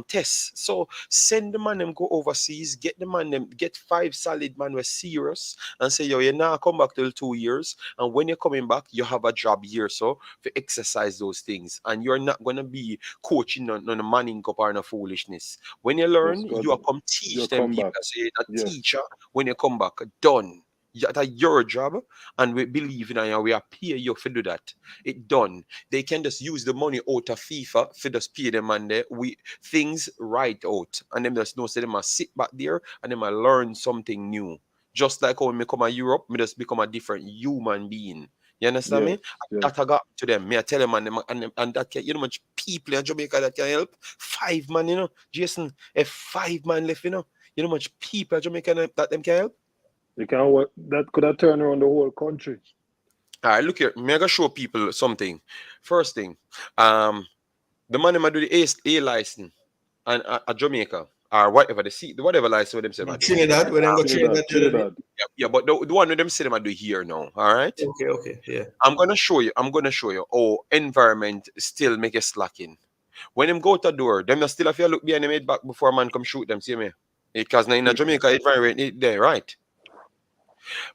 test. So send the man them go overseas, get the man them get 5 solid man were serious, and say yo you now come back till 2 years, and when you're coming back you have a job here so to exercise those things, and you're not gonna be coaching on a manning cup or no foolishness. When you Just learn, got you are come your teach them people. comeback. Say a Yes. teacher when you come back done. That's your job, and we believe in you. And we are pay you for do that. It done. They can just use the money out of FIFA for just pay them and we things right out, and them just know say them must sit back there and them learn something new. Just like when me come to Europe, me just become a different human being. You understand me? Yes. Yes. That I got to them. Me I tell them and that can, you know much people in Jamaica that can help. 5 man, Jason, a 5 man left, You know much people in Jamaica that them can help. You can work that could have turned around the whole country. All right, look here. Me I gotta show people something. First thing, the man them a do the A license and a Jamaica or whatever whatever license with them say I do. Trinidad, where them go Trinidad. Trinidad, the other day. Trinidad. Yeah, but the one with them say them I do here now. All right. Okay, yeah. I'm gonna show you. Oh, environment still make you slacking. When them go to door, them still have to look behind them head back before man come shoot them. See me? Because now in a Jamaica environment there, right?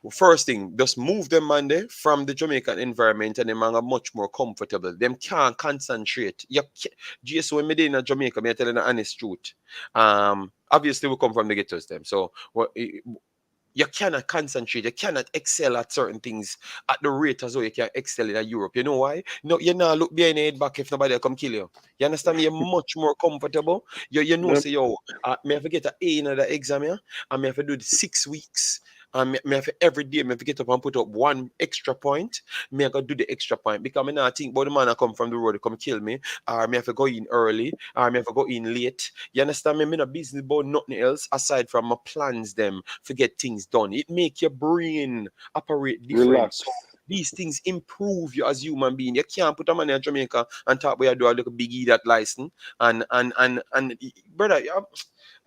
Well, first thing, just move them man there from the Jamaican environment, and them are much more comfortable. Them can't concentrate. Just when me dey in Jamaica, me tell you the honest truth. Obviously we come from the ghettos them, so you cannot concentrate, you cannot excel at certain things at the rate as though you can excel in Europe. You know why? No, you not look behind your head back if nobody come kill you. You understand me? You're much more comfortable. You know, Them, say, yo, may I forget an A in the exam here, and may I have to do the 6 weeks. And me have to every day, me have to get up and put up 1 extra point. Me I gotta do the extra point because me not think about the man that come from the road to come kill me, or me have to go in early, or me have to go in late. You understand me? Me not business about nothing else aside from my plans them to get things done. It make your brain operate different. relax. So these things improve you as human being. You can't put a man in Jamaica and talk about you do a little biggie that license and brother.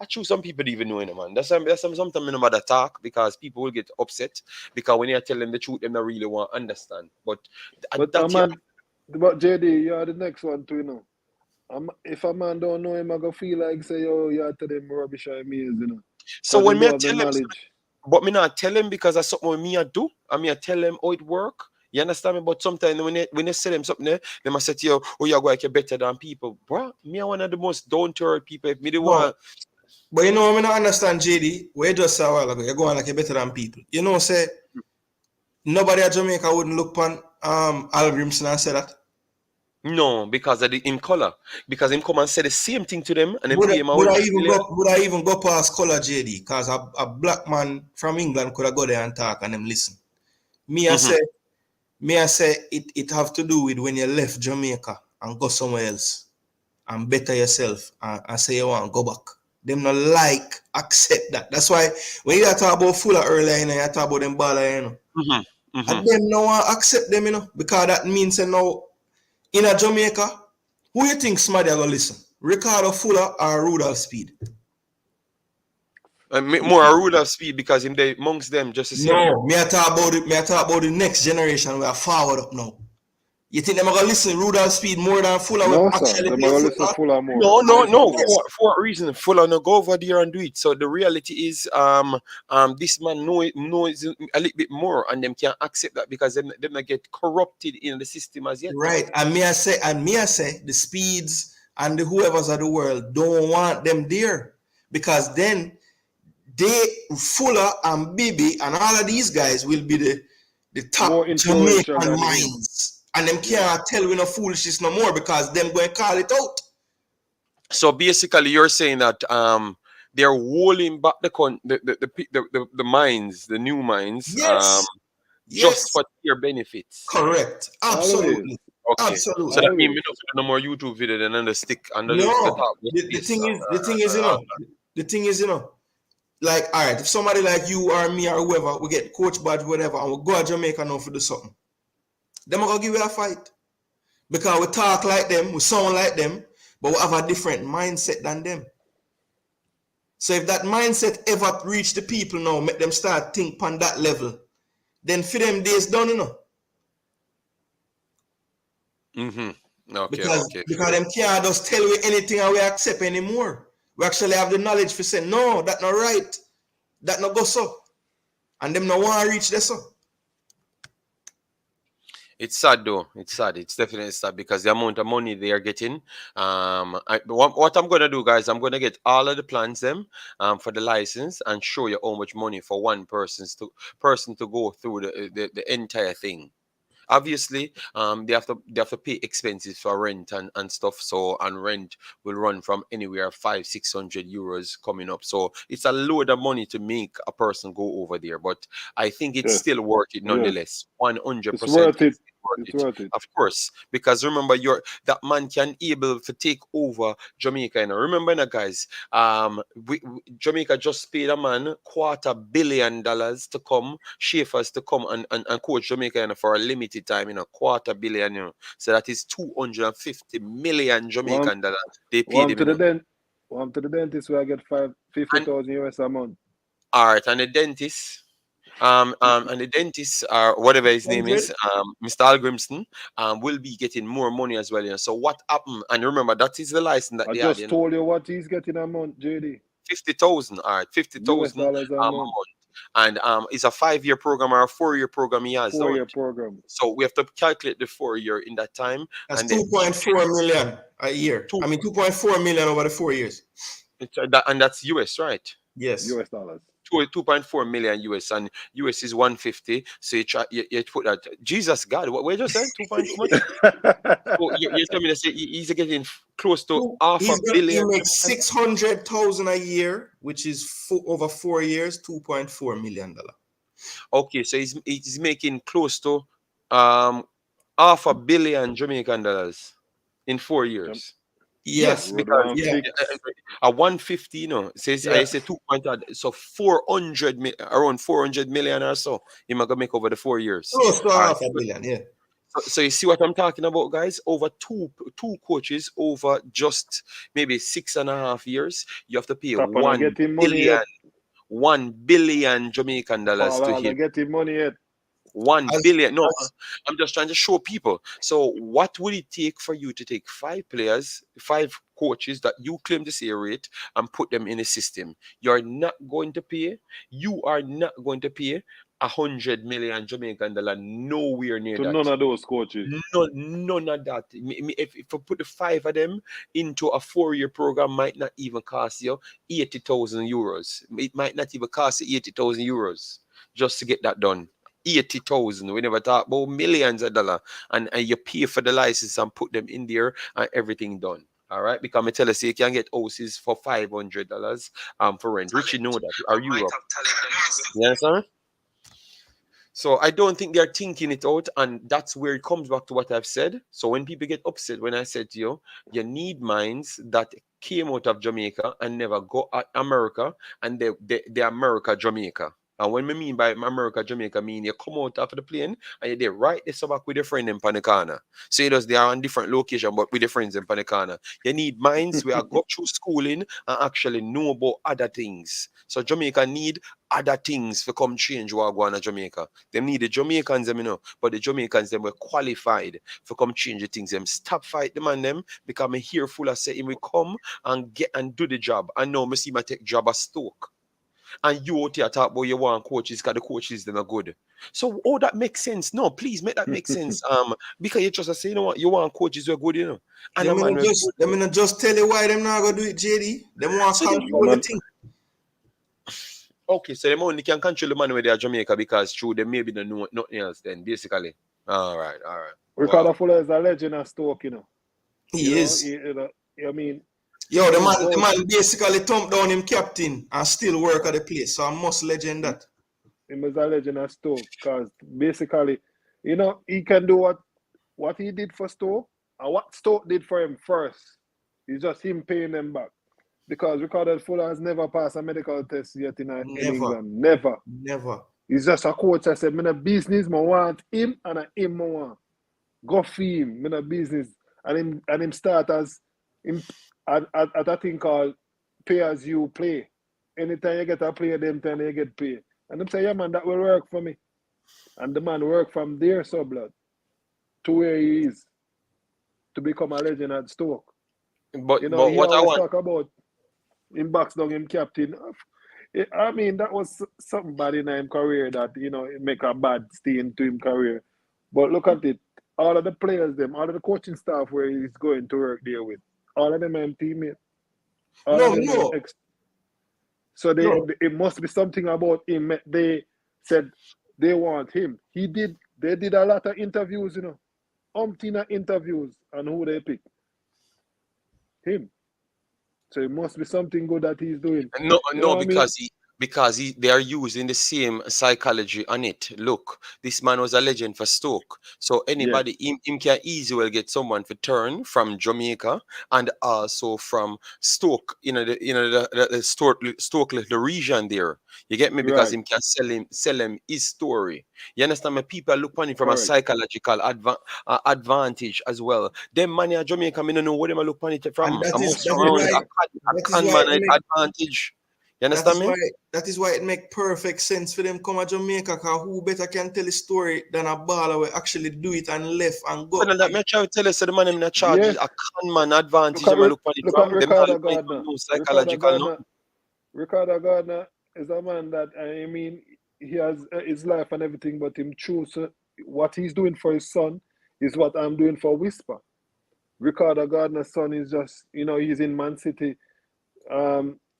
I choose some people even know, man. That's sometimes I no matter talk because people will get upset because when you tell them the truth, they don't really want to understand. But But that's man, but JD, you are the next one too, If a man don't know him, I go feel like say, yo, you are to them rubbish or amazing, so because when you me don't I have the tell them, knowledge. but me not tell them because that's something me I do. I mean I tell them how it work. You understand me? But sometimes when they say them something there, they must say to you, oh, you're going to get better than people. Bro, me are one of the most down-to-earth people. If me the one. But you know, I don't understand, JD. Where you just said a while ago, you're going like you're better than people. You know, say nobody at Jamaica wouldn't look upon Al Grimson and say that. No, because of the in color. Because him come and say the same thing to them and then Would pay I, him out. would I even go past color, JD? Because a black man from England could have go there and talk and them listen. Me, I say it have to do with when you left Jamaica and go somewhere else and better yourself and say you want to go back. Them not accept that. That's why when you talk about Fuller earlier, you talk about them baller, and them no want accept them, because that means now in a Jamaica, who you think somebody are gonna listen? Ricardo Fuller or Rudolph Speed? More a rule of speed because him they amongst them just the same. No, me I talk about it. Me I talk about the next generation. We are forward up now. You think them are gonna listen Rudolph Speed more than Fuller? No, sir. Actually Them play are gonna listen football? full more. No. Yes. For a reason, Fuller no go over there and do it. So the reality is, this man knows a little bit more, and them can't accept that because them not get corrupted in the system as yet. Right, and me I say, the Speeds and the whoever's of the world don't want them there because then they Fuller and Bibi and all of these guys will be the top More influential Jamaican than him. minds, and them can't tell we no foolishness no more because them going to call it out. So basically, you're saying that they're holding back the mines, the new mines, Yes, just for their benefits. correct, absolutely. Okay. Absolutely. So that means we don't do no more YouTube video than under stick under the top. The thing is, like, all right, if somebody like you or me or whoever, we get coach badge, whatever, and we go to Jamaica now for do something, them are gonna give you a fight. Because we talk like them, we sound like them, but we have a different mindset than them. So if that mindset ever reach the people now, make them start think on that level, then for them days done, you know. Okay, Because okay. them can't just tell we anything and we accept anymore. We actually have the knowledge for say, no, that not right. That not go so. And them no want to reach this so. It's sad though. It's sad. It's definitely sad because the amount of money they are getting. What I'm gonna do, guys, I'm gonna get all of the plans them for the license and show you how much money for one person to go through the entire thing. Obviously, they have to pay expenses for rent and stuff. So and rent will run from anywhere 500-600 euros coming up. So it's a load of money to make a person go over there. But I think it's still worth it nonetheless. 100%. It's worth it. It's worth it. Of course, because remember, that man can able to take over Jamaica. You know? Remember, now, guys, Jamaica just paid a man $250 million to come, Schaefer's to come and coach Jamaica, you know, for a limited time. You know, $250 million. You know, so that is 250 million Jamaican dollars. They paid him. One to the dentist where I get 50,000 US a month. All right, and the dentist. And the dentist or whatever his name is, Mr. Algrimston, will be getting more money as well. You know? So what happened? And remember, that is the license that I they just had, told you what he's getting a month, JD. 50,000. All right, 50,000 a month. And it's a 5-year program or a 4-year program he has. 4-year program. So we have to calculate the 4-year in that time. That's 2.4 million a year. 2.4 million over the 4 years. And that's US, right? Yes. US dollars. 2.4 million US, and US is 150. So you put that. Jesus God, what you just said? 2.2. So you tell me that he's getting close to half a billion. He makes 600,000 a year, which is over 4 years, $2.4 million. Okay, so he's making close to $500 million Jamaican dollars in 4 years. Yes, because a 150, you know, says I say 2.0, so 400 million or so. He might make over the 4 years. Close to half a billion, yeah. So you see what I'm talking about, guys? Over two coaches over just maybe 6.5 years, you have to pay $1 billion Jamaican dollars to him. Getting money yet. 1 billion. No, I'm just trying to show people. So what would it take for you to take 5 players, 5 coaches that you claim to say rate and put them in a system? You are not going to pay 100 million Jamaican dollar, nowhere near that. None of those coaches. None of that. If you put the 5 of them into a 4-year program, might not even cost you 80,000 euros. It might not even cost you 80,000 euros just to get that done. 80,000. We never talk about millions of dollars, and you pay for the license and put them in there and everything done. All right, because I tell us you can get houses for $500 for rent. Richie know that. Are you up? You understand? So I don't think they're thinking it out, and that's where it comes back to what I've said. So when people get upset when I said to you, you need minds that came out of Jamaica and never go to America, and they America Jamaica. And when we mean by America, Jamaica, mean you come out after the plane and you're there right there back with your friend in Panicana. So you they are on different location, but with your friends in Panicana. You need minds where I go through schooling and actually know about other things. So Jamaica need other things to come change what go on in Jamaica. They need the Jamaicans, them, you know, but the Jamaicans them were qualified for come change the things. Them stop fight them and them because me here full of say we come and get and do the job. And now me see my take job at Stoke. And you out here talk about you want coaches because the coaches them are good. So that makes sense. No, please make that make sense. Because you just say, you know what, you want coaches who are good, you know. And them just tell you why them not gonna do it, JD. Them want to control the thing. Okay, so them only can control the money with their Jamaica because true they maybe don't know nothing else then, basically. All right. Ricardo Fuller is a legend at Stoke, you know. He is. I mean, yo, the man basically thumped down him captain and still work at the place. So I must legend that. He was a legend at Stoke because basically, you know, he can do what he did for Stoke and what Stoke did for him first. It's just him paying them back. Because Ricardo Fuller has never passed a medical test yet in England. Never. Never. He's just a coach. I said, I'm a business, I want him and him I want. Go fee him, in a business. And him start as him at a thing called pay as you play. Anytime you get a play, them time you get paid. And them say, yeah man, that will work for me. And the man work from there, so blood, to where he is, to become a legend at Stoke. But You know, but he what I always want, talk about him box down him captain. I mean, that was something bad in him career that, it make a bad stain to him career. But look at it. All of the players, all of the coaching staff where he's going to work there with, all of them are him teammates. All of No, them are him no, ex. So no. it must be something about him. They said they want him. They did a lot of interviews, umpteen of interviews, and who they pick? Him. So it must be something good that he's doing. no, You know no, what I mean? they are using the same psychology on it. Look, this man was a legend for Stoke, so Yeah, anybody him can easily well get someone for turn from Jamaica and also from Stoke. The Stoke the region there. You get me because right. him can sell him his story. You understand me? People look on it from a Correct. psychological advantage as well. Them money at Jamaica, me no know what them a look on it And from. that I is must that from is around why a that is con why man it make advantage. You that understand is me? why that is why it make perfect sense for them come to Jamaica, cause who better can tell a story than a baller will actually do it and left and But go. now that me try to tell you, so the man in the charge Yeah. is a con man advantage. Look at Them a look on it look at from. Them not Ricardo look on it from Gardner. no Ricardo psychological Gardner. nothing. Ricardo Gardner is a man that, I mean, he has his life and everything, but him choose what he's doing for his son is what I'm doing for Whisper. Ricardo Gardner's son is just, he's in Man City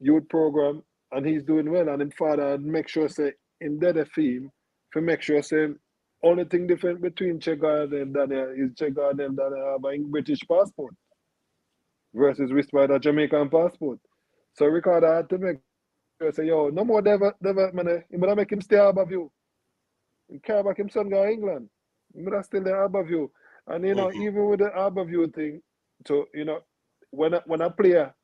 youth program, and he's doing well. And him father make sure say in that theme to make sure say only thing different between Che Gardner and Daniel is Che Gardner and Daniel have a British passport versus Whisper a Jamaican passport. So Ricardo had to make sure say, yo, no more development. You better make him stay above you. He care about him son go to England. You better still there above you. And Mhm. even with the above you thing, so when a player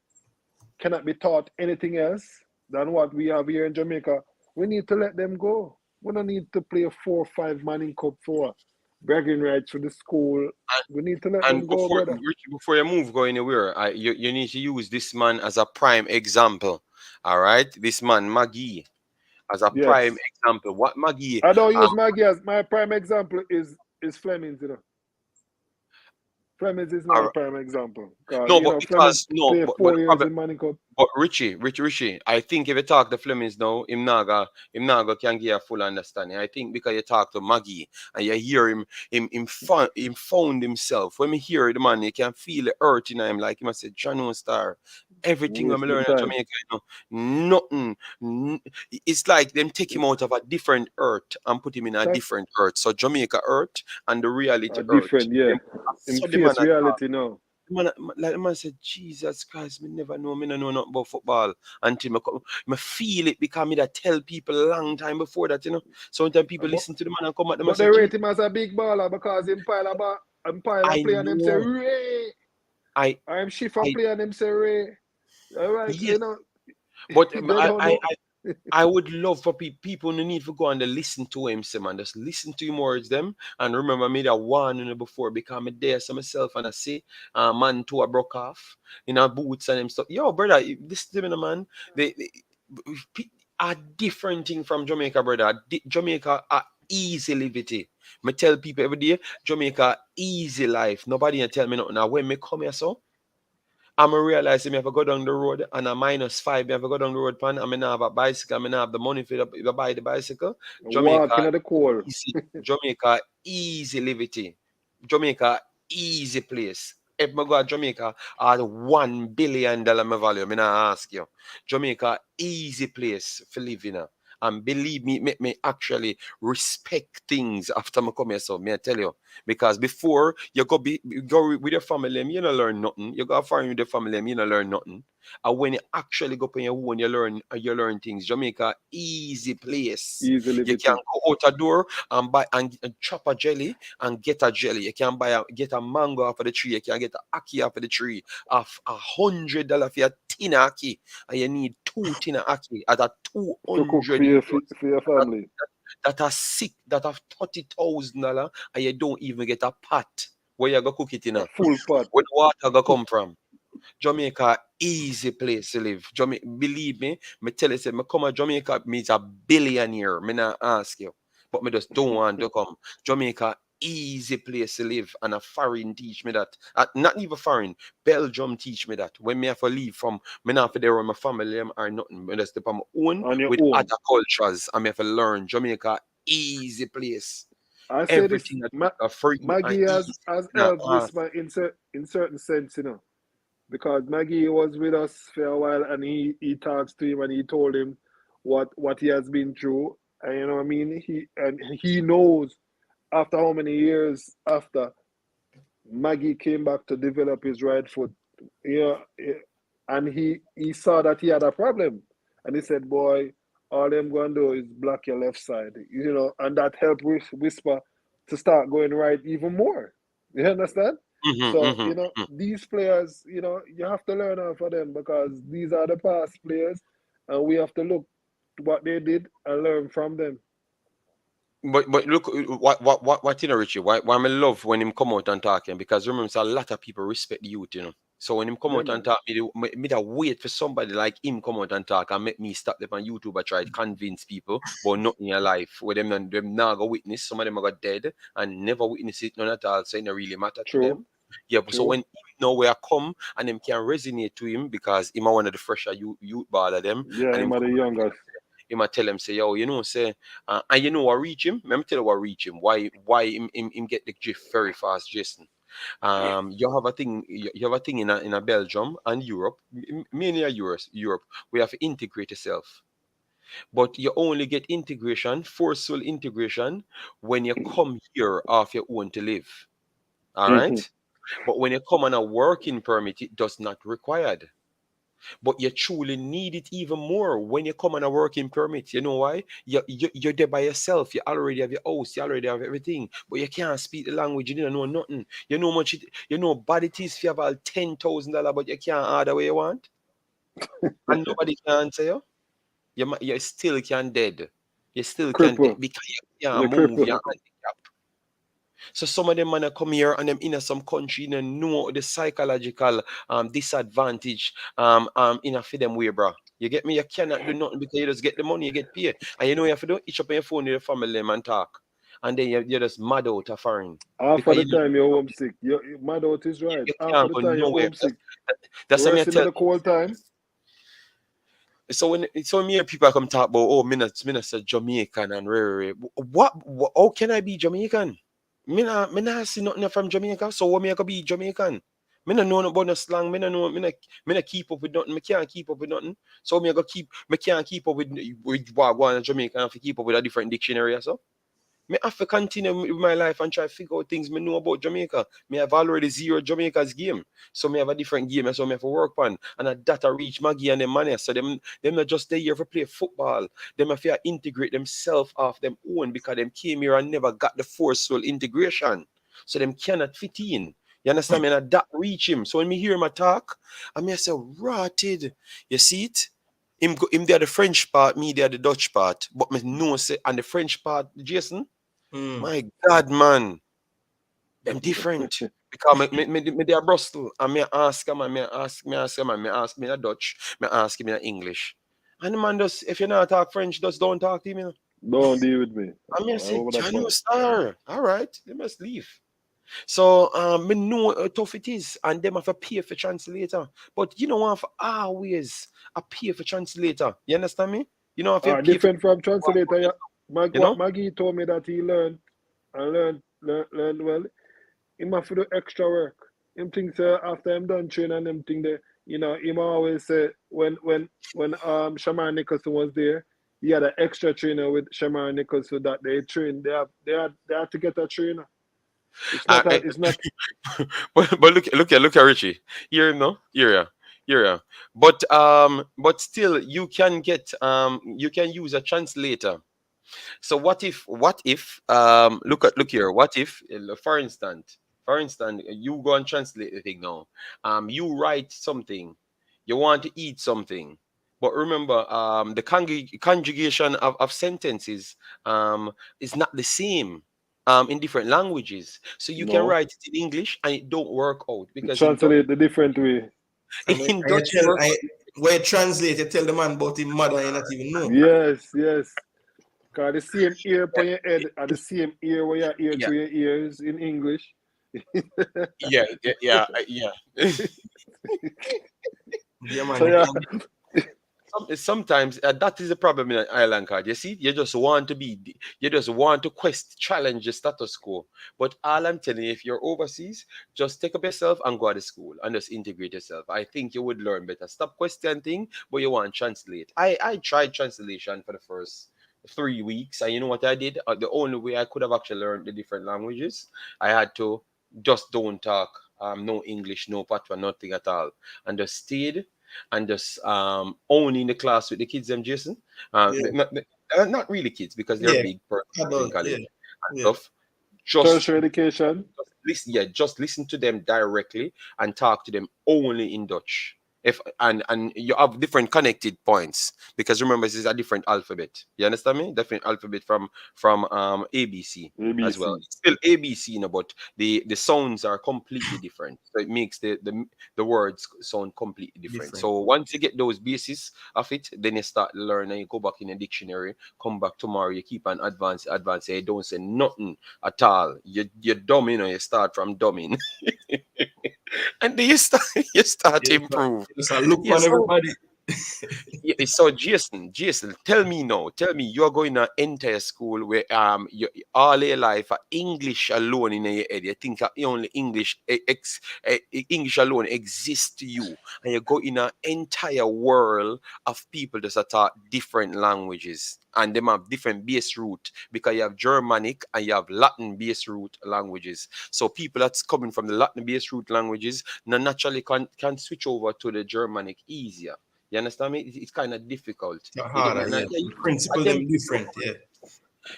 cannot be taught anything else than what we have here in Jamaica, we need to let them go. We don't need to play 4 or 5 man in cup for bragging rights for the school. We need to let And them go, brother. Richie, before you move, go anywhere, you need to use this man as a prime example. All right, this man Maggie as a prime Yes. example. What Maggie? I don't Um, use Maggie as my prime example is Flemings. Flemings is my are- prime example. Because, no, but Flemings because no, played but 4 years the in Manning Cup. But Richie, I think if you talk to Flemings now, him naga can give you a full understanding. I think because you talk to Maggie and you hear him found himself. When me hear the man, you can feel the hurt in him, like him I said, John Star. Everything I'm Wasting learning in time. Jamaica, nothing. It's like them take him out of a different earth and put him in a That different earth. So Jamaica earth and the reality are earth. different, yeah. Them, In so the man face reality now. like the man said, Jesus Christ, me never know, me no know nothing about football until me feel it because me that tell people a long time before that. Sometimes people But, listen to the man and come at them and but say, they Jesus, rate him as a big baller because him pile a I play and them say know, Ray. I, I'm shift a I, play and them say Ray. Like, yes, but they don't I know. I would love for people who need to go and they listen to him, say, man. Just listen to him words, them. And remember me that one before become a there so myself and I see man to a broke off in our boots and him stuff. Yo, brother, this is man. They pe- a different thing from Jamaica, brother. Jamaica are easy liberty. Me tell people every day, Jamaica easy life. Nobody can tell me nothing. Now when me come here so I'm realizing me have to go down the road and a -5. Me have to go down the road pan. I mean, I have a bicycle. I mean, I have the money for to buy the bicycle. Walking Jamaica at the core. easy. Jamaica easy liberty. Jamaica easy place. If me go to Jamaica at $1 billion my value, me not ask you. Jamaica easy place for living. And believe me, make me actually respect things after me come here. So me I tell you. Because before you go with your family, you don't learn nothing. You go foreign with your family, you don't learn nothing. And when you actually go up on your own, you learn things. Jamaica, easy place. Easy You can liberty. go out a door and buy and chop a jelly and get a jelly. You can get a mango off of the tree. You can get a ackee off of the tree of $100 for a tin ackee, and you need two tin ackee at a To cook $200. for your family. that are sick, that have $30,000, and you don't even get a pot where you go cook it in A a. full pot. Where the water go come from? Jamaica, easy place to live. Jamaica, believe me, me tell you, say, me come to Jamaica, me's a billionaire. Me not ask you, but me just don't want to come. Jamaica, easy place to live, and a foreign teach me that. Not even foreign, Belgium teach me that. When me have to leave from, me not have to there with my family or nothing. Me just step on my own On your with own. other cultures, and me have to learn. Jamaica, easy place. I say this, Everything that are free and Maggie easy. has Not helped ask. Whisper in certain sense, because Maggie was with us for a while and he talks to him and he told him what he has been through. And you know what I mean? He knows after how many years after Maggie came back to develop his right foot. And he saw that he had a problem. And he said, boy, all them going to do is block your left side. And that helped Whisper to start going right even more. You understand? So, these players, you have to learn off of them because these are the past players and we have to look what they did and learn from them. But look, what Richie? Why I love when him come out and talking, because remember, so a lot of people respect the youth. So when him come Yeah, out and man. talk, me da wait for somebody like him come out and talk and make me stop them on YouTube and try to convince people about nothing in your life. Where them now go witness, some of them are got dead and never witness it none at all, so it don't really matter to True. them. Yeah, but so True. when him know where I come and him can resonate to him because him are one of the fresher youth ball of them, Yeah, and him him are the come youngest. he might tell him, say, yo, say, and you know what reach him? Let me tell you what reach him. Why him get the drift very fast, Jason. You have a thing. You have a thing in a Belgium and Europe, mainly Europe. We have to integrate yourself, but you only get integration, forceful integration, when you come here off your own to live. All Mm-hmm. right, but when you come on a working permit, it does not required. But you truly need it even more when you come on a working permit. You know why? You're there by yourself. You already have your house. You already have everything. But you can't speak the language. You don't know nothing. You know much. You know bad it is if you have all $10,000, but you can't order what you want, and nobody can answer you. You still can dead. You still can dead Cripple. because you can't Yeah, move. cripple. You're handicapped. So some of them man come here and them in some country and know the psychological disadvantage in a for them way, bro. You get me? You cannot do nothing because you just get the money, you get paid. And you know you have to do each up on your phone with your family them and talk. And then you're just mad out of foreign. Half of Because the you know time you're homesick. My doubt is right. you Half of can't the go time you're nowhere. homesick. That's what I Worse in tell. the cold time. So me hear people come talk about, oh, me not say Jamaican and rare. What how can I be Jamaican? Me not see nothing from Jamaica. So what me I could be Jamaican? Me not know nothing about no slang. Me not keep up with nothing. Me can't keep up with nothing. So me can't keep up with what going on in Jamaica. I have to keep up with a different dictionary or so. Me have to continue with my life and try to figure out things me know about Jamaica. Me have already zero Jamaica's game. So me have a different game, so me have to work on. And a data reach Maggie and them money. So them not just there here for play football. Them have to integrate themselves off them own because them came here and never got the forceful integration. So them cannot fit in. You understand me? And that reach him. So when me hear him talk, I mean I say, rotted. You see it? Him there the French part, me there the Dutch part. But me know say and the French part, Jason. My God, man, them different. Because me they are Bristol, and me ask him, and me ask him, and me ask me in Dutch, me ask him in English. And the man just, if you not talk French, just don't talk to him. Don't deal with me. And me I say, Over that can you point. star? All right, they must leave. So me know how tough it is, and them have to pay for translator. But you don't have to always a pay for translator. You understand me? You know if you pay for, Different from translator. Yeah. you know. Maggie told me that he learned well. Him have to do extra work. Him think say after him done train and him think that him always say when Shamar Nicholson was there, he had an extra trainer with Shamar Nicholson that they train. They had to get a trainer. It's not But look at Richie. Here no, here. But still you can get you can use a translator. So what if look here, what if for instance you go and translate the thing now. You write something, you want to eat something, But remember, the conjugation of sentences is not the same in different languages. So you can No. write it in English and it don't work out because in Dutch, Translate the different way. in Dutch it works. where you translate, you tell the man about his mother and you not even know. Yes, yes. Cause the same ear on your head are the same ear where your ear Yeah, through your ears in English. yeah. Yeah, So man. yeah, Sometimes that is a problem in an island card. You see, you just want to challenge the status quo. But all I'm telling you, if you're overseas, just take up yourself and go to school and just integrate yourself. I think you would learn better. Stop questioning, but you want to translate. I tried translation for the first 3 weeks, and you know what I did? The only way I could have actually learned the different languages, I had to just don't talk, no English, no patois, nothing at all, and just stayed and just only in the class with the kids them Jason. Yeah, Not really kids because they're yeah. big persons in Adult, college yeah, and yeah. stuff. Just tertiary education. listen, yeah, just listen to them directly and talk to them only in Dutch. If and you have different connected points because remember this is a different alphabet. You understand me? Different alphabet from ABC as well. ABC. It's still ABC, but the sounds are completely different. So it makes the words sound completely different. Different. So once you get those bases of it, then you start learning. You go back in a dictionary, come back tomorrow. You keep on advance. You don't say nothing at all. You're dumb, you start from dumbing. And then you start to Yes, sir. improve. Yes, I look Yeah, on so everybody. so Jason, tell me now. Tell me you're going to enter a school where you all your life English alone in your head. You think only English English alone exists to you, and you go in an entire world of people that are taught different languages. And them have different base root because you have Germanic and you have Latin base root languages. So people that's coming from the Latin base root languages now naturally can switch over to the Germanic easier. You understand me? It's kind of difficult. The You get me? harder, Now, yeah. yeah, The principle them them different, yeah.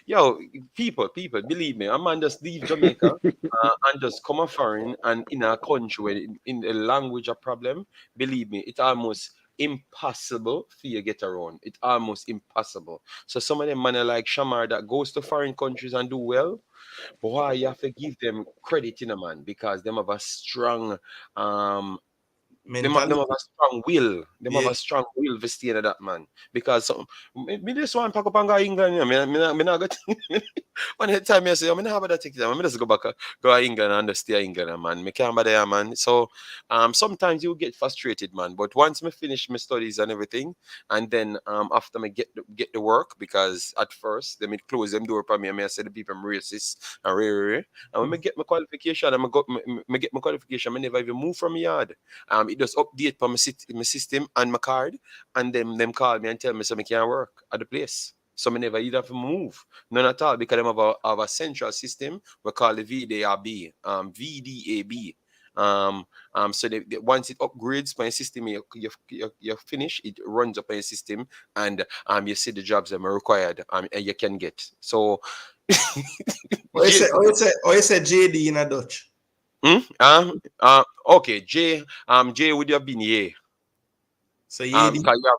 yo, people, believe me, a man just leave Jamaica and just come a foreign and in a country where in the language a problem. Believe me, it's almost impossible for you to get around. It's almost impossible. So some of them man are like Shamar that goes to foreign countries and do well. But why you have to give them credit in a man because them have a strong them have Mentality, a strong will. Them have yeah. a strong will to stay in that man. Because me this one pack up and go England. Me not got one of the time I say, I'm not have that take time. I just go back go to England and just stay in England, man. Me can't bother there, man. So sometimes you get frustrated, man. But once me finish my studies and everything, and then after me get the work, because at first they me close them door for me and me I say the people I'm racist and rare. And when me get my qualification and me get my qualification, I never even move from my yard. It just update for my system and my card, and then them call me and tell me so I can't work at the place. So I never either have to move. None at all because them have a central system we call the VDAB, VDAB. So once it upgrades my system, you finish, it runs up on your system, and you see the jobs that are required and you can get. So Jason, Or you say JD in a Dutch. okay, J would have been yeah. So ED. Because you have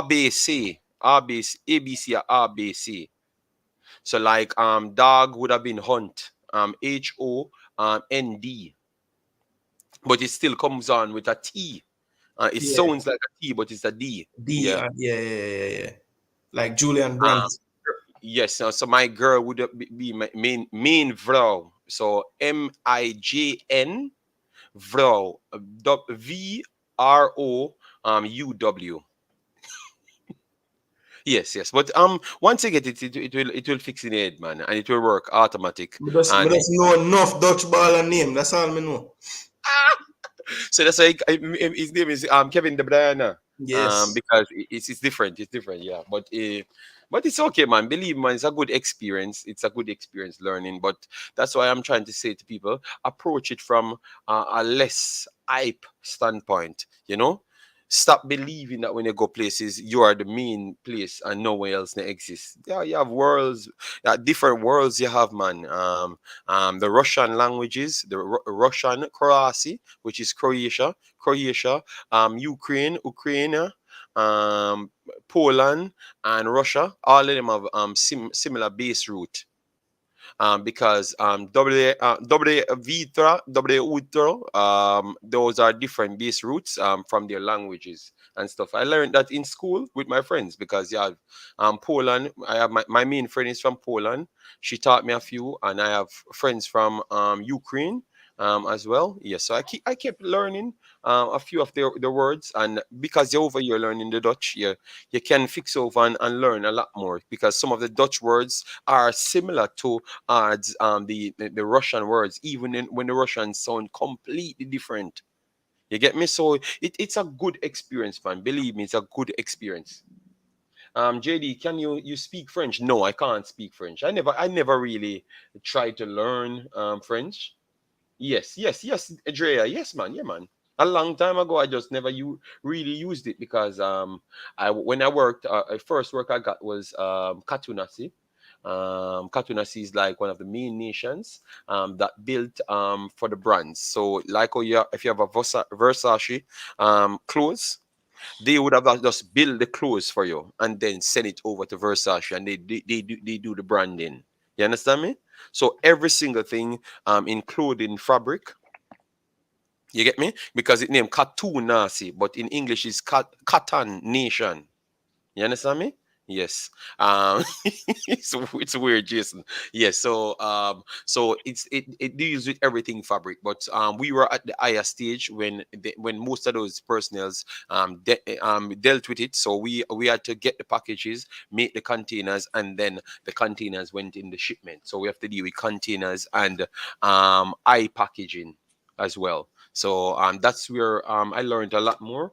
RBC, RBC, ABC or RBC. So like dog would have been hunt, HOND, but it still comes on with a T. It Yeah. sounds like a T, but it's a D. D. Yeah. Yeah. Like Julian Um, Brandt. yes. So my girl would be my main vrouw. So MIJN vrouw, VROUW. Yes. But once you get it, it will fix in the head, man, and it will work automatic. Me just And know enough Dutch ball and name. That's all me know. so that's why his name is Kevin De Bruyne. Yes. Because it's different. It's different, yeah. But it's okay, man. Believe me, man, it's a good experience. It's a good experience learning. But that's why I'm trying to say to people, approach it from a less hype standpoint. Stop believing that when you go places, you are the main place and nowhere else exists. Yeah, you have worlds, different worlds you have, man. The Russian languages, the Russian Croatia, which is Croatia, Ukraine, Ukraine, Poland, and Russia. All of them have similar base root. Because W Vitra, W Utro, those are different base roots from their languages and stuff. I learned that in school with my friends because you have Poland. I have my main friend is from Poland. She taught me a few, and I have friends from Ukraine as well. Yes, so I kept learning a few of the words, and because you're over here learning the Dutch, you can fix over and learn a lot more because some of the Dutch words are similar to the Russian words, even when the Russians sound completely different. You get me? So it's a good experience, man. Believe me, it's a good experience. JD, can you speak French? No, I can't speak French. I never really tried to learn French. Yes, Drea. Yes, man. Yeah, man. A long time ago, I just never really used it because I when I worked, first work I got was Katunasi. Katunasi is like one of the main nations that built for the brands. So, like, if you have a Versace clothes, they would have just build the clothes for you and then send it over to Versace, and they do the branding. You understand me? So every single thing, including fabric, you get me? Because it named Cartoon Nasi, but in English it's Cotton Nation. You understand me? Yes. It's weird, Jason. Yes. So it deals with everything fabric, but we were at the higher stage when most of those personnels dealt with it. So we had to get the packages, make the containers, and then the containers went in the shipment. So we have to deal with containers and eye packaging as well. So that's where I learned a lot more.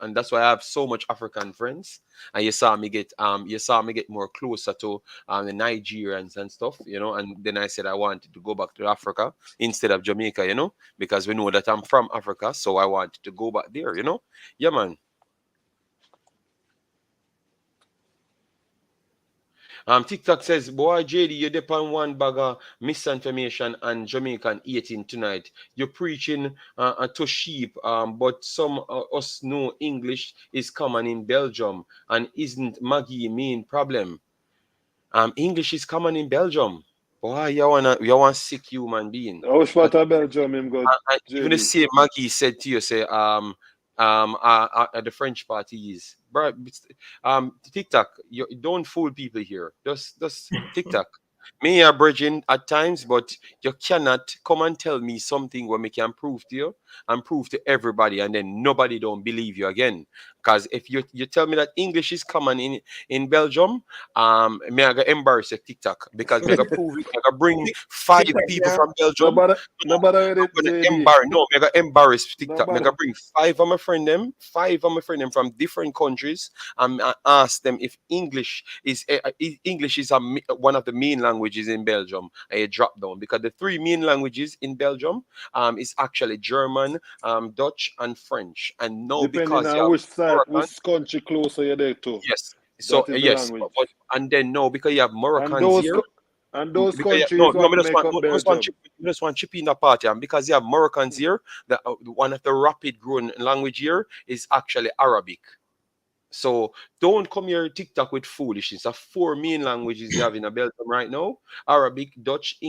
And that's why I have so much African friends. And you saw me get more closer to the Nigerians and stuff, And then I said I wanted to go back to Africa instead of Jamaica, because we know that I'm from Africa, so I wanted to go back there. Yeah, man. TikTok says, boy, JD, you depend one bag of misinformation and Jamaican eating tonight. You're preaching to sheep, but some us know English is common in Belgium and isn't Maggie main problem. English is common in Belgium. Boy, you want sick human being. I wish part of Belgium him go, And even the JD. same Maggie said to you, say, the French party is, bro. TikTok, you don't fool people here. Just TikTok. Me are bridging at times, but you cannot come and tell me something where me can prove to you and prove to everybody, and then nobody don't believe you again. Because if you tell me that English is common in Belgium, me I gonna embarrass your TikTok because me I gonna prove it. I gonna bring five TikTok, people yeah. from Belgium. Nobody, nobody with I'm it, gonna JD. embarrass. No, I'm gonna embarrass TikTok. I'm Nobody. gonna bring five of my friend them from different countries, and I ask them if English is one of the main languages in Belgium. I drop down because the three main languages in Belgium is actually German, Dutch, and French. And no, Depending because you on have which side, Moroccan, which country closer you're there to. yes. So That is the yes, language. and then no, because you have And Moroccans those here. and those Because no, countries no, what me just make want, up no, Belgium. me just want chip in the party, and because you have Moroccans here, one of the rapid growing language here is actually Arabic. So don't come here TikTok with foolishness. The four main languages you have in a Belgium right now: Arabic, Dutch,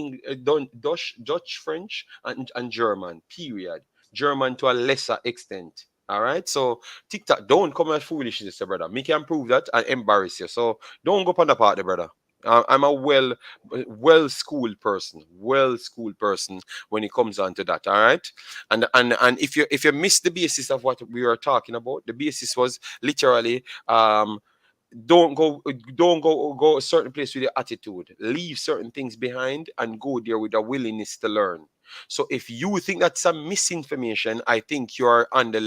French, and German. Period. German to a lesser extent. All right. So TikTok, don't come with foolishness, brother. Me can prove that and embarrass you. So don't go on the party, brother. I'm a well schooled person when it comes on to that. All right. And if you miss the basis of what we were talking about, the basis was literally don't go a certain place with your attitude. Leave certain things behind and go there with a willingness to learn. So if you think that's some misinformation, I think you're on the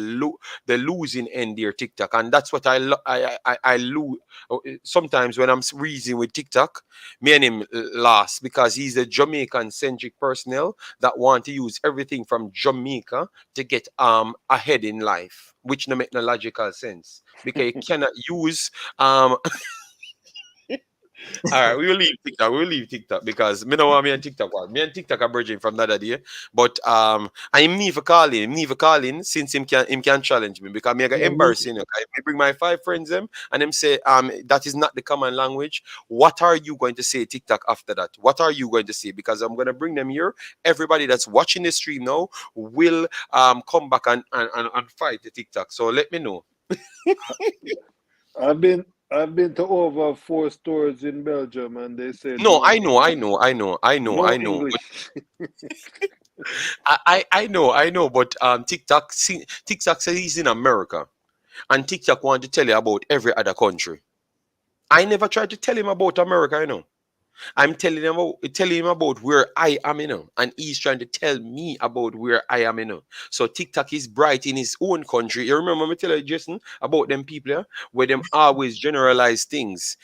losing end there, TikTok, and that's what I lose sometimes when I'm reasoning with TikTok. Me and him last because he's a Jamaican centric personnel that want to use everything from Jamaica to get ahead in life, which no make no logical sense because you cannot use um All right, we will leave TikTok. We will leave TikTok because me know what me and TikTok was. Me and TikTok are bridging from the other day. But I him never calling. Him never calling since him can challenge me because me I got Yeah, me, embarrassing. I bring my 5 friends them and them say that is not the common language. What are you going to say TikTok after that? What are you going to say? Because I'm gonna bring them here. Everybody that's watching the stream now will come back and fight the TikTok. So let me know. I've been to over 4 stores in Belgium, and they say No, no I know, I English. know, I know, I know, I No know. English. I know, but TikTok says he's in America, and TikTok want to tell you about every other country. I never tried to tell him about America, I'm telling him about where I am, and he's trying to tell me about where I am, So TikTok is bright in his own country. You remember me tell you, Jason, about them people, where them always generalize things.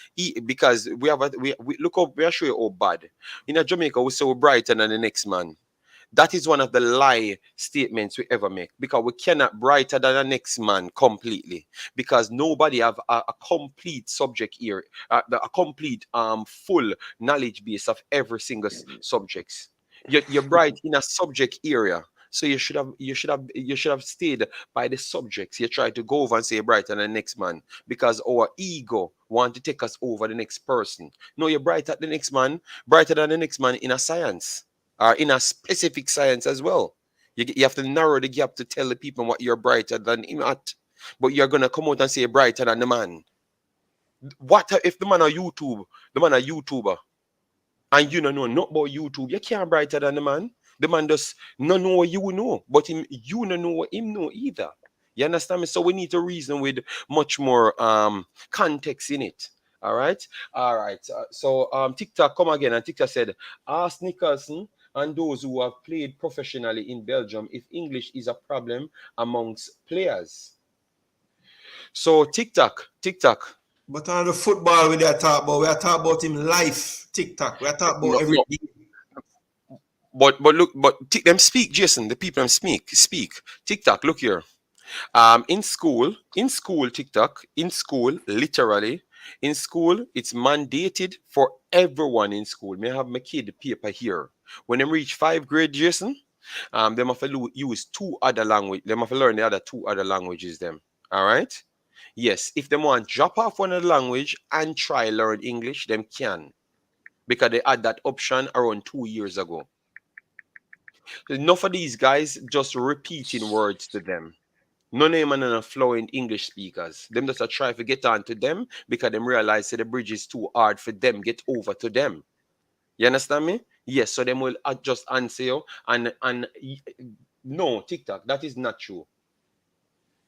Because we have we look up, we are sure how bad. In Jamaica, we're so brighter than the next man. That is one of the lie statements we ever make because we cannot brighter than the next man completely because nobody have a complete subject here, a complete full knowledge base of every single subjects. You're bright in a subject area. So you should have stayed by the subjects. You try to go over and say brighter than the next man because our ego want to take us over the next person. No, you're brighter than the next man, brighter than the next man in a science or in a specific science as well. You have to narrow the gap to tell the people what you're brighter than him at. But you're gonna come out and say brighter than the man. What if the man on YouTube, the man a YouTuber, and you don't know not about YouTube? You can't brighter than the man. The man does not know what you know, but him you don't know what him know either. You understand me? So we need to reason with much more context in it. All right, all right. So TikTok come again, and TikTok said, ask Nicholson and those who have played professionally in Belgium if English is a problem amongst players. So TikTok. but on the football we are talk about, we are talk about him life, TikTok. We are talk about No, every no, day. but look, them speak, Jason. The people them speak. TikTok, look here. In school, TikTok, in school, literally, in school, it's mandated for everyone in school. May I have my kid paper here. When they reach 5th grade, Jason, they must use two other language. They must learn the other two other languages. Them, all right. Yes, if they want drop off one of the language and try learn English, them can because they had that option around 2 years ago. Enough of these guys just repeating words to them. None of them are no fluent English speakers. Them just a try to get on to them because them realize that the bridge is too hard for them get over to them. You understand me? Yes, so them will just answer you no, TikTok, that is not true.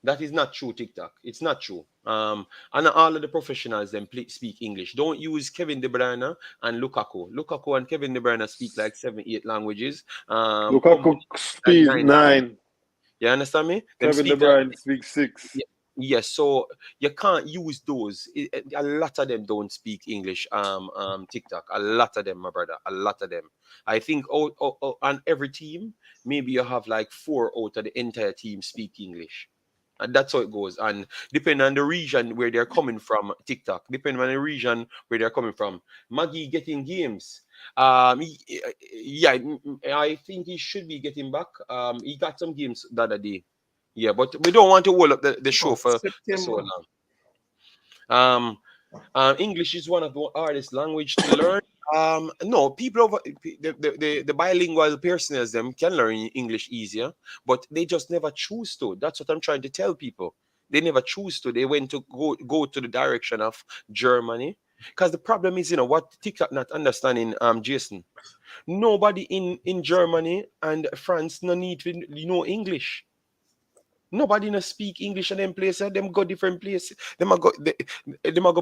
That is not true, TikTok. It's not true. And all of the professionals then speak English. Don't use Kevin De Bruyne and Lukaku. Lukaku and Kevin De Bruyne speak like 7, 8 languages. Lukaku Company like speak 9 languages. 9. You understand me? Them Kevin De speak like Bruyne speaks 6. yes, so you can't use those. A lot of them don't speak English. TikTok. A lot of them, my brother. A lot of them. I think on every team, maybe you have like 4 out of the entire team speak English. And that's how it goes. And depending on the region where they're coming from, TikTok, depending on the region where they're coming from, Maggie getting games. Yeah, I think he should be getting back. He got some games the other day. Yeah, but we don't want to hold up the show Oh, for so September. long. Um, English is one of the hardest language to learn. No, people over the bilingual persons them can learn English easier, but they just never choose to. That's what I'm trying to tell people. They never choose to. They went to go to the direction of Germany. Because the problem is, what TikTok not understanding, Jason. Nobody in Germany and France no need to know English. Nobody no speak English in them places. Them go different places. Them a go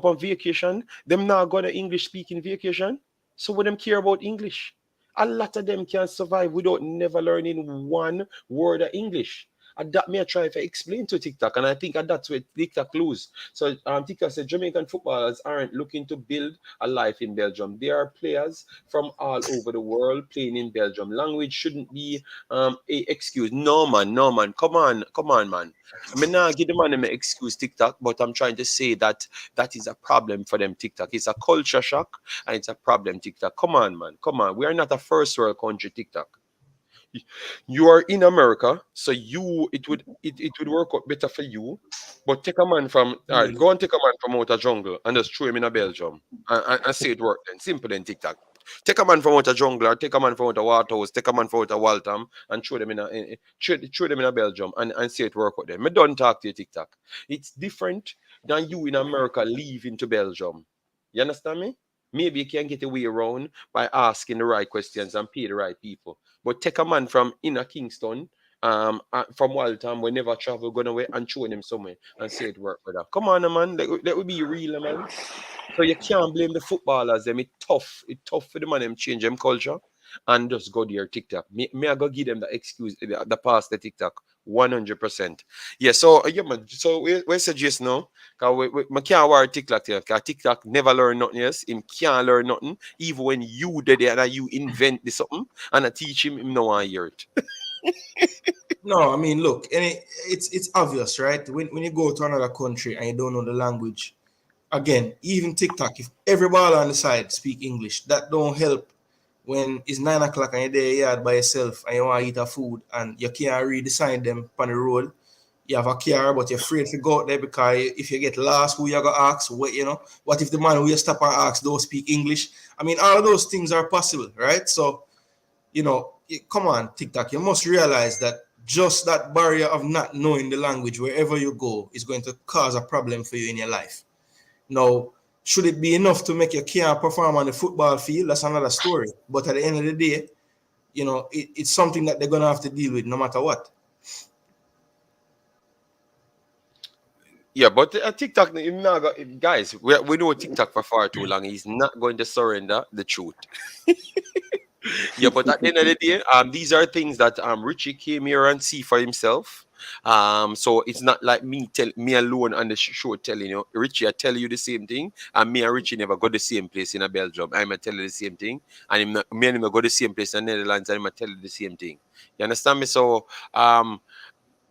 on vacation. Them now go to English speaking vacation. So what them care about English? A lot of them can survive without never learning one word of English. And that me I try to explain to TikTok, and I think that's where TikTok lose. So TikTok said Jamaican footballers aren't looking to build a life in Belgium. There are players from all over the world playing in Belgium. Language shouldn't be a excuse. No man, no man. Come on, man. I mean, now give the man an excuse TikTok, but I'm trying to say that that is a problem for them TikTok. It's a culture shock and it's a problem TikTok. Come on, man. Come on. We are not a first world country TikTok. You are in America, so it would work out better for you. But take a man from all right, go and take a man from out a jungle and just throw him in a Belgium and say it worked then. Simple then TikTok. Take a man from out a jungle or take a man from out a Waterhouse, take a man from out a Waltham and throw them throw them in a Belgium and say it work out then. Me don't talk to you TikTok. It's different than you in America leaving to Belgium. You understand me? Maybe you can get away around by asking the right questions and pay the right people. But take a man from inner Kingston, from Waltham, we never travel, going away and showing him somewhere and say it work for that. Come on, man. That would be real, man. So you can't blame the footballers. Them it's tough. It's tough for the man them change them culture and just go there TikTok. Me I go give them the excuse, the pass the TikTok. 100%. Yeah, so yeah, man. So we suggest now, because we can't wear TikTok here, because TikTok never learn nothing else. Him can't learn nothing. Even when you did it and you invent this something and I teach him no want to hear it. No, I mean, look, and it's obvious, right? When you go to another country and you don't know the language, again, even TikTok, if every ball on the side speak English, that don't help when it's 9 o'clock and you're there yard by yourself and you want to eat a food and you can't read the sign them on the road. You have a car, but you're afraid to go out there because if you get lost, who you gonna ask? What what if the man who you stop and ask don't speak English? I mean, all of those things are possible, right? So, come on, TikTok, you must realize that just that barrier of not knowing the language wherever you go is going to cause a problem for you in your life. Now, should it be enough to make you can't perform on the football field? That's another story. But at the end of the day, it's something that they're going to have to deal with no matter what. Yeah, but TikTok, guys, we know TikTok for far too long. He's not going to surrender the truth. Yeah, but at the end of the day, these are things that Richie came here and see for himself. So it's not like me alone on the show telling you, Richie, I tell you the same thing, and me and Richie never go the same place in a Belgium. I'm gonna tell you the same thing, and me and him go the same place in the Netherlands, and I'm gonna tell you the same thing. You understand me? So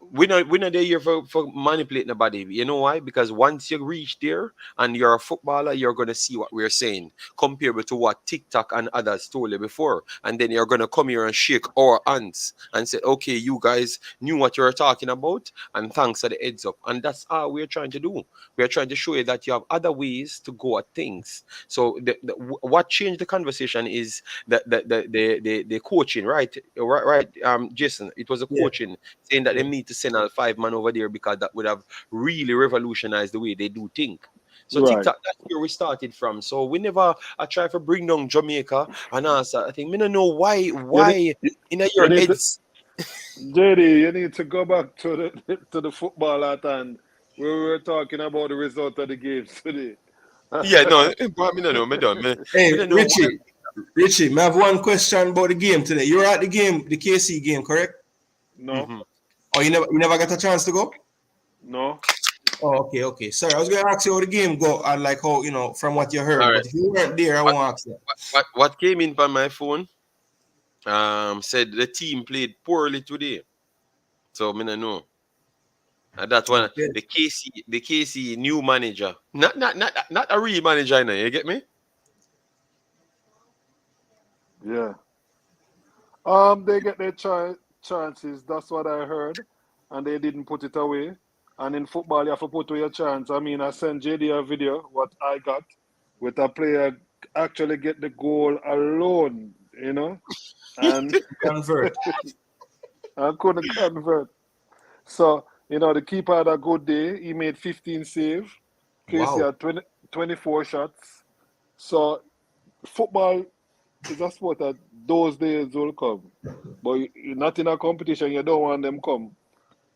we're not there here for manipulating nobody. You know why? Because once you reach there and you're a footballer, you're gonna see what we're saying compared to what TikTok and others told you before. And then you're gonna come here and shake our hands and say, okay, you guys knew what you were talking about, and thanks for the heads up. And that's all we're trying to do. We're trying to show you that you have other ways to go at things. So what changed the conversation is the coaching, right? Jason, it was a coaching saying that they need to send a 5-man over there because that would have really revolutionized the way they do things. So Right. TikTok, that's where we started from. So we never try to bring down Jamaica and answer. I think we don't know why in your need to- heads. JD, you need to go back to the football at hand where we were talking about the result of the games today. Yeah, no, but me don't know. Hey, me don't know Richie, I have one question about the game today. You were at the game, the KC game, correct? No, Oh, you never got a chance to go? no. Oh, okay. Sorry, I was going to ask you how the game go and like how, from what you heard. All right. But if you weren't there, I won't ask that. what came in by my phone said the team played poorly today. So me don't know. And that one, Okay. the KC new manager, not a real manager, you get me? Yeah. They get their chances. That's what I heard, and they didn't put it away. And in football, you have to put away your chance. I mean, I sent JD a video what I got with a player actually get the goal alone, and Convert. I couldn't convert. So the keeper had a good day. He made 15 saves. Casey Wow. had 24 shots. So football is a sport that those days will come. But you're not in a competition, you don't want them come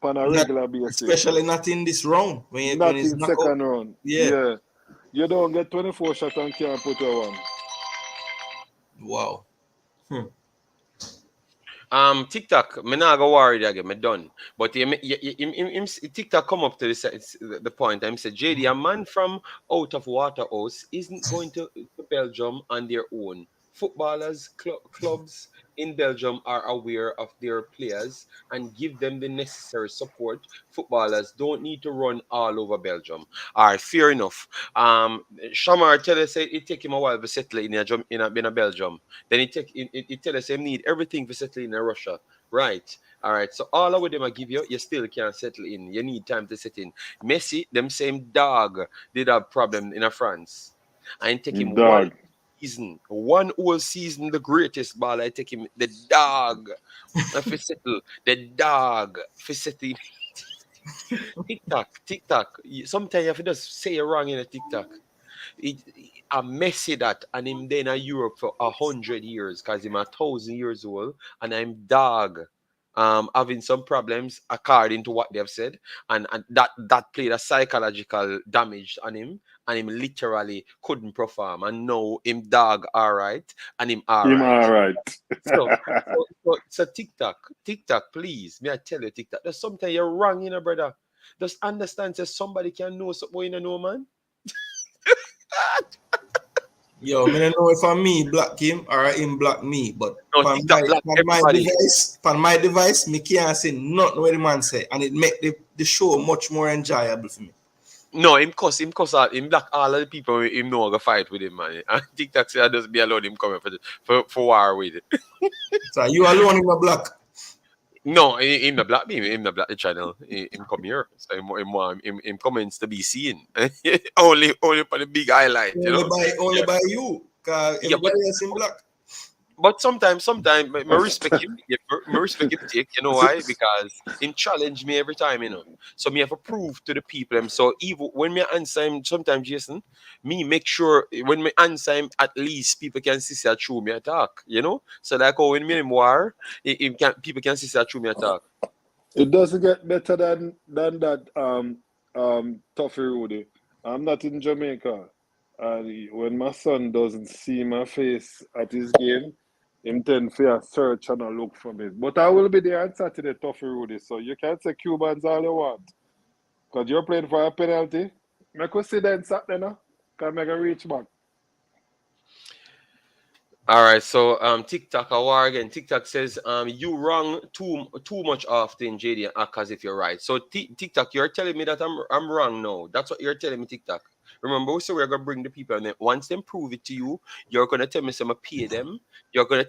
on a regular basis. Especially not in this round. When Not it's in not second up. round. Yeah. You don't get 24 shots and can't put your one. Wow. TikTok, me not go worry again, me done. But TikTok come up to the point. I'm say, JD, a man from out of Waterhouse isn't going to Belgium on their own. Footballers, clubs in Belgium are aware of their players and give them the necessary support. Footballers don't need to run all over Belgium. All right, fair enough. Shamar tell us it take him a while to settle in a Belgium. Then it tell us him need everything to settle in Russia. Right. All right. So all of them I give you, you still can't settle in. You need time to set in. Messi, them same dog did have problem in a France. I take him Dog. one whole season, the greatest ball. I take him the dog. If you settle, the dog. If you settle. TikTok. Sometimes you have to just say it wrong in a TikTok. I messy that and him then in Europe for 100 years because him 1,000 years old and I'm dog having some problems according to what they've said and that played a psychological damage on him and him literally couldn't perform and now him dog all right and him all Him right. all right. So TikTok, please. May I tell you, TikTok, there's something you're wrong, brother. Just understand that somebody can know something you know, man. Yo, I don't know if I'm me block him or him block me, but No, on TikTok block everybody. my device, me can't say nothing what the man say, and it make the show much more enjoyable for me. No, him cuss out, him block all of the people him know go fight with him, man. And TikTok say I just be alone him coming for war with it. So you alone in the block. No, him the black me, him the black the channel. Him come here. So him comments to be seen. only for the big highlight, Only by you. Cause everybody else in black. But sometimes, I respect him. I respect him take. You know why? Because him challenge me every time, So me have to prove to the people. So even when me answer him, sometimes Jason, me make sure when me answer him, at least people can see that through me attack. So like when me in war, people can see that through me attack. It doesn't get better than that Toffee Rudy. I'm not in Jamaica. And when my son doesn't see my face at his game, him tend to search and a look for me. But I will be there on Saturday, Toffee Rudy. So you can say Cubans all you want. Because you're playing for a penalty. I could see that Saturday now. Because I can reach back. All right, so TikTok a war again. TikTok says you wrong too much often, JD, and act as if you're right. So TikTok, you're telling me that I'm wrong now. That's what you're telling me, TikTok. Remember, so we're gonna bring the people, and then once they prove it to you, you're gonna tell me some pay them. You're gonna.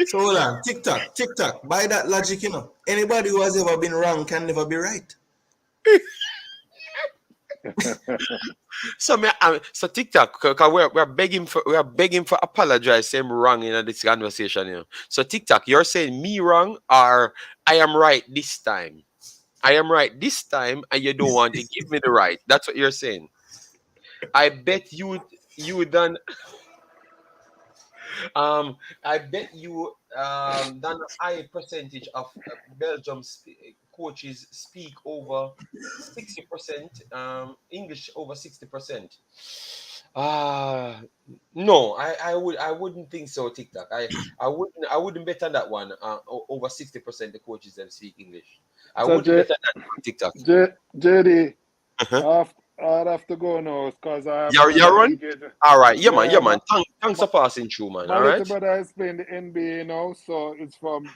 So hold on, TikTok. By that logic, anybody who has ever been wrong can never be right. So TikTok, because we're begging for apologize, saying wrong in this conversation. So TikTok, you're saying me wrong or I am right this time. I am right this time, and you don't want to give me the right. That's what you're saying. I bet you done. I bet you done a high percentage of Belgium coaches speak over 60%. English over 60%. No, I wouldn't think so. TikTok, I wouldn't bet on that one. Over 60% the coaches that speak English. I So wouldn't bet on that one, TikTok. JD, Uh-huh. I'd have to go now because I have You're run? engagement. All right, yeah, man. my, Thanks for passing through, man. my All little right. brother is playing the NBA now, so it's from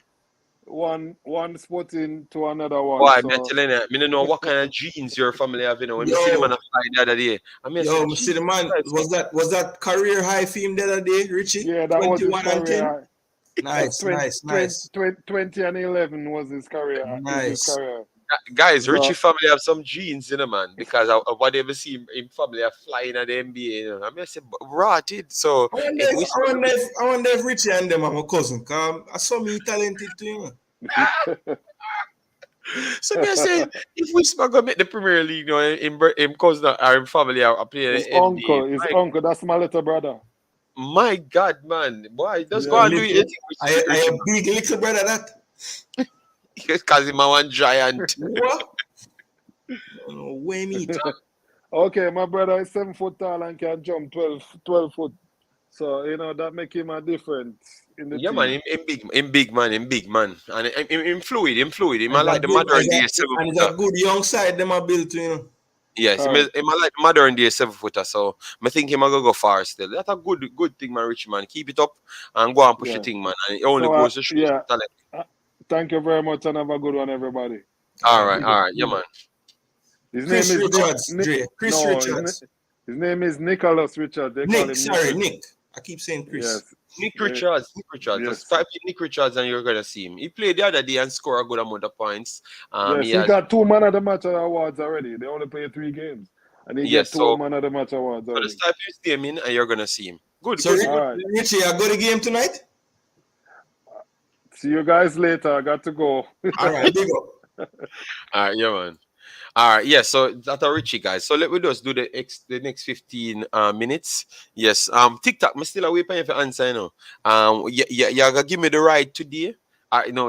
one sporting to another one. Boy, me So telling you, me don't know what kind of genes your family have. When me see them on a fly the other day, I mean, Yo, see the man. Was that career high for him the other day, Richie? yeah, that was his 21 and 10. career. Nice. 20 and 11 was his career. Nice. Guys, So- Richie family have some genes, man, because of what they ever see in family are flying at the NBA. I mean, I say, rotted. So, I wonder if Richie and them are my cousin. Cause I saw me talented too. so me I say, if we smack go make the Premier League, in cousin or in family are playing his the NBA. uncle, that's my little brother. My God, man, boy, just Yeah, go and do it. I a big little brother that. Because him a one giant. What? Way me. Okay, my brother is 7 foot tall and can jump 12 foot. So that make him a difference in the Yeah, man, team. him big man, and him fluid, him. And I it's a like the good, modern day seven and it's footer. a good young side them are built to, Yes, Correct. him I like the modern day 7 footer. So I think him I go far still. That's a good thing, man, Rich man. Keep it up and go and push the Yeah. thing, man. And it only So goes to show yeah. talent. Thank you very much and have a good one, everybody. All right, yeah, man. His name Chris is Richards, Dre. Chris no, Richards. his name is Nicholas Richards. They call Nick, him sorry, Nick. Nick. I keep saying Chris. Yes. Nick Yeah. Richards. Yes. Just type in Nick Richards and you're gonna see him. He played the other day and scored a good amount of points. Yes, he got 2 man of the match awards already. They only play 3 games. And he get 2 so man of the match awards already. just type his name in and you're gonna see him. Good. So, All right. Richie, I go to game tonight? See you guys later. I got to go. All right, big up. All right, yeah, man. All right, yeah. So that's a Richie, guys. So let me just do the next 15 minutes. Yes. TikTok, me still away paying for answer, you know. Yeah, gonna give me the right today.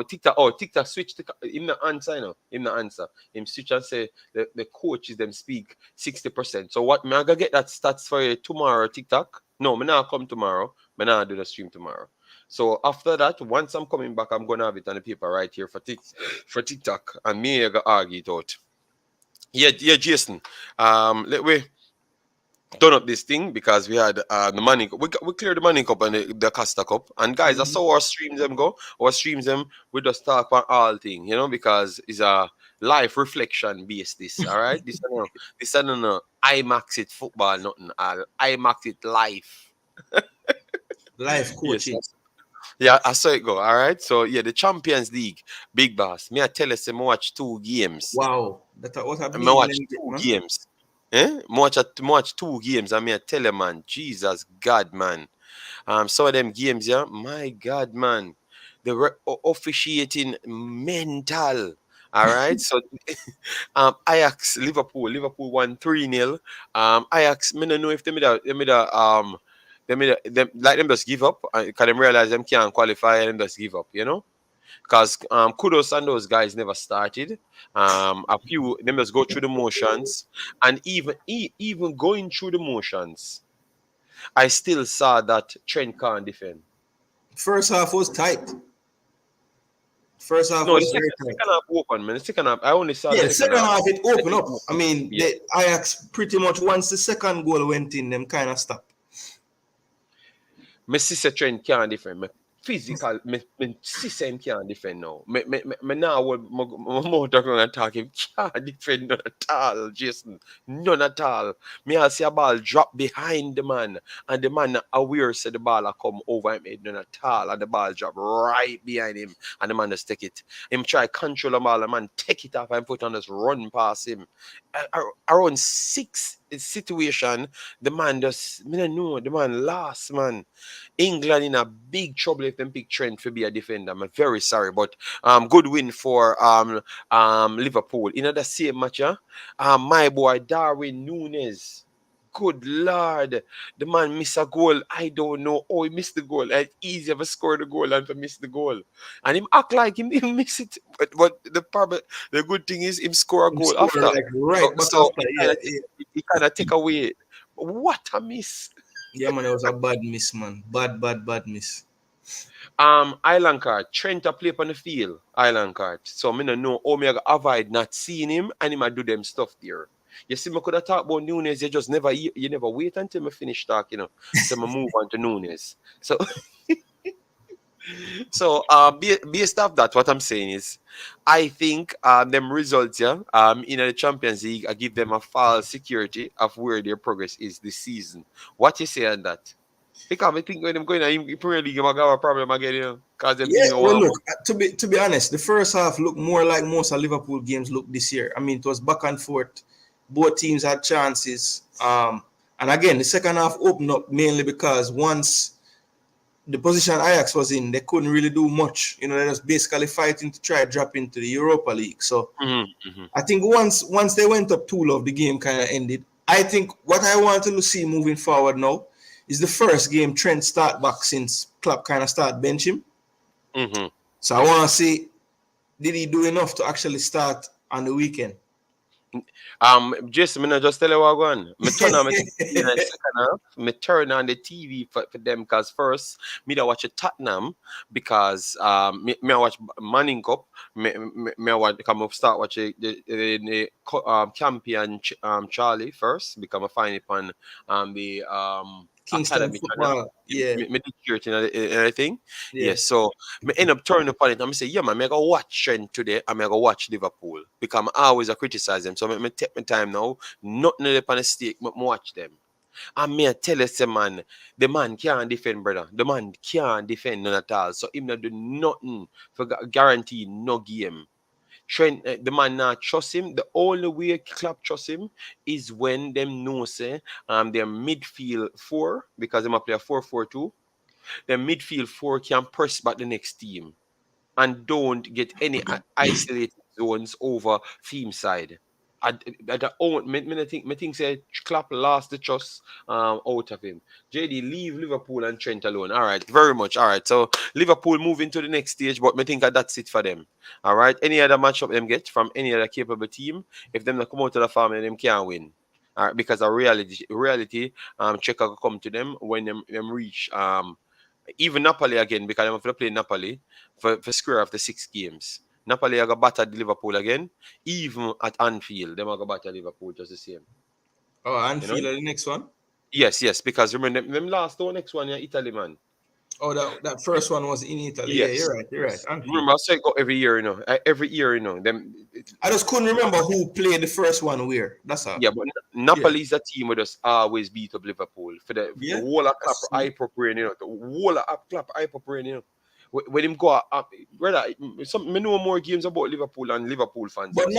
TikTok switch to him the answer, you know. Him the answer. Him switch and say the coaches them speak 60%. So what me I gonna get that stats for you tomorrow, TikTok? No, me not come tomorrow. Me not do the stream tomorrow. So after that, once I'm coming back, I'm gonna have it on the paper right here for TikTok, and me I gonna argue it out. Yeah, Jason. Let we turn up this thing because we had the money. We cleared the money cup and the Costa cup. And guys, that's how our streams them go. Our streams them we just talk about all thing, because it's a life reflection based. This, all right. This is no Imaxit football, nothing. Imaxit life. Life coaching. Yes. Yeah, I saw it go. All right. So yeah, the Champions League, big boss. Me I tell us, I watch 2 games. Wow. That's what I watch 2 games. Watch 2 games. I mean, I tell you, man, Jesus God, man. Some of them games, yeah, my God, man. The officiating mental. All right. So Ajax, Liverpool won 3-0. Ajax, me don't know if them just give up because them realize them can't qualify and them just give up, because kudos and those guys never started. A few them just go through the motions, and even going through the motions, I still saw that Trent can't defend. First half was tight. First half No, was the very second tight. half open, man. The second half, I only saw Yeah, the second half. it opened up. I mean, Yeah. the Ajax pretty much once the second goal went in, them kind of stopped. My sister Trent can't defend. My physical, my sister him can't defend now. Me now my mother gonna talk him can't defend none at all, Jason. None at all. Me I see a ball drop behind the man, and the man aware said the ball a come over him head none at all, and the ball drop right behind him, and the man just take it. Him try control the ball, the man take it off and put on just run past him. Around 6 situation, the man just me don't know the man lost, man. England in a big trouble if them pick Trent to be a defender. I'm very sorry, but good win for Liverpool. In the same match, my boy Darwin Núñez. Good Lord, the man missed a goal. I don't know how he missed the goal. It's easier to score the goal than to miss the goal. And him act like him didn't miss it. But the good thing is him score a goal Scored after. like right back So after. he kind of take away. What a miss. Yeah, man, it was a bad miss, man. Bad miss. Island card. Trent a play on the field. Island card. So I don't know how me avoid not seeing him and him a do them stuff there. You see, I could have talked about Núñez. You never wait until I finish talking, So I move on to Núñez. So based off that, what I'm saying is, I think them results, in the Champions League, I give them a false security of where their progress is this season. What you say on that? Because I think when I'm going to Premier League, I'm going to have a problem again, because look, to be honest, the first half looked more like most of Liverpool games look this year. I mean, it was back and forth. Both teams had chances. And again, the second half opened up mainly because once the position Ajax was in, they couldn't really do much. They was basically fighting to try to drop into the Europa League. So I think once they went up 2-0, the game kind of ended. I think what I want to see moving forward now is the first game Trent start back since Klopp kind of start bench him. So I want to see, did he do enough to actually start on the weekend? Jason, me not just tell you what going. Me turn on my TV in the second half. Me turn on the TV for them because first me da watch a Tottenham because me I watch Manning Cup. Me I watch come up start watching the Campion Charlie first because I find it on the Kingston academy channel. football. Yeah. Me did hear it and everything. Yeah. Yes, so me end up turning upon it and I say, yeah, man, I go watch Trent today and I go watch Liverpool because I always criticize them. So I take my time now, nothing up on the stake, but watch them. And me I tell you, say, man, the man can't defend, brother. The man can't defend none at all. So him not do nothing for guarantee no game. Trent, the man not trust him. The only way Klopp trust him is when them know say their midfield four because them a play a 4-4-2. Their midfield four can press back the next team and don't get any isolated zones over team side. I think say Klopp lost the trust out of him. JD, leave Liverpool and Trent alone. All right, very much. All right, so Liverpool moving to the next stage, but I think that's it for them. All right, any other matchup them get from any other capable team, if them not come out to the farm, them can't win. All right, because a reality, check will come to them when them reach even Napoli again because I'm going to play Napoli for square after 6 games. Napoli are going to batter Liverpool again, even at Anfield. They are going to batter Liverpool just the same. Oh, Anfield are the next one? Yes, because remember them last two next one, Italy, man. Oh, that first one was in Italy. Yes. Yeah, you're right. Remember, I say go every year, every year, Them. I just couldn't remember who played the first one where. That's all. Yeah, but Napoli is a team that just always beat up Liverpool for the whole of clap hyperbrain, The whole of clap hyperbrain, When him go up, brother, me know more games about Liverpool and Liverpool fans. But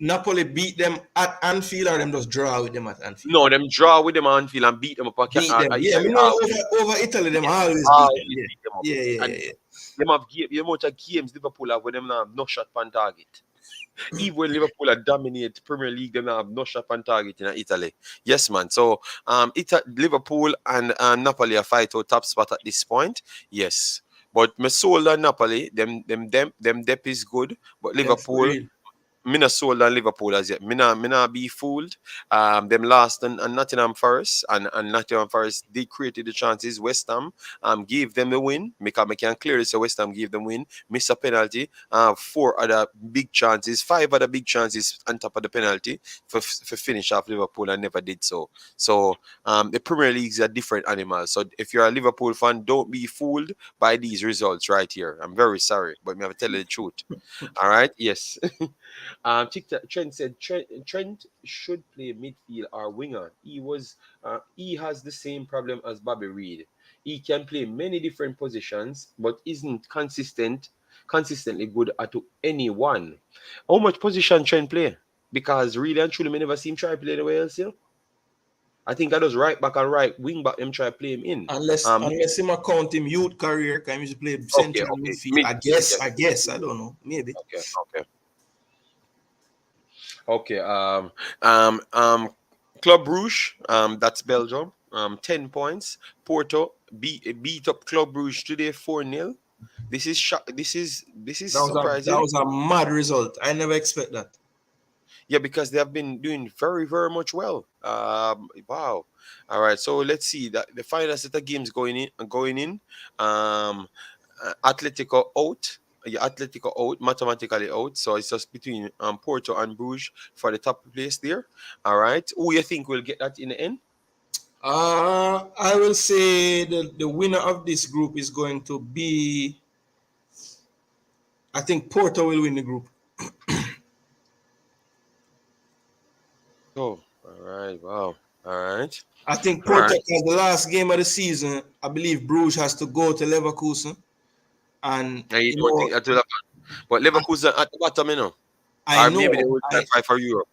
Napoli beat them at Anfield or them just draw with them at Anfield? No, them draw with them at Anfield and beat them up. Beat them. Yeah, we know over Italy, them always beat them. Yeah. Them have the amount of games Liverpool have when them have no shot on target. Even when Liverpool are dominate Premier League, them have no shot on target in Italy. Yes, man. So Liverpool and Napoli are fight out top spot at this point. Yes. But my soul and Napoli, them depth is good. But Liverpool, me not sold on Liverpool as yet. Me not be fooled. Them last and Nottingham Forest and Nottingham Forest they created the chances. West Ham gave them the win. Because I can clearly say West Ham gave them win. Miss a penalty. 4 other big chances, 5 other big chances on top of the penalty for finish off Liverpool and never did so. So the Premier League's a different animal. So if you're a Liverpool fan, don't be fooled by these results right here. I'm very sorry, but I have to tell you the truth. All right? Yes. Trent said Trent should play midfield or winger. He has the same problem as Bobby Reid. He can play many different positions, but isn't consistently good at any one. How much position Trent play? Because really and truly, I never see him try to play anywhere else. I think I just right back and right wing back them try to play him in. Unless him account him youth career, can he play central midfield? I guess. I don't know. Maybe. Okay. Club Brugge, that's Belgium. 10 points. Porto beat up Club Brugge today 4-0. This is surprising. That was a mad result. I never expect that. Yeah, because they have been doing very, very much well. Wow. All right. So let's see that the final set of games going in. Atletico out. Yeah, Atletico out, mathematically out. So it's just between Porto and Bruges for the top place there. All right. Who you think will get that in the end? I will say the winner of this group is going to be. I think Porto will win the group. Oh, all right. Wow. All right. I think Porto has the last game of the season. I believe Bruges has to go to Leverkusen. And but Leverkusen at the bottom, I know. Maybe they will qualify for Europe.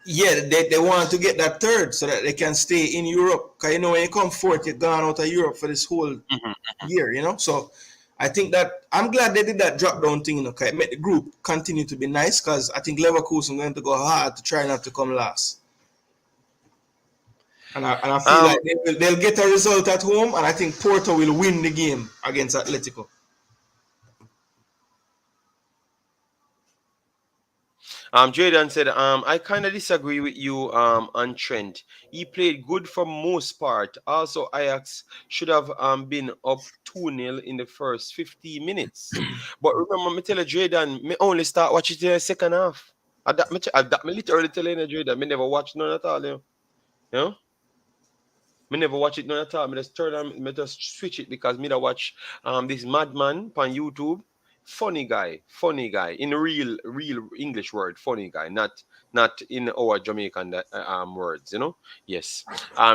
Yeah, they want to get that third so that they can stay in Europe. Because when you come fourth, you're gone out of Europe for this whole year, So I think that I'm glad they did that drop down thing, because it made the group continue to be nice. Because I think Leverkusen going to go hard to try not to come last. And I feel like they'll get a result at home, and I think Porto will win the game against Atletico. Jaden said, I kind of disagree with you on Trent. He played good for most part. Also, Ajax should have been up 2-0 in the first 50 minutes. But remember, me tell you, Jaden, me only start watching the second half. Me literally telling you, Jaden, me never watch none at all. You know? Me never watch it none at all. Me just turn on, me just switch it because me da watch this madman on YouTube. Funny guy. In real English word, funny guy, not in our Jamaican words, you know. Yes.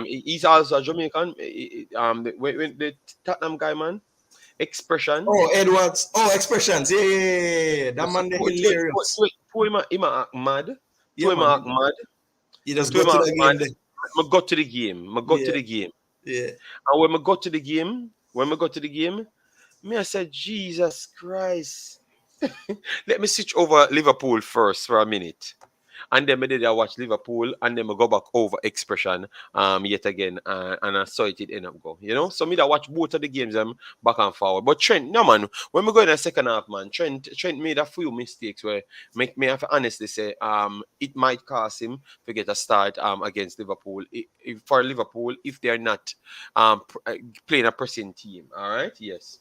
He's also a Jamaican. When the Tottenham guy, man, expression. Oh, Edwards. Oh, expressions. Yeah. That man, they hilarious. To him act mad. Yeah, To him man. act mad. You just To go him to act the mad. game then. I got to the game. I got to the game. Yeah. And when I got to the game, me I said, Jesus Christ. Let me switch over Liverpool first for a minute. And then I watch Liverpool and then I go back over expression yet again and I saw it end up go. You know? So me that watch both of the games back and forward. But Trent, no man, when we go in the second half, man, Trent made a few mistakes where make me have to honestly say it might cost him to get a start against Liverpool. For Liverpool, if they're not playing a pressing team. All right, yes.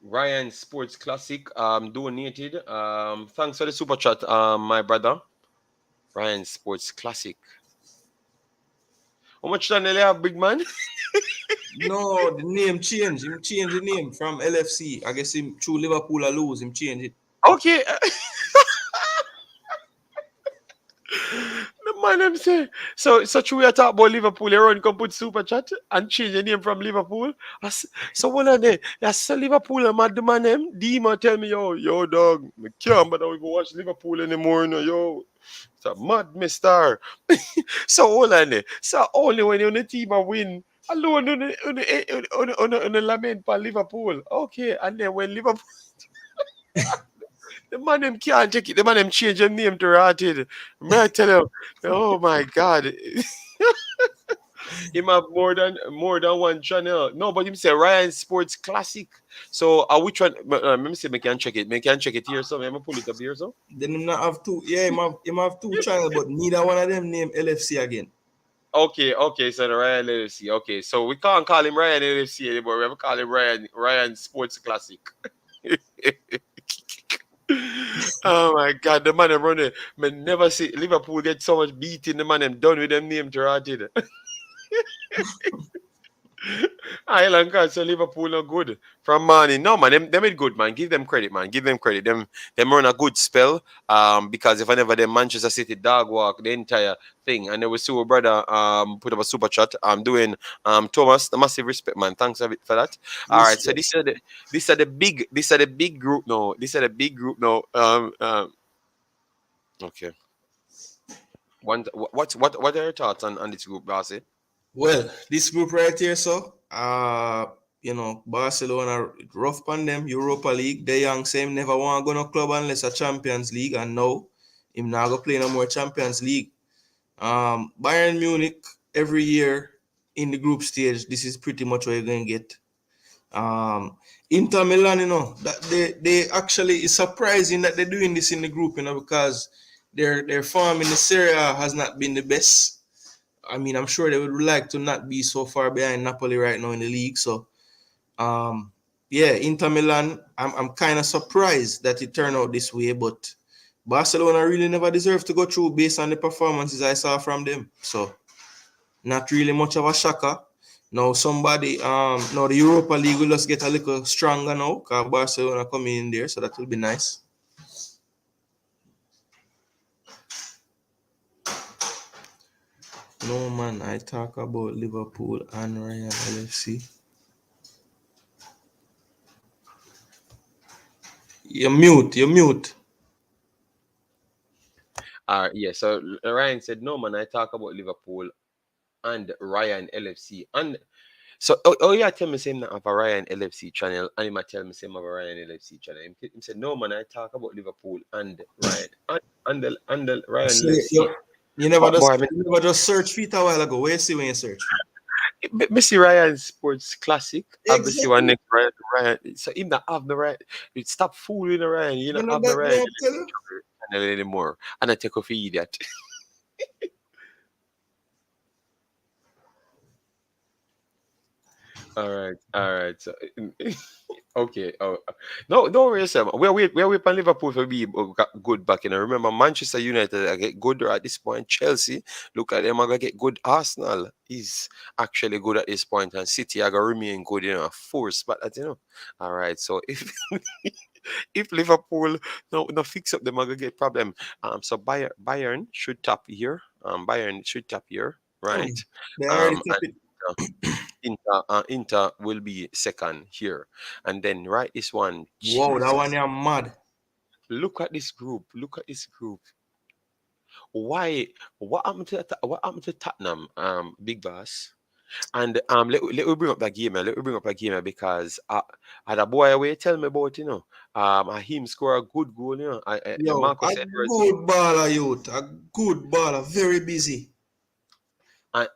Ryan Sports Classic donated. Thanks for the super chat, my brother. Ryan Sports Classic. How much channel you have, big man? No, the name changed. Him change the name from LFC. I guess him through Liverpool or lose. Him change it. Okay. The man them say. So true we are talking about Liverpool. Everyone can put super chat and change the name from Liverpool. So one of them, that's Liverpool and mad the man them. Dima tell me, yo dog, I can't but I even watch Liverpool anymore, yo. It's a mad mister. So hold on there. So only when you're on the team and win. Alone on the lament for Liverpool. Okay, and then when Liverpool the man them can't take it. The man them change their name to Rotted. May I tell you, oh my God. Him have more than one channel. No, but him say Ryan Sports Classic. So which one? Let me see. I can check it. I can check it here. So let me pull it up here. So Then him not have two. Yeah, him have two channels, but neither one of them name LFC again. okay. So the Ryan LFC. Okay, so we can't call him Ryan LFC anymore. We have to call him Ryan Sports Classic. Oh my God, the man them running. Man, never see Liverpool get so much beating. The man them done with them name to Rotted. Island card, so Liverpool not good from morning. No man, them it good man. Give them credit, man. Give them credit. Them run a good spell. Because if I never them Manchester City dog walk the entire thing, and there was our brother put up a super chat. I'm doing Thomas, the massive respect, man. Thanks for that. All right, so these are the big group now. Okay. What are your thoughts on this group, Bossy? Well, this group right here, so Barcelona rough on them, Europa League. De Jong say him never want to go no club unless a Champions League, and now him not go play no more Champions League. Bayern Munich every year in the group stage, this is pretty much what you're going to get. Inter Milan, that they actually, it's surprising that they're doing this in the group, because their form in the Serie A has not been the best. I mean, I'm sure they would like to not be so far behind Napoli right now in the league. So, Inter Milan, I'm kind of surprised that it turned out this way, but Barcelona really never deserved to go through based on the performances I saw from them. So, not really much of a shocker. Now, now the Europa League will just get a little stronger now because Barcelona coming in there, so that will be nice. No man, I talk about Liverpool and Ryan LFC. You're mute. Yeah, so Ryan said, no man, I talk about Liverpool and Ryan LFC. And so, yeah, tell me same have a Ryan LFC channel, and he might tell me same have a Ryan LFC channel. He said, no man, I talk about Liverpool and Ryan and the Ryan LFC. You never just search feet a while ago. Where you see when you search? Messi Ryan Sports Classic. Obviously, one Exactly. next Ryan. So him not have the right. Stop fooling the Ryan. You You not know have the that Ryan me tell you? channel anymore. And I take off idiot. All right. So, okay. Oh, no, don't worry yourself. We're on Liverpool for be good back in. Remember, Manchester United I get good at this point. Chelsea, look at them. I get good. Arsenal is actually good at this point, and City are gonna remain good. Force, but All right. So if Liverpool no fix up, them are gonna get problem. So Bayern should tap here. Bayern should tap here, right? They already Um, tap it. uh, Inter will be second here. And then right this one, Wow, that one Jesus. is mad. Look at this group. Look at this group. Why what happened to Tottenham, Big Boss? And let me bring up that game. Let me bring up that game because had a boy away tell me about him score a good goal, Yo, a Marcus Edwards. good baller, youth. A good baller. Very busy. And,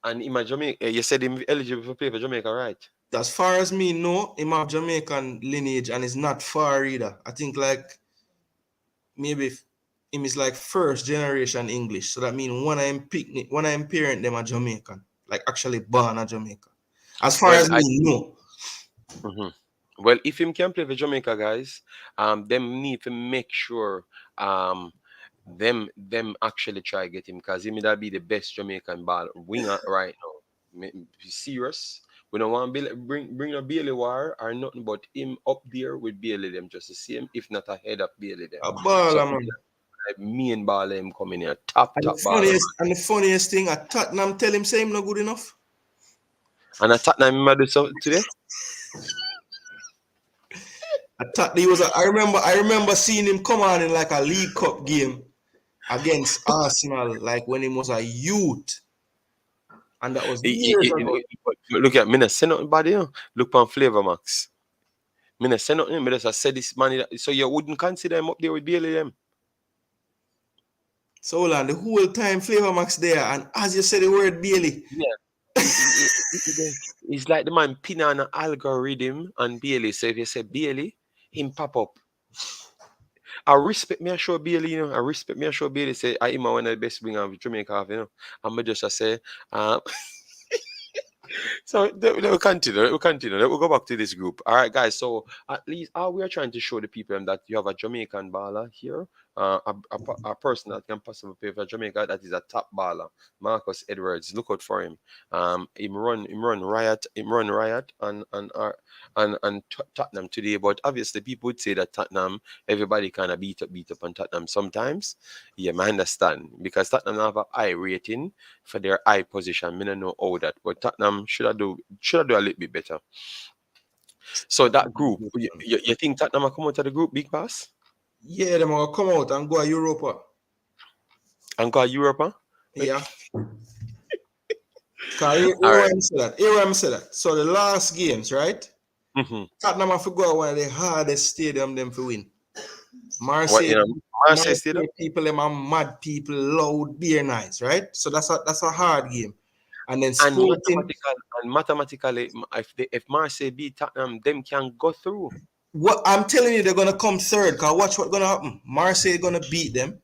and in my Jamaica, you said him eligible for play for Jamaica, right? As far as me know, him have Jamaican lineage and is not far either. I think like maybe him is like first generation English. So that means one of him parent them are Jamaican. Like actually born a Jamaica. As far Well, as me know. Mhm. Well, if him can play for Jamaica, guys, them need to make sure them actually try get him because he may that be the best Jamaican ball winger right now. Be serious. We don't want bring a Bailey war or nothing but him up there with Bailey them just the same, if not ahead of Bailey them. A So baller, man. like, me and ball him coming here, top baller, man. And the funniest thing, at Tottenham tell him say him not good enough. And I thought I'm do something today. I remember seeing him come on in like a League Cup game against Arsenal, like when he was a youth. And that was years ago. Look at me, not say nothing bad, Look on Flavor Max. Me not say nothing. Me just said this man. So you wouldn't consider him up there with Bailey them. So hold on, the whole time Flavor Max there, and as you said the word Bailey. Yeah. It's like the man pin on an algorithm on Bailey. So if you say Bailey, him pop up. I respect me, I show Bailey, I respect me, I show Bailey. Say I am one of the best winger of Jamaica, I'm just say, so we'll continue. We'll continue. We'll go back to this group. All right, guys. So at least we are trying to show the people that you have a Jamaican baller here, a person that can possibly play for Jamaica. That is a top baller, Marcus Edwards. Look out for him. Him run riot, and Tottenham today. But obviously, people would say that Tottenham, everybody kind of beat up on Tottenham sometimes. Yeah, I understand because Tottenham have a high rating for their high position. I don't know all that, but Tottenham should have do a little bit better. So that group, you think Tottenham will come out of the group, Big Boss, Yeah, them will come out and go to Europa. and go to Europe? Huh? Yeah. Here All right. I'm say that. So the last games, right? Mm-hmm. Tottenham have to go one of the hardest stadium them to win. What Marseille Marseille Stadium? people, them are mad people, loud, beer nice, right? So that's a hard game. And then And Sporting, mathematically, if Marseille beat Tottenham, them can go through. what I'm telling you, they're gonna come third. Cause watch what's gonna happen. Marseille gonna beat them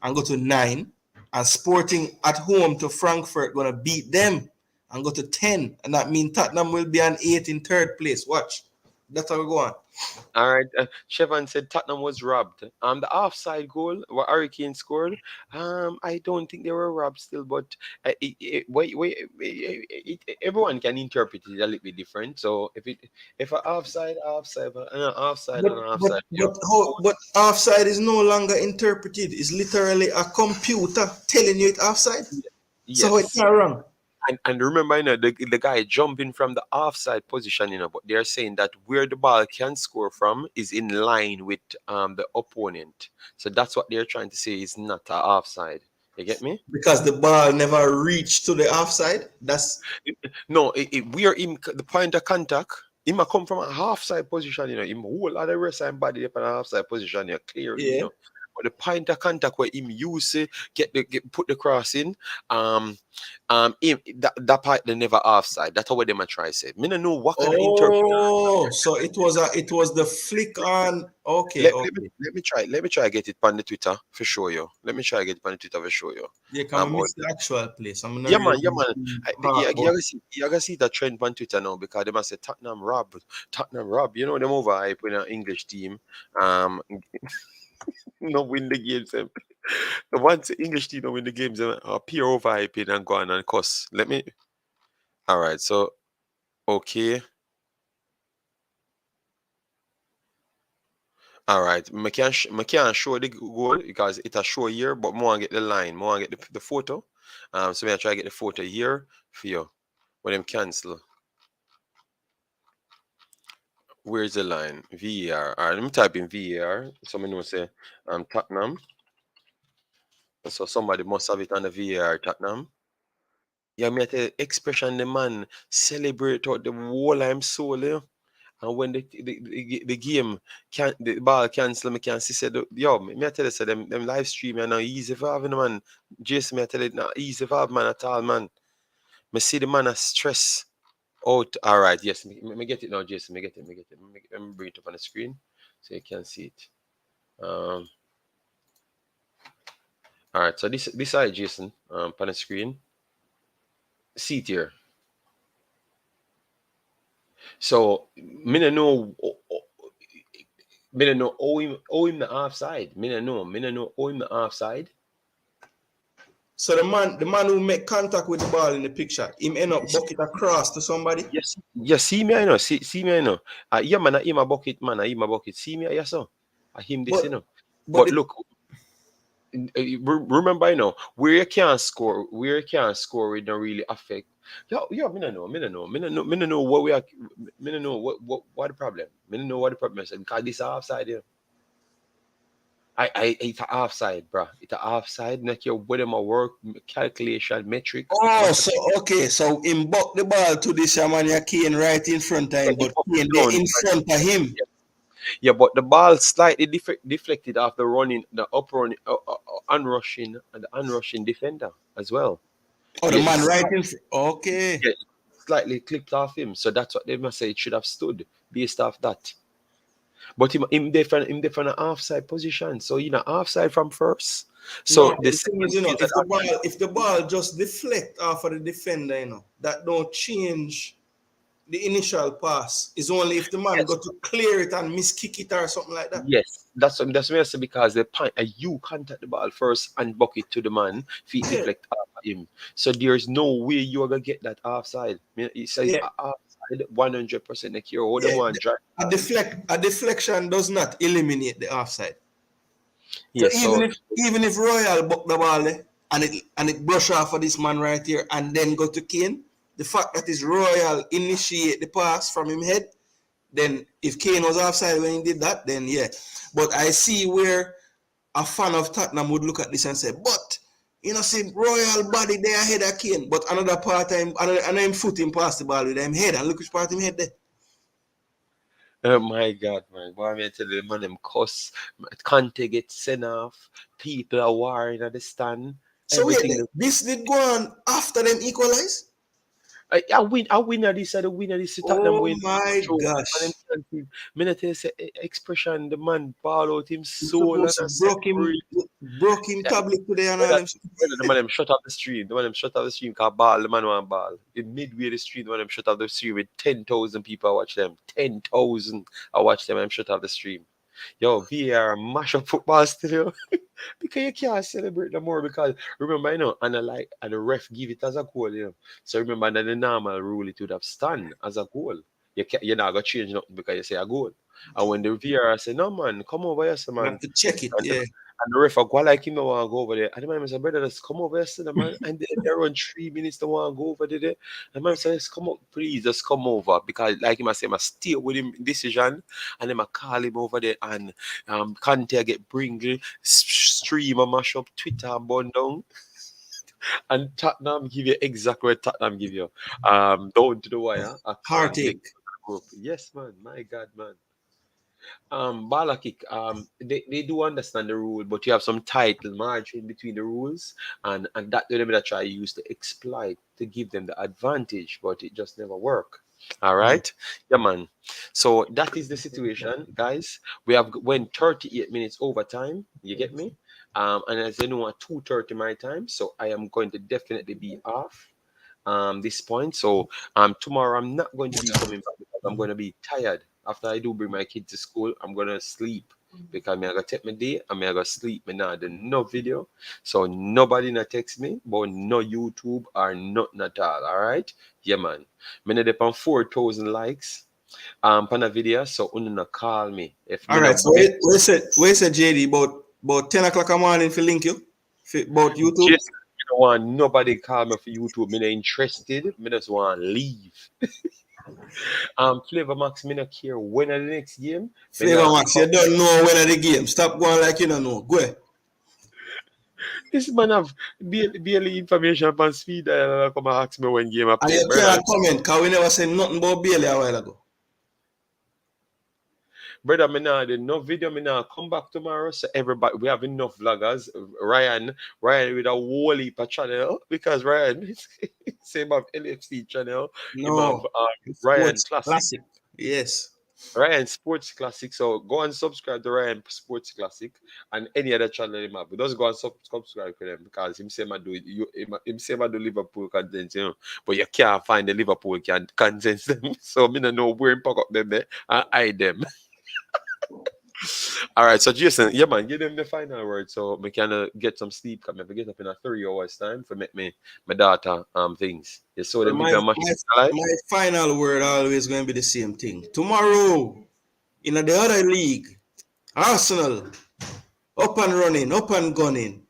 and go to 9, and Sporting at home to Frankfurt gonna beat them and go to 10, and that means Tottenham will be an 8 in third place. Watch, that's how we go on. All right. Chevan said Tottenham was robbed. The offside goal what Hurricane scored. I don't think they were robbed still, but everyone can interpret it a little bit different. So if an offside, and an offside, and an offside. But offside is no longer interpreted. It's literally a computer telling you it's offside. Yes. So it's not wrong. And remember, the guy jumping from the offside position, but they're saying that where the ball can score from is in line with the opponent. So that's what they're trying to say is not an offside. You get me? Because the ball never reached to the offside. No, we are in the point of contact. He might come from a half side position, him whole other rest and body up in a half side position, clearly, Yeah. the point of contact where him use put the cross in, that part they never offside. That's what them a try say. Me no know what kind of Oh, so it was the flick on. Okay, okay. let me try get it on the Twitter for show you. Let me try get it on the Twitter for show you. Yeah, can I miss the actual place? I'm not Yeah, man, yeah, really man. hard, but You gotta see that trend on Twitter now because they must say Tottenham rob. You know them overhype in an English team. No win the games. Once the English team don't win the games, appear overhyping and go on and cuss. Let me. All right, so okay. All right, I can't show the goal because it a show here, but more get the line, more get the photo. So me I try to get the photo here for you. When them cancel. Where's the line? VAR. All right, let me type in VAR. Someone will say Tottenham. So somebody must have it on the VAR Tottenham. Yeah, me tell you, expression the man celebrate out the whole I'm soul. And when the game can the ball cancel, me can see said yo, me I tell you say them live stream and not easy for having man. Jason, me I tell you not easy for have man at all, man. Me see the man a stress out. All right, yes, me get it now, Jason. Me get it. Let me bring it up on the screen so you can see it. All right, so this side, Jason, on the screen. See it here. So me no know. Me no know owe him the offside. Me no know owe him the offside. so the man who make contact with the ball in the picture, him end up bucket across to somebody. Yes, see me I know. See me I know. Yeah, man, I him a bucket, man. I him a bucket. See me, yes, sir. I him this, But you know. but But look, remember, you know, where you can't score, it don't really affect. Yo, me no know what we are, me no know what the problem. Me no know what the problem is because this offside here. It's a offside, bro. It's a offside. Not your whether my work calculation metric. oh, so okay, so him buck the ball to this man Kane right in front of him, but Kane they in front of him. Yeah, but the ball slightly deflected after running the up running, unrushing and the unrushing defender as well. Oh, the Yeah, man right in front. Okay. yeah, slightly clipped off him. So that's what they must say. It should have stood based off that. But him different an offside position. So you know offside from first. So No, the thing is, if the ball just deflect off of the defender, that don't change the initial pass. It's only if the man got to clear it and miss kick it or something like that. yes, that's what I say because the point you contact the ball first and buck it to the man, feet deflect off of him. So there's no way you are gonna get that offside. It says offside 100% like you're all the one drive. A deflection does not eliminate the offside. Yes, so even if Royal buck the ball and it brush off of this man right here and then go to Kane, the fact that is Royal initiate the pass from him head, then if Kane was offside when he did that, then yeah. But I see where a fan of Tottenham would look at this and say, but see Royal body there ahead of Kane, but another part time another foot him past the ball with him head and look which part him head there. Oh my God, man. Boy, I tell you, man, them cuss. Conte get sent off. People are warring at the stand. So wait, this did go on after them equalize? I win at this, the winner this. Oh win. My gosh. Me tell you, say expression, the man ball out him soul and broke him tablet today and all them. The man them shut off the stream. The man them shut off the stream because ball, the man want ball. In midway the stream, the man them shut off the stream with 10,000 people watch them. 10,000 I watch them and shut off the stream. Yo, VAR mash up football still. Because you can't celebrate no more because remember, and the ref give it as a goal, So remember that the normal rule it would have stand as a goal. You're not gonna change nothing because you say a goal. And when the VAR say, no man, come over here, man. You have to check it, And the ref go like him, want to go over there. And the man say, brother, let's come over here, man. And they run 3 minutes to want to go over there. And man says, come up, please, just come over. Because like him, I say, I stay with him decision. And then I call him over there. And Conte get bring stream and mash up Twitter and burn down. And Tottenham give you exactly what Tottenham give you. Down to the wire. Heartache. Yes, man. My God, man. Ball kick, they do understand the rule, but you have some title margin between the rules, and that they try to use to exploit to give them the advantage, but it just never work. All right, yeah, man. So that is the situation, guys. We have went 38 minutes overtime. You get me? And as you know, at 2:30 my time, so I am going to definitely be off this point. So tomorrow I'm not going to be coming back because I'm going to be tired. After I do bring my kid to school, I'm gonna sleep because I'm gonna take my day. I'm gonna sleep. Me not do no video, so nobody not text me, but no YouTube or nothing at all. All right, yeah, man. Me not depend 4,000 likes on a video, so you not call me if me All right. not So where said JD about 10 o'clock in the morning for link you about YouTube? just you don't want nobody call me for YouTube. Me not interested. Me just want leave. Flavor Max, me not care when at the next game. Me Flavor not Max, you don't know when of the game. Stop going like you don't know. Go ahead. This man have barely information upon speed dial come and ask me when game I And play. you can't comment because we never said nothing about Bailey a while ago. Brother, me now did no video, me now come back tomorrow. So everybody, we have enough vloggers. Ryan with a whole heap of channel because Ryan same have LFC channel. No, Him have Ryan Sports Classic. Yes. Ryan Sports Classic. So go and subscribe to Ryan Sports Classic and any other channel him have. But just go and subscribe to them because him say I do him say I do Liverpool content, you know. But you can't find the Liverpool content them. So me don't know where him pack up them there and hide them. All right, so Jason, yeah, man, give them the final word so we can get some sleep. Come if I get up in a 3 hours time for make me my daughter things. You saw them My final word always going to be the same thing. Tomorrow, in the other league, Arsenal up and running, up and gunning,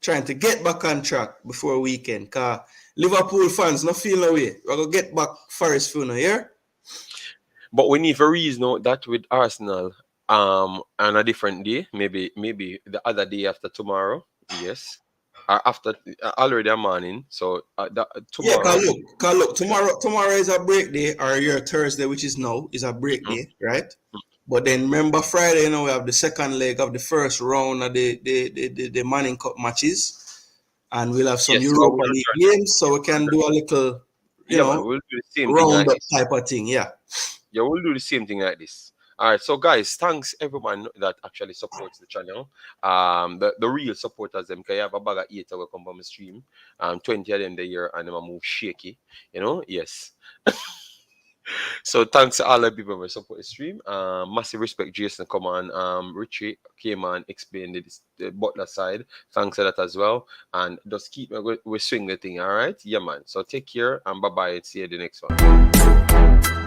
trying to get back on track before weekend. Cause Liverpool fans not feel no way. We're gonna get back Forest Field now, yeah? But we need to reason that with Arsenal on a different day, maybe the other day after tomorrow, yes, or after already a morning. So tomorrow, Yeah, cause look, tomorrow is a break day, or your Thursday, which is now, is a break day, right? But then remember Friday, you know, we have the second leg of the first round of the Manning Cup matches, and we'll have some Europa League games, so we can do a little, you know, we'll do the same round thing up type of thing, yeah. Yeah, we'll do the same thing like this. All right, so guys, thanks everyone that actually supports the channel. The real supporters them, cause you have a bag of 8 will come from the stream. 20 of them the year and them a move shaky, you know. Yes. So thanks to all the people who support the stream. Massive respect, Jason. Come on, Richie came on, explained the Butler side. Thanks for that as well. And just keep we swing the thing. All right, yeah, man. So take care and bye bye. See you the next one.